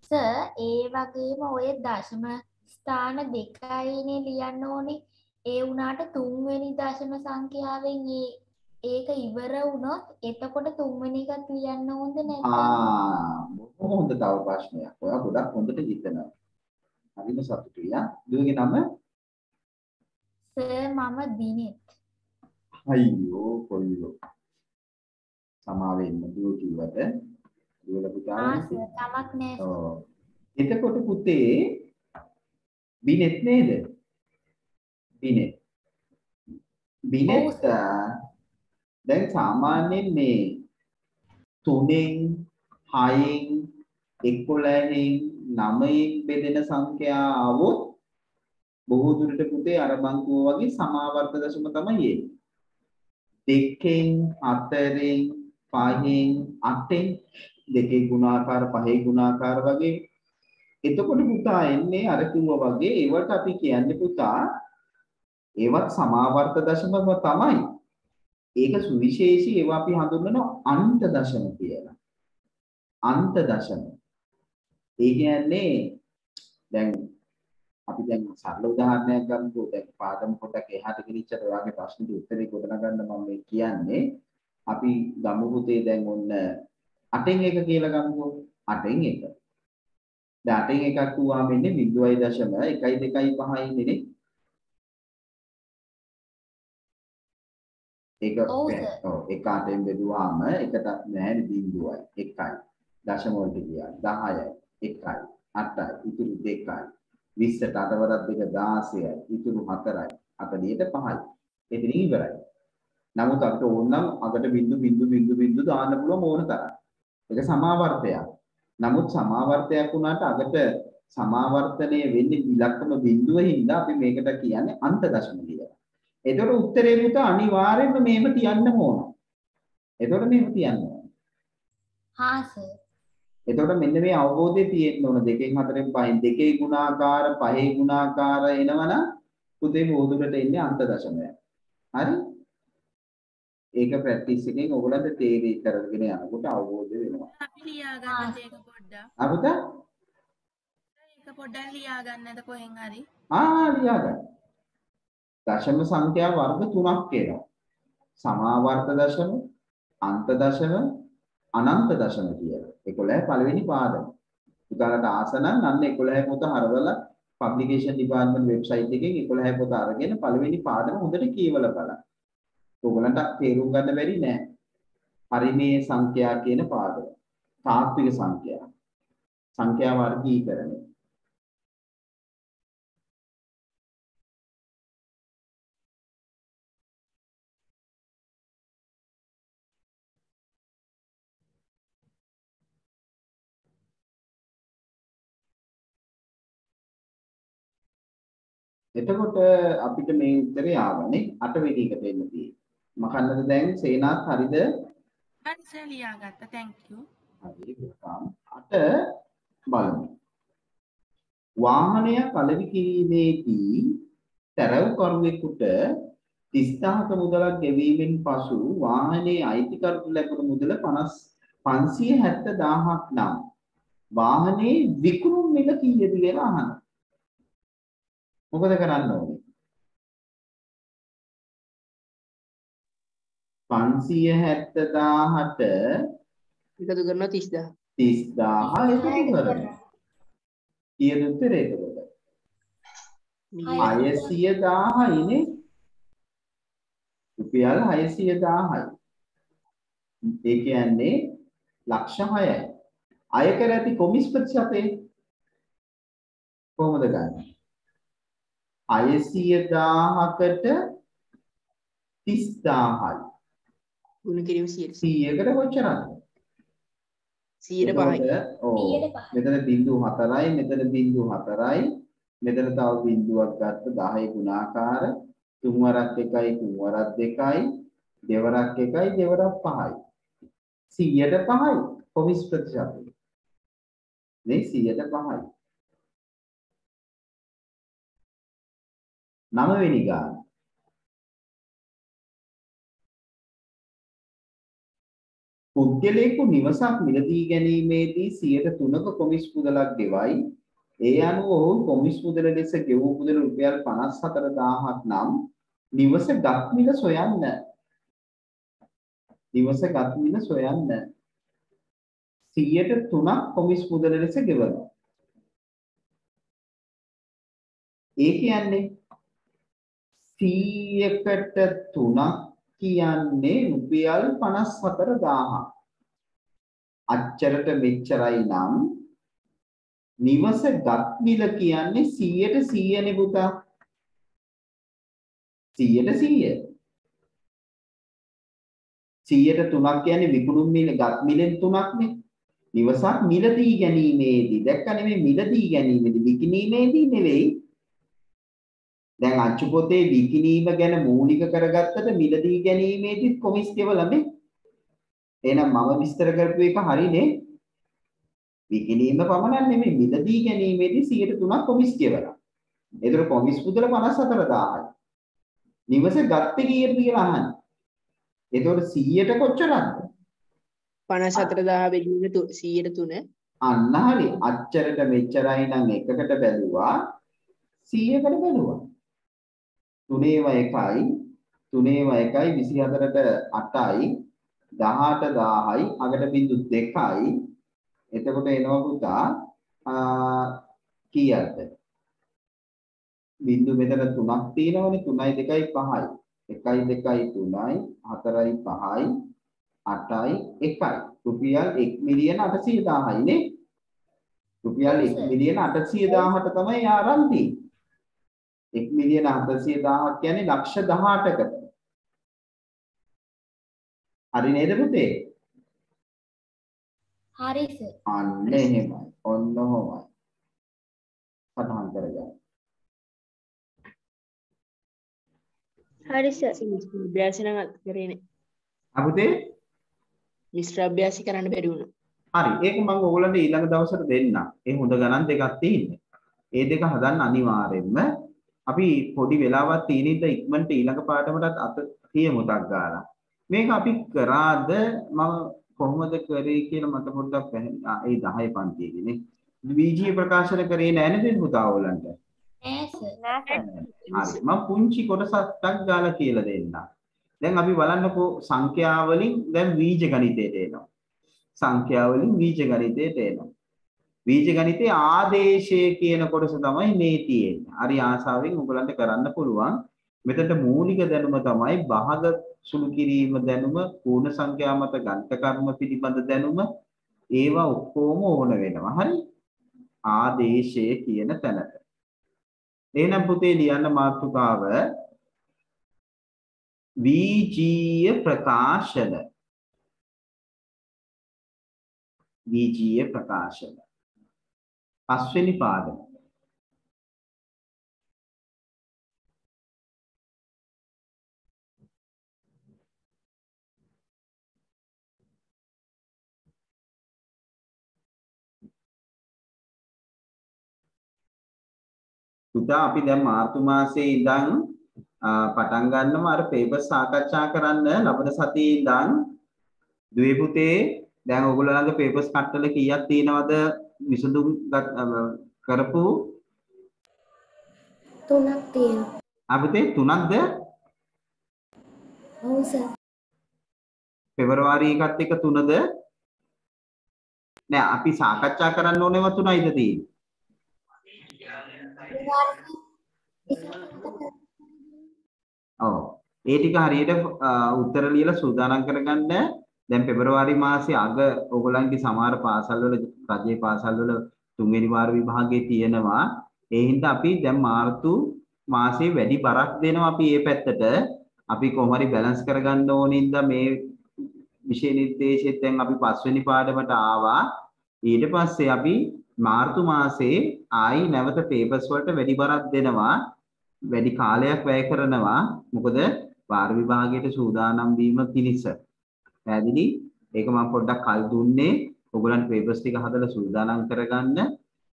සර් ඒ වගේම ඔය දශම ස්ථාන දෙකයිනේ ලියන්න ඕනේ. ඒ වුණාට තුන්වෙනි දශම සංඛ්‍යාවෙන් ඒක ඉවර වුණොත් එතකොට තුන්වෙනි එකත් ලියන්න ඕනද නැත්නම්? බොහොම හොඳ තව ප්‍රශ්නයක්. ඔයා ගොඩක් හොඳට හිතනවා. හරිම සතුටුයි යා. දුවගේ නම? සර් මම දිනෙත්. අයියෝ කොල්ලෝ. සමාවෙන්න දුව කිව්වට දුවල පුතා. සර් තමක් නෑ. ඔව්. එතකොට පුතේ බිනෙත් නේද? බිනෙත්. බිනෙත් දැන් සාමාන්‍යයෙන් මේ 3න් 6න් 11න් 9න් බෙදෙන සංඛ්‍යා આવොත් බොහෝ දුරට පුතේ අර බංකුව වගේ සමාවර්ත දශම තමයි එන්නේ. 2න් 4න් 5න් 8න් දෙකේ ගුණාකාර පහේ ගුණාකාර වගේ. එතකොට පුතා එන්නේ අර කිව්වා වගේ ඒවට අපි කියන්නේ පුතා ඒවත් සමාවර්ත දශමම තමයි. ඒක සුවිශේෂී ඒවා අපි හඳුන්වනවා අන්ත දශම කියලා. අන්ත දශම. ඒ කියන්නේ දැන් අපි දැන් සරල උදාහරණයක් ගන්නකො දැන් පාඩම පොඩක් එහාට ගෙනිච්චට ඔයාගේ ප්‍රශ්නෙට උත්තරේ ගොඩනගන්න මම මේ කියන්නේ අපි ගමු පුතේ දැන් ඔන්න 8න් 1 කියලා ගමුකෝ 8න් 1. දැන් 8න් 1ක් වුවාම ඉන්නේ 0.125 ඉන්නේ ඒක ඔව් එක 8න් බෙදුවාම එකට නැහැ බිඳුවයි 1යි දශම වලට ගියා 10යි 1යි 8යි ඉතුරු 2යි 20ට 8 වරක් 2 16යි ඉතුරු 4යි 40ට 5යි එතනින් ඉවරයි. නමුත් අපිට ඕන නම් අකට බිඳු දාන්න පුළුවන් ඕන තරම්. ඒක සමාවර්තයක්. නමුත් සමාවර්තයක් වුණාට අකට සමාවර්තනය වෙන්නේ ඉලක්කම බිඳුව හින්දා අපි මේකට කියන්නේ අන්ත දශම කියලා. එතකොට උත්තරේ පුත අනිවාර්යෙන්ම මේව තියන්න ඕන. එතකොට මේව තියන්න ඕන. හා සර්. එතකොට මෙන්න මේ අවබෝධය තියෙන්න ඕන 2න් 4න් 5න් 2 ගුණාකාර 5 ගුණාකාර එනවනම් පුතේ බෝධුකට එන්නේ අන්ත දශමයක්. හරි? ඒක ප්‍රැක්ටිස් එකෙන් ඔයගොල්ලන්ට තේරි කරගෙන යනකොට අවබෝධ වෙනවා. අපි ලියා ගන්නද ඒක පොඩ්ඩක්. අපිට ඒක පොඩ්ඩක් ලියා ගන්නද කොහෙන් හරි? ලියා ගන්න. දශම සංඛ්‍යා වර්ග 3ක් එනවා. සමාවර්ත දශම, අන්ත දශම, අනන්ත දශම කියලා. 11 පළවෙනි පාඩම. උදාලට ආසනන් අන්න 11 පොත හරවලා පබ්ලිකේෂන් ඩිපාර්ට්මන්ට් වෙබ්සයිට් එකෙන් 11 පොත අරගෙන පළවෙනි පාඩම හොඳට කියවලා බලන්න. ඔයගලන්ට තේරුම් ගන්න බැරි නෑ. පරිමේය සංඛ්‍යා කියන පාඩම. තාත්වික සංඛ්‍යා. සංඛ්‍යා වර්ගීකරණය. එතකොට අපිට මේ උත්තරේ ආවනේ 8 වෙනි එකට එන්න තියෙන්නේ. මකන්නද දැන් සේනාත් හරිද? හරි සර් ලියාගත්තා. thank you. හරි welcome. 8 බලමු. වාහනය කලවි කිරීමේදී තරවකරුවෙකුට 30000ක මුදලක් ගෙවීමෙන් පසු වාහනේ අයිතිකරුට ලැබුණු මුදල 570,000ක් නම් වාහනේ විකුණුම් මිල කීයද කියලා අහනවා. මොකද කරන්න ඕනේ? 570,000ට එකතු කරනවා 30000. 30000 එකතු කරනවා. කීයද උත්තරේ එතකොට? 600,000යි නේ. රුපියල් 600,000යි. ඒ කියන්නේ ලක්ෂ 6යි. අය කර ඇති කොමිස් ප්‍රතිශතය කොහොමද ගන්න? 600,000කට 30,000යි. ගුණ කිරීම 100කට කොච්චරද? 105යි. ඔව්. මෙතන බිංදු 4යි, මෙතන බිංදු 4යි. මෙතන තව බිංදුවක් ගත්ත 10 ගුණාකාර තුන් වරක් 1යි තුන් වරක් 2යි දෙවරක් 1යි දෙවරක් 5යි. 100ට 5යි කොමිස් ප්‍රතිශතය. මේ 100ට 5යි. 9 වෙනි ගාන. පුද්ගලයෙකු නිවසක් මිලදී ගැනීමේදී 3%ක කොමිස් මුදලක් ගෙවයි. ඒ අනුව ඔහු කොමිස් මුදල ලෙස ගෙවූ මුදල රුපියල් 54,000ක් නම් නිවස ගත් මිල සොයන්න. නිවස ගත් මිල සොයන්න. 100ට 3ක් කොමිස් මුදල ලෙස ගෙවනවා. ඒ කියන්නේ 100කට 3ක් කියන්නේ රුපියල් 54,000ක්. අච්චරට මෙච්චරයි නම් නිවස ගත් මිල කියන්නේ 100ට 100 නේ පුතා. 100ට 100. 100ට 3ක් කියන්නේ විකුණුම් මිල ගත් මිලෙන් 3ක් නේ. නිවසක් මිලදී ගැනීමේදී දැක්ක නෙමෙයි මිලදී ගැනීමේදී විකිණීමේදී නෙවෙයි. දැන් අච්චු පොතේ විකිණීම ගැන මූලික කරගත්තට මිලදී ගැනීමේදී කොමිස් කෙවලනේ. එහෙනම් මම විස්තර කරපු එක හරිනේ. විකිණීම පමණක් නෙමෙයි මිලදී ගැනීමේදී 103ක් කොමිස් කෙවලා. ඒතර කොමිස් මුදල 54,000යි. නිවස ගත්තේ කීයද කියලා අහන්නේ. ඒතකොට 100ට කොච්චරද? 54,000 බෙදීම 100ට 3. අන්න හරි. අච්චරට මෙච්චරයි නම් එකකට බැලුවා 100කට බැලුවා. 3 1යි 3 1යි 24ට 8යි 18 1000යි අගට බිංදු 2යි. එතකොට එනවා පුතා කීයද? බිංදු මෙතන 3ක් තියෙනවනේ 3යි 2යි 5යි 1යි 2යි 3යි 4යි 5යි 8යි 1යි රුපියල් 1,800,000යි නේ. රුපියල් 1,800,000ට තමයි ආරම්භ තියෙන්නේ. 1,800,000ක් කියන්නේ ලක්ෂ 18කට. හරි නේද පුතේ? හරි සර්. අන්න එහෙමයි. ඔන්න ඔහොමයි. සටහන් කරගන්න. හරි සර්. අභ්‍යාස නම් කරේ නේ. අපුතේ මිශ්‍ර අභ්‍යාස කරන්න බැරි වුණා. හරි. ඒක මම ඔයගොල්ලන්ට ඊළඟ දවසට දෙන්නම්. ඒ හොඳ ගණන් දෙකක් තියෙන්නේ. ඒ දෙක හදන්න අනිවාර්යෙන්ම අපි පොඩි වෙලාවක් තියෙනින්ද ඉක්මනට ඊළඟ පාඩමටත් අත තියමු ටක් ගාලා. මේක අපි කරාද මම කොහොමද කරේ කියලා මට පොඩ්ඩක් පැහැදිලි. ඒ 10 පන්තියේදී නේ. විජී ප්‍රකාශන කරේ නැහැ නේද පුතා ඔයගොල්ලන්ට? නෑ සර්. හරි. මම පුංචි කොටසක් ටක් ගාලා කියලා දෙන්නම්. දැන් අපි බලන්නකෝ සංඛ්‍යා වලින් දැන් බීජ ගණිතයට එනවා. සංඛ්‍යා වලින් බීජ ගණිතයට එනවා. බීජ ගණිතයේ ආදේශය කියන කොටස තමයි මේ තියෙන්නේ. හරි ආසාවෙන් ඔයගලන්ට කරන්න පුළුවන්. මෙතනට මූලික දැනුම තමයි භාග සුළු කිරීම දැනුම, පූර්ණ සංඛ්‍යා මත ගණිත කර්ම පිළිබඳ දැනුම ඒවා ඔක්කොම ඕන වෙනවා. හරි? ආදේශය කියන තැනට. එහෙනම් පුතේ ලියන්න මාතෘකාව විජීය ප්‍රකාශන. විජීය ප්‍රකාශන. පස්වෙනි පාඩම. පුතා අපි දැන් මාර්තු මාසයේ ඉඳන් පටන් ගන්නවා අර පේපර් සාකච්ඡා කරන්න ලබන සතියේ ඉඳන් දුවේ පුතේ දැන් ඔයගොල්ලෝ ළඟ පේපර්ස් කට්ටල කීයක් තියෙනවද විසඳුම් කරපු 3ක් තියෙනවා. අපිට 3ක්ද? ඔව් සර්. පෙබරවාරි එකත් එක 3ද? නෑ අපි සාකච්ඡා කරන්න ඕනේව 3යිද තියෙන්නේ? ඔව් ඒ ටික හරියට උත්තර ලියලා සූදානම් කරගන්න. දැන් පෙබරවාරි මාසයේ අග ඕගොල්ලන්ගේ සමහර පාසල් වල රජයේ පාසල් වල තුන්වෙනි වාර විභාගයේ තියෙනවා. ඒ හින්දා අපි දැන් මාර්තු මාසයේ වැඩි බරක් දෙනවා අපි මේ පැත්තට. අපි කොහොම හරි බැලන්ස් කරගන්න ඕනින්ද මේ විෂය නිර්දේශයෙන් දැන් අපි 5 වෙනි පාඩමට ආවා. ඊට පස්සේ අපි මාර්තු මාසයේ ආයි නැවත පේපර්ස් වලට වැඩි බරක් දෙනවා. වැඩි කාලයක් වැය කරනවා. මොකද වාර විභාගයට සූදානම් වීම පිණිස. පැහැදිලි? ඒක මම පොඩ්ඩක් කල් දුන්නේ ඔයගොල්ලන්ට පේපර්ස් ටික හදලා සූදානම් කරගන්න.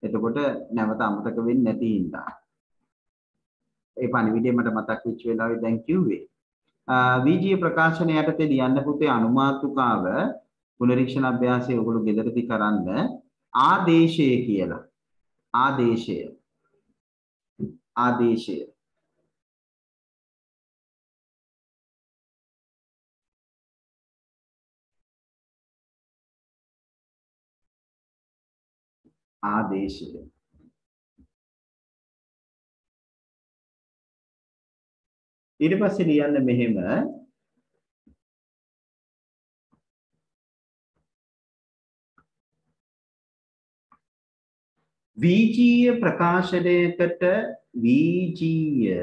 එතකොට නැවත අමතක වෙන්නේ නැති හින්දා. ඒ පණිවිඩය මට මතක් වෙච්ච වෙලාවේ දැන් කිව්වේ. VGA ප්‍රකාශනය යටතේ ලියන්න පුතේ අනුමාතුකාව පුනරීක්ෂණ අභ්‍යාසය ඔයගොල්ලෝ ගෙදරදී කරන්න ආදේශය කියලා. ආදේශය. ආදේශය. ආදේශය. ඊට පස්සේ ලියන්න මෙහෙම VGA ප්‍රකාශනයකට VGA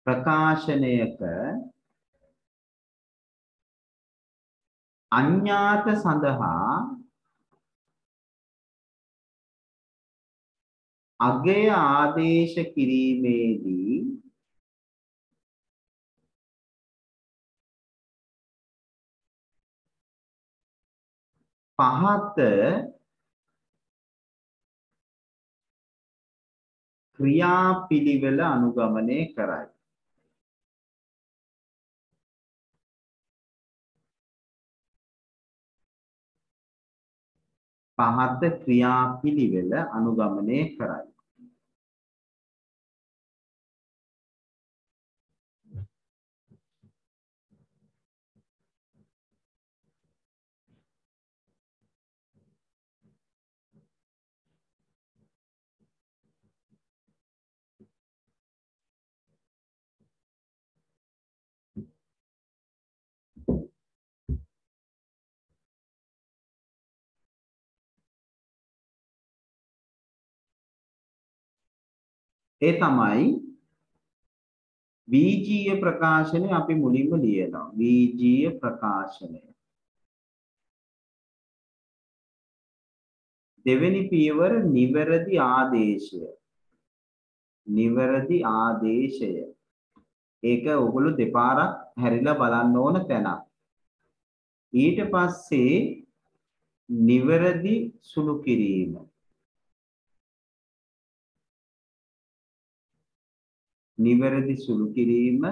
ප්‍රකාශනයක අඥාත සඳහා අගය ආදේශ කිරීමේදී පහත ක්‍රියාපිළිවෙල අනුගමනය කරයි. පහත ක්‍රියාපිළිවෙල අනුගමනය කරයි. ඒ තමයි VGA ප්‍රකාශනය අපි මුලින්ම ලියනවා. VGA ප්‍රකාශනය. දෙවෙනි පියවර නිවැරදි ආදේශය. නිවැරදි ආදේශය. ඒක ඔයගොල්ලෝ දෙපාරක් හැරිලා බලන්න ඕන තැනක්. ඊට පස්සේ නිවැරදි සුළු කිරීම. නිවැරදි සුළු කිරීම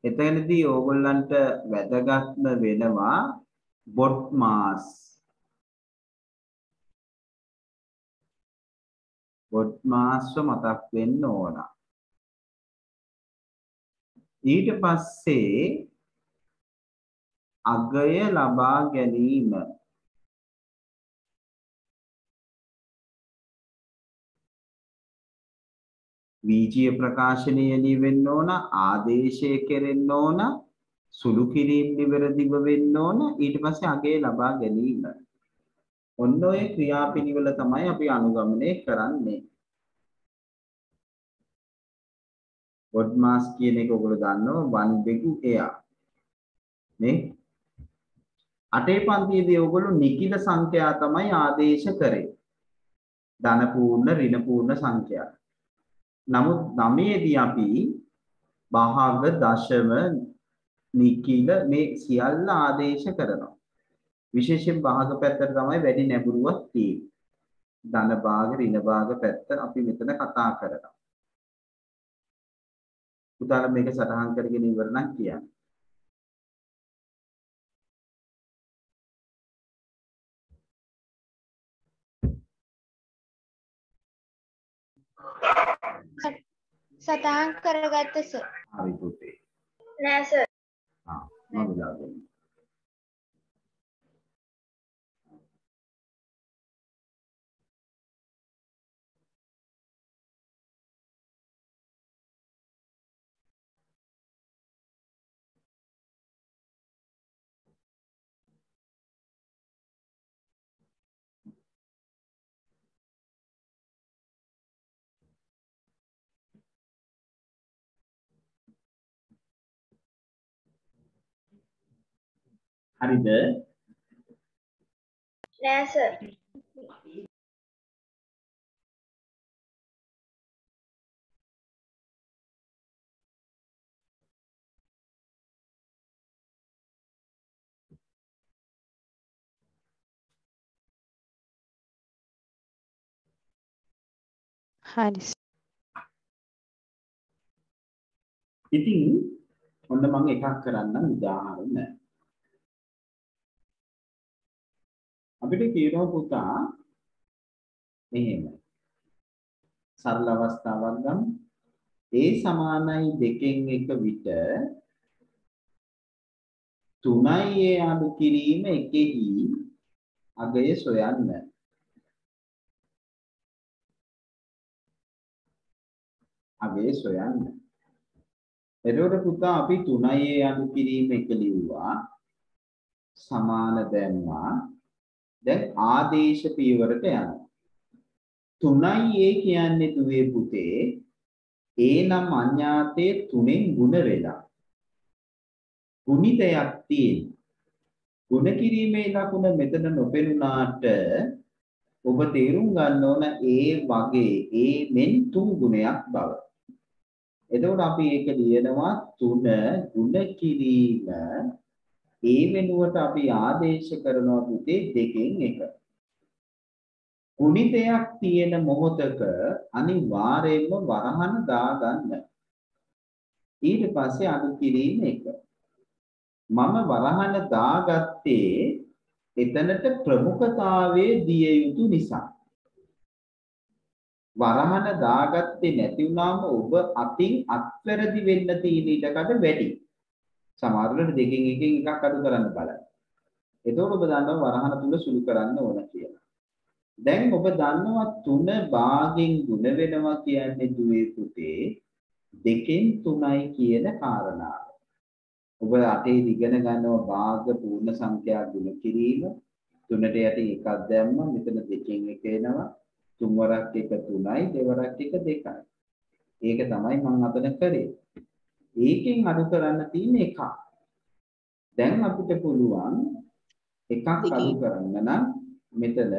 එතනදී ඕගොල්ලන්ට වැදගත්ම වෙනවා බොට්මාස්. බොට්මාස්ව මතක් වෙන්න ඕන. ඊට පස්සේ අගය ලබා ගැනීම. VGA ප්‍රකාශනය ලියවෙන්න ඕන, ආදේශය කෙරෙන්න ඕන, සුළු කිරීම නිවැරදිව වෙන්න ඕන, ඊට පස්සේ අගය ලබා ගැනීම. ඔන්න ඔය ක්‍රියාපිළිවෙල තමයි අපි අනුගමනය කරන්නේ. බොඩ්මාස් කියන එක ඔයගොල්ලෝ දන්නවා වන් බෙගු එයා. නේ? අටේ පන්තියේදී ඔයගොල්ලෝ නිකිල සංඛ්‍යා තමයි ආදේශ කරේ. ධන පූර්ණ, ඍණ පූර්ණ සංඛ්‍යා. නමුත් 9ේදී අපි භාග, දශම, නිකිල මේ සියල්ල ආදේශ කරනවා. විශේෂයෙන් භාග පැත්තට තමයි වැඩි නැඹුරුවක් තියෙන්නේ. ධන භාග ඍණ භාග පැත්ත අපි මෙතන කතා කරනවා. පුතාලා මේක සටහන් කරගෙන ඉවර නම් කියන්න. සටහන් කරගත්ත සර්. හරි පුතේ. නෑ සර්. මම දාගන්න. හරිද? නෑ සර්. හරි. ඉතින් ඔන්න මම එකක් කරන්නම් උදාහරණ. අපිට කියනවා පුතා මෙහෙම. සරල අවස්ථාවක් ගමු. a සමානයි 2න් 1 විට 3යි a අඩු කිරීම එකෙහි අගය සොයන්න. අගය සොයන්න. එතකොට පුතා අපි 3යි a අඩු කිරීම එක ලිව්වා. සමාන දැම්මා. දැන් ආදේශ පියවරට යනවා. 3යි a කියන්නේ දුවේ පුතේ a නම් අඥාතයේ 3ෙන් ගුණ වෙලා. ගුණිතයක් තියෙන. ගුණ කිරීමේ ලකුණ මෙතන නොපෙනුනාට ඔබ තේරුම් ගන්න ඕන a වගේ a මෙන් 3 ගුණයක් බව. එතකොට අපි ඒක ලියනවා 3 ගුණ කිරීම ඒ වෙනුවට අපි ආදේශ කරනවා පුතේ 2න් 1. ගුණිතයක් තියෙන මොහොතක අනිවාර්යයෙන්ම වරහන දාගන්න. ඊට පස්සේ අඩු කිරීම 1. මම වරහන දාගත්තේ එතනට ප්‍රමුඛතාවයේ දිය යුතු නිසා. වරහන දාගත්තේ නැති වුණාම ඔබ අතින් අත්වැරදි වෙන්න තියෙන ඉඩකඩ වැඩි. සමහරවිට 2න් 1න් එකක් අඩු කරන්න බලන්න. එතකොට ඔබ දන්නවා වරහන තුල සුළු කරන්න ඕන කියලා. දැන් ඔබ දන්නවා 3 භාගෙන් ගුණ වෙනවා කියන්නේ දුවේ පුතේ 2න් 3යි කියන කාරණාව. ඔබ අටේ ඉගෙන ගන්නවා භාග පූර්ණ සංඛ්‍යා ගුණ කිරීම 3ට යටින් එකක් දැම්ම මෙතන 2න් 1 එනවා 3 වරක් 1 3යි දෙවරක් 1 2යි. ඒක තමයි මම අතන කරේ. ඒකෙන් අඩු කරන්න තියෙන එකක්. දැන් අපිට පුළුවන් එකක් අඩු කරන්න නම් මෙතන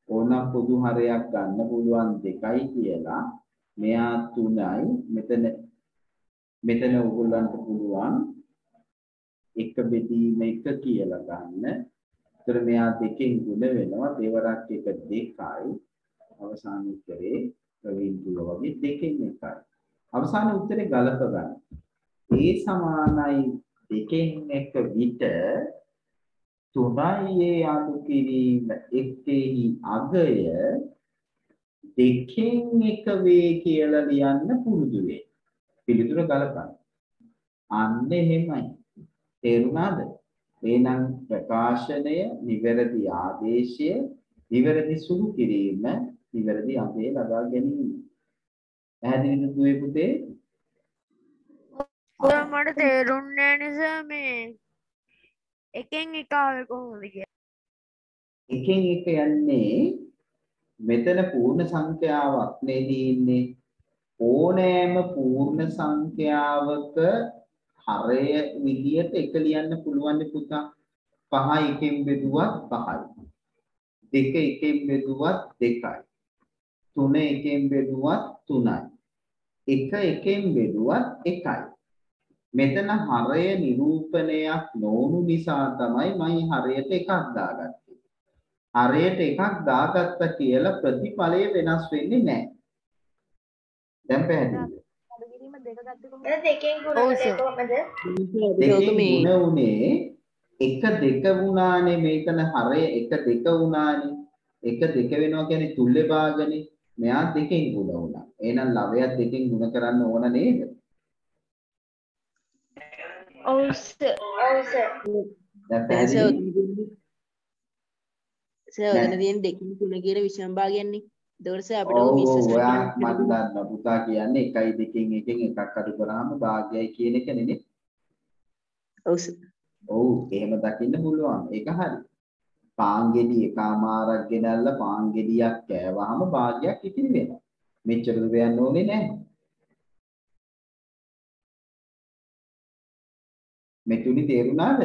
ඕනම් පොදු හරයක් ගන්න පුළුවන් 2යි කියලා. මෙයා 3යි මෙතන ඕගොල්ලන්ට පුළුවන් 1 බෙදීම 1 කියලා ගන්න. ඒතර මෙයා 2න් ගුණ වෙනවා දෙවරක් 1 2යි. අවසාන උත්තරේ ප්‍රවීන් කිව්වා වගේ 2න් 1යි. අවසාන උත්තරේ ගලප ගන්න. a සමානයි 2න් 1 විට 3යි a අඩු කිරීම එකෙහි අගය 2න් 1 වේ කියලා ලියන්න පුරුදු වෙන්න. පිළිතුර ගලපන්න. අන්න එහෙමයි. තේරුණාද? එහෙනම් ප්‍රකාශනය, නිවැරදි ආදේශය, නිවැරදි සුළු කිරීම, නිවැරදි අගය ලබා ගැනීම. පැහැදිලිද දුවේ පුතේ? මට තේරුන්නේ නිසා මේ එකෙන් එක ආවේ කොහොමද කියලා. එකෙන් එක යන්නේ මෙතන පූර්ණ සංඛ්‍යාවක් නෙදී ඉන්නේ. ඕනෑම පූර්ණ සංඛ්‍යාවක හරය විදියට එක ලියන්න පුළුවන් පුතා. 5 එකෙන් බෙදුවත් 5යි. 2 එකෙන් බෙදුවත් 2යි. 3 එකෙන් බෙදුවත් 3යි. 1 එකෙන් බෙදුවත් 1යි. මෙතන හරය නිරූපණයක් නොවුණු නිසා තමයි මම හරයට එකක් දාගත්තේ. හරියට එකක් දාගත්තා කියලා ප්‍රතිඵලය වෙනස් වෙන්නේ නැහැ. දැන් පැහැදිලිද? දෙකෙන් ගුණ කළේ කොහමද? දෙකෙන් ගුණ උනේ එක දෙක වුණානේ මේකන හරය එක දෙක වුණානේ. එක දෙක වෙනවා කියන්නේ තුල්ලේ භාගනේ. මෙයා දෙකෙන් ගුණ වුණා. එහෙනම් ලවයත් දෙකෙන් ගුණ කරන්න ඕන නේද? ඔව් සර්. දැන් පැහැදිලි? සර් ඔතන තියෙන දෙකෙන් තුන කියන විෂම භාගයන්නේ. ඒතකොට සර් අපිට ඔව් මිශ්‍ර ඔව් ඔයා සංඛ්‍යා මන් දන්නවා පුතා කියන්නේ 1 2 එකෙන් එකක් අඩු කරාම භාගයයි කියන එක නෙනේ. ඔව් සර්. ඔව් එහෙම දකින්න පුළුවන්. ඒක හරි. පාන්ගෙඩි එකමාරක් ගෙනල්ලා පාන්ගෙඩියක් කෑවහම භාගයක් ඉතිරි වෙනවා. මෙච්චර දුර යන්න ඕනේ නැහැ. මෙතුනි තේරුණාද?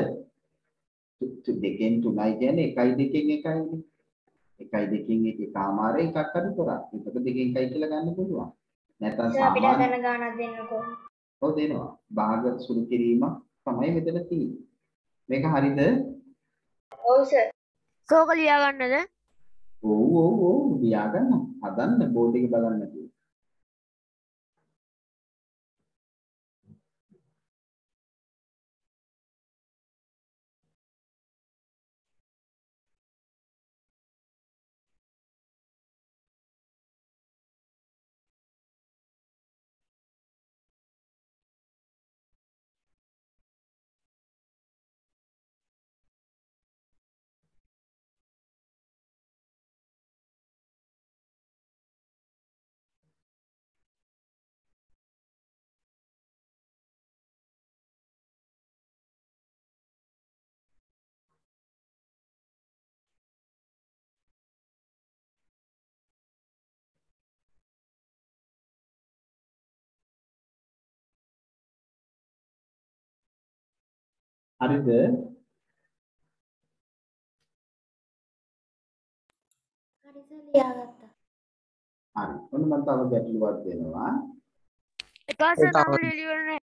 දෙකෙන් තුනයි කියන්නේ 1 2කින් 1යිනේ. 1 2කින් එකමාරේ එකක් අඩු කරා. ඒක දෙකෙන් 1යි කියලා ගන්න පුළුවන්. නැත්නම් අපිට සාමාන්‍ය හදන්න ගානක් දෙන්නකෝ. ඔව් දෙනවා. භාග සුළු කිරීමක් තමයි මෙතන තියෙන්නේ. මේක හරිද? ඔව් සර්. සෝක ලියා ගන්නද? ඔව් ලියා ගන්න. හදන්න බෝඩ් එකේ බලන්න නැතුව. හරිද? හරි සර් ලියාගත්තා. හරි. ඔන්න මම තව ගැටලුවක් දෙනවා. එකස තාම ලියලා නැහැ.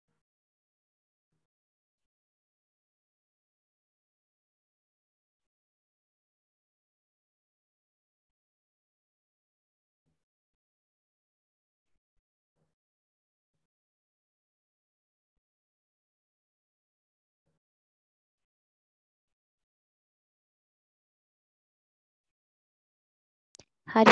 හරි.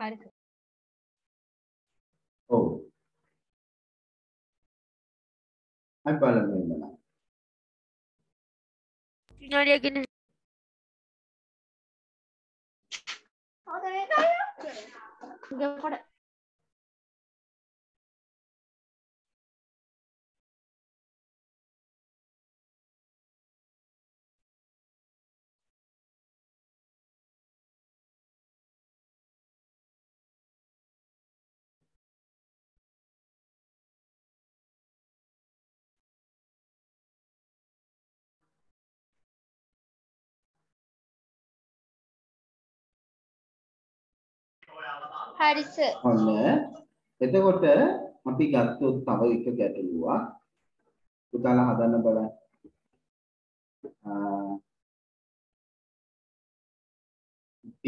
හරි. ඔව්. අපි බලමු එන්න. විනාඩියකින් ගොඩ හරි සර්. ඔන්න එතකොට අපි ගත්තොත් තව එක ගැටලුවක්. පුතාලා හදන්න බලන්න. B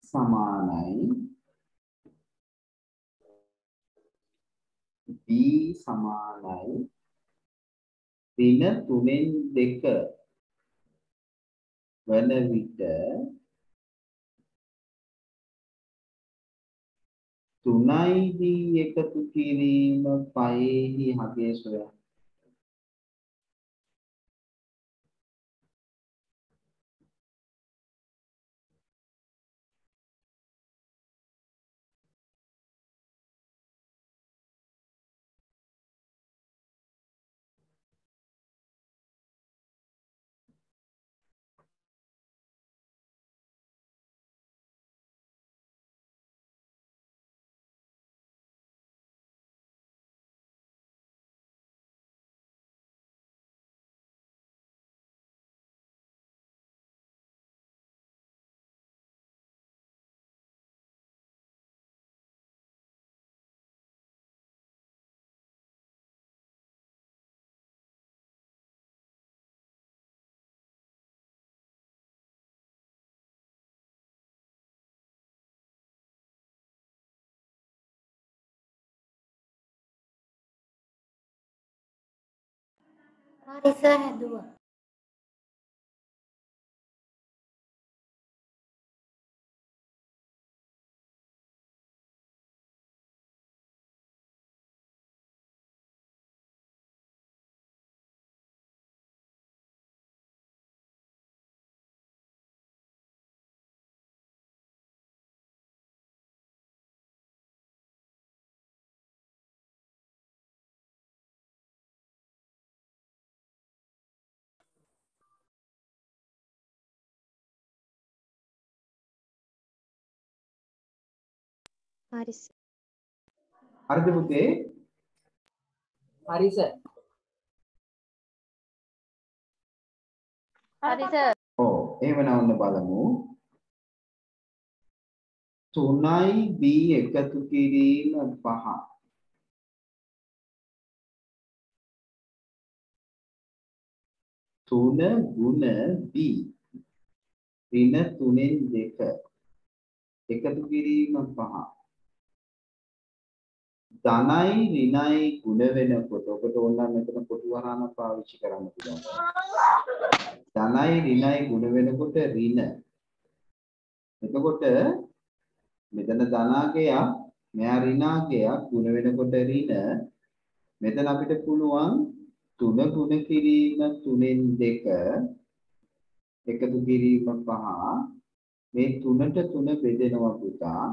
සමානයි ඍණ 3න් 2 වන විට 3යි එකතු කිරීම 5ෙහි හගේ සොයන්න. හරි සර් හැදුවා. හරි සර්. හරිද පුතේ? හරි සර්. හරි සර්. ඔව් එහෙමනම් ඔන්න බලමු. 3යි b එකතු කිරීම 5. 3 ගුණ b ඍණ 3න් 2 එකතු කිරීම 5. ධනයි ඍණයි ගුණ වෙනකොට ඔබට ඕන නම් මෙතන කොටු වරහන පාවිච්චි කරන්න පුළුවන්. ධනයි ඍණයි ගුණ වෙනකොට ඍණ. එතකොට මෙතන ධනාගයක් මෙහා ඍණාගයක් ගුණ වෙනකොට ඍණ. මෙතන අපිට පුළුවන් 3 ගුණ කිරීම 3න් 2 එකතු කිරීම 5. මේ 3ට 3 බෙදෙනවා පුතා.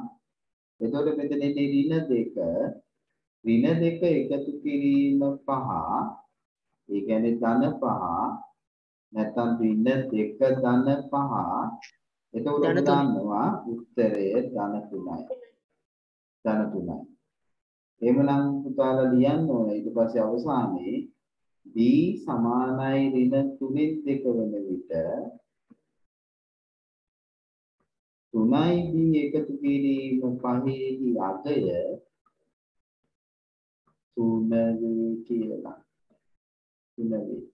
එතකොට මෙතන ඉන්නේ ඍණ 2. ඍණ 2 එකතු කිරීම 5. ඒ කියන්නේ ධන 5. නැත්නම් ඍණ 2 ධන 5. එතකොට ඔබ දන්නවා උත්තරය ධන 3යි. ධන 3යි. එහෙමනම් පුතාලා ලියන්න ඕන ඊට පස්සේ අවසානයේ b සමානයි ඍණ 3න් 2 වෙන විට 3යි b එකතු කිරීම 5ෙහි අගය 3 වේ කියලා. 3 වේ.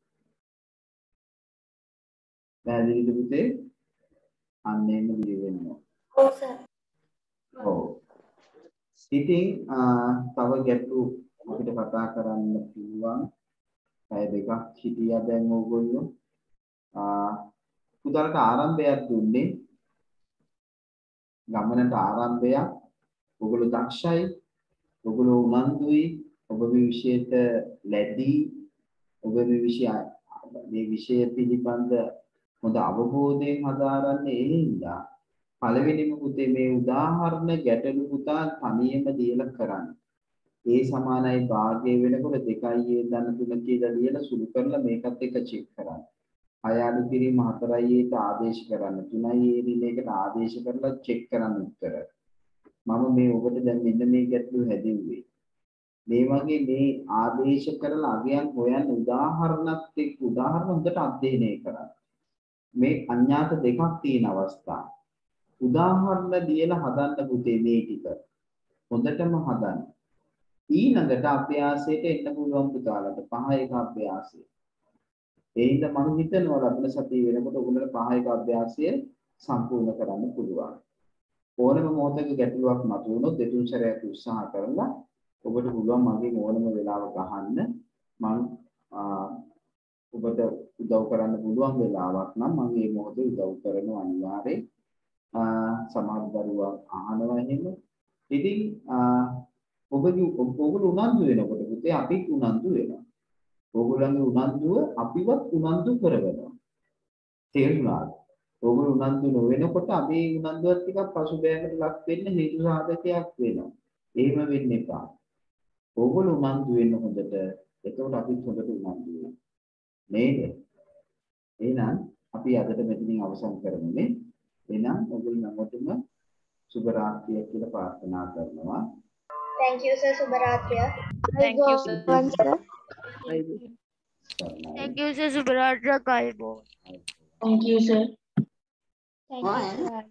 පැහැදිලිද පුතේ? අන්න එන්න ලියවෙන්න. ඔව් සර්. ඔව්. ඉතින් තව ගැටලු අපිට කතා කරන්න පුළුවන්. පැය දෙකක් හිටියා දැන් ඕගොල්ලෝ. පුතාලට ආරම්භයක් දුන්නේ. ගමනට ආරම්භයක්. ඔයගොල්ලෝ දක්ෂයි. ඔයගොල්ලෝ උනන්දුයි. ඔබ මේ විෂයට ලැබී ඔබ මේ විෂය පිළිබඳ හොඳ අවබෝධයෙන් හදාරන්නේ ඒ හින්දා පළවෙනිම පුතේ මේ උදාහරණ ගැටලු පුතා තනියම දීලා කරන්න. ඒ සමානයි භාගය වෙනකොට 2යි a ධන 3 කියලා ලියලා සුළු කරලා මේකත් එක චෙක් කරන්න. 6 අඩු කිරීම 4යි a ට ආදේශ කරන්න. 3යි a දින එකට ආදේශ කරලා චෙක් කරන්න උත්තර. මම මේ ඔබට දැන් මෙන්න මේ ගැටලු හැදෙන්නේ. මේ වගේ මේ ආදේශ කරලා අගයන් හොයන්න උදාහරණත් එක්ක උදාහරණ හොඳට අධ්‍යයනය කරන්න. මේ අඥාත දෙකක් තියෙන අවස්ථා. උදාහරණ දීලා හදන්න පුතේ මේ ටික. හොඳටම හදන්න. ඊළඟට අභ්‍යාසයට එන්න පුළුවන් පුතාලට 5 අභ්‍යාසය. ඒ හින්දා මම හිතනවා ලබන සතිය වෙනකොට ඔයගොල්ලෝ 5 අභ්‍යාසය සම්පූර්ණ කරන්න පුළුවන්. ඕනම මොහොතක ගැටලුවක් මතුවුණොත් දෙතුන් සැරයක් උත්සාහ කරලා ඔබට පුළුවන් මගේ ඕනම වෙලාවක අහන්න. මම ඔබට උදව් කරන්න පුළුවන් වෙලාවක් නම් මම මේ මොහොතේ උදව් කරනවා අනිවාර්යෙන්. සමහර දරුවා අහනවා එහෙම. ඉතින් ඔයගොල්ලෝ උනන්දු වෙනකොට පුතේ අපිත් උනන්දු වෙනවා. ඔයගොල්ලන්ගේ උනන්දුව අපිවත් උනන්දු කරවෙනවා. තේරුණාද? ඔයගොල්ලෝ උනන්දු නොවෙනකොට අපි උනන්දුවත් ටිකක් පසුබෑමට ලක් වෙන්න හේතු සාධකයක් වෙනවා. එහෙම වෙන්න එපා. ඔයගොල්ලෝ උනන්දු වෙන්න හොඳට. එතකොට අපිත් හොඳට උනන්දු වෙනවා. නේද? එහෙනම් අපි අදට මෙතනින් අවසන් කරමු නේ. එහෙනම් ඔයගොල්ලෝ හැමෝටම සුබ රාත්‍රියක් කියලා ප්‍රාර්ථනා කරනවා. Thank you sir, සුබ රාත්‍රිය. Thank you sir. Thank you sir, Subhadra Kaibo. Thank you sir. Thank you sir.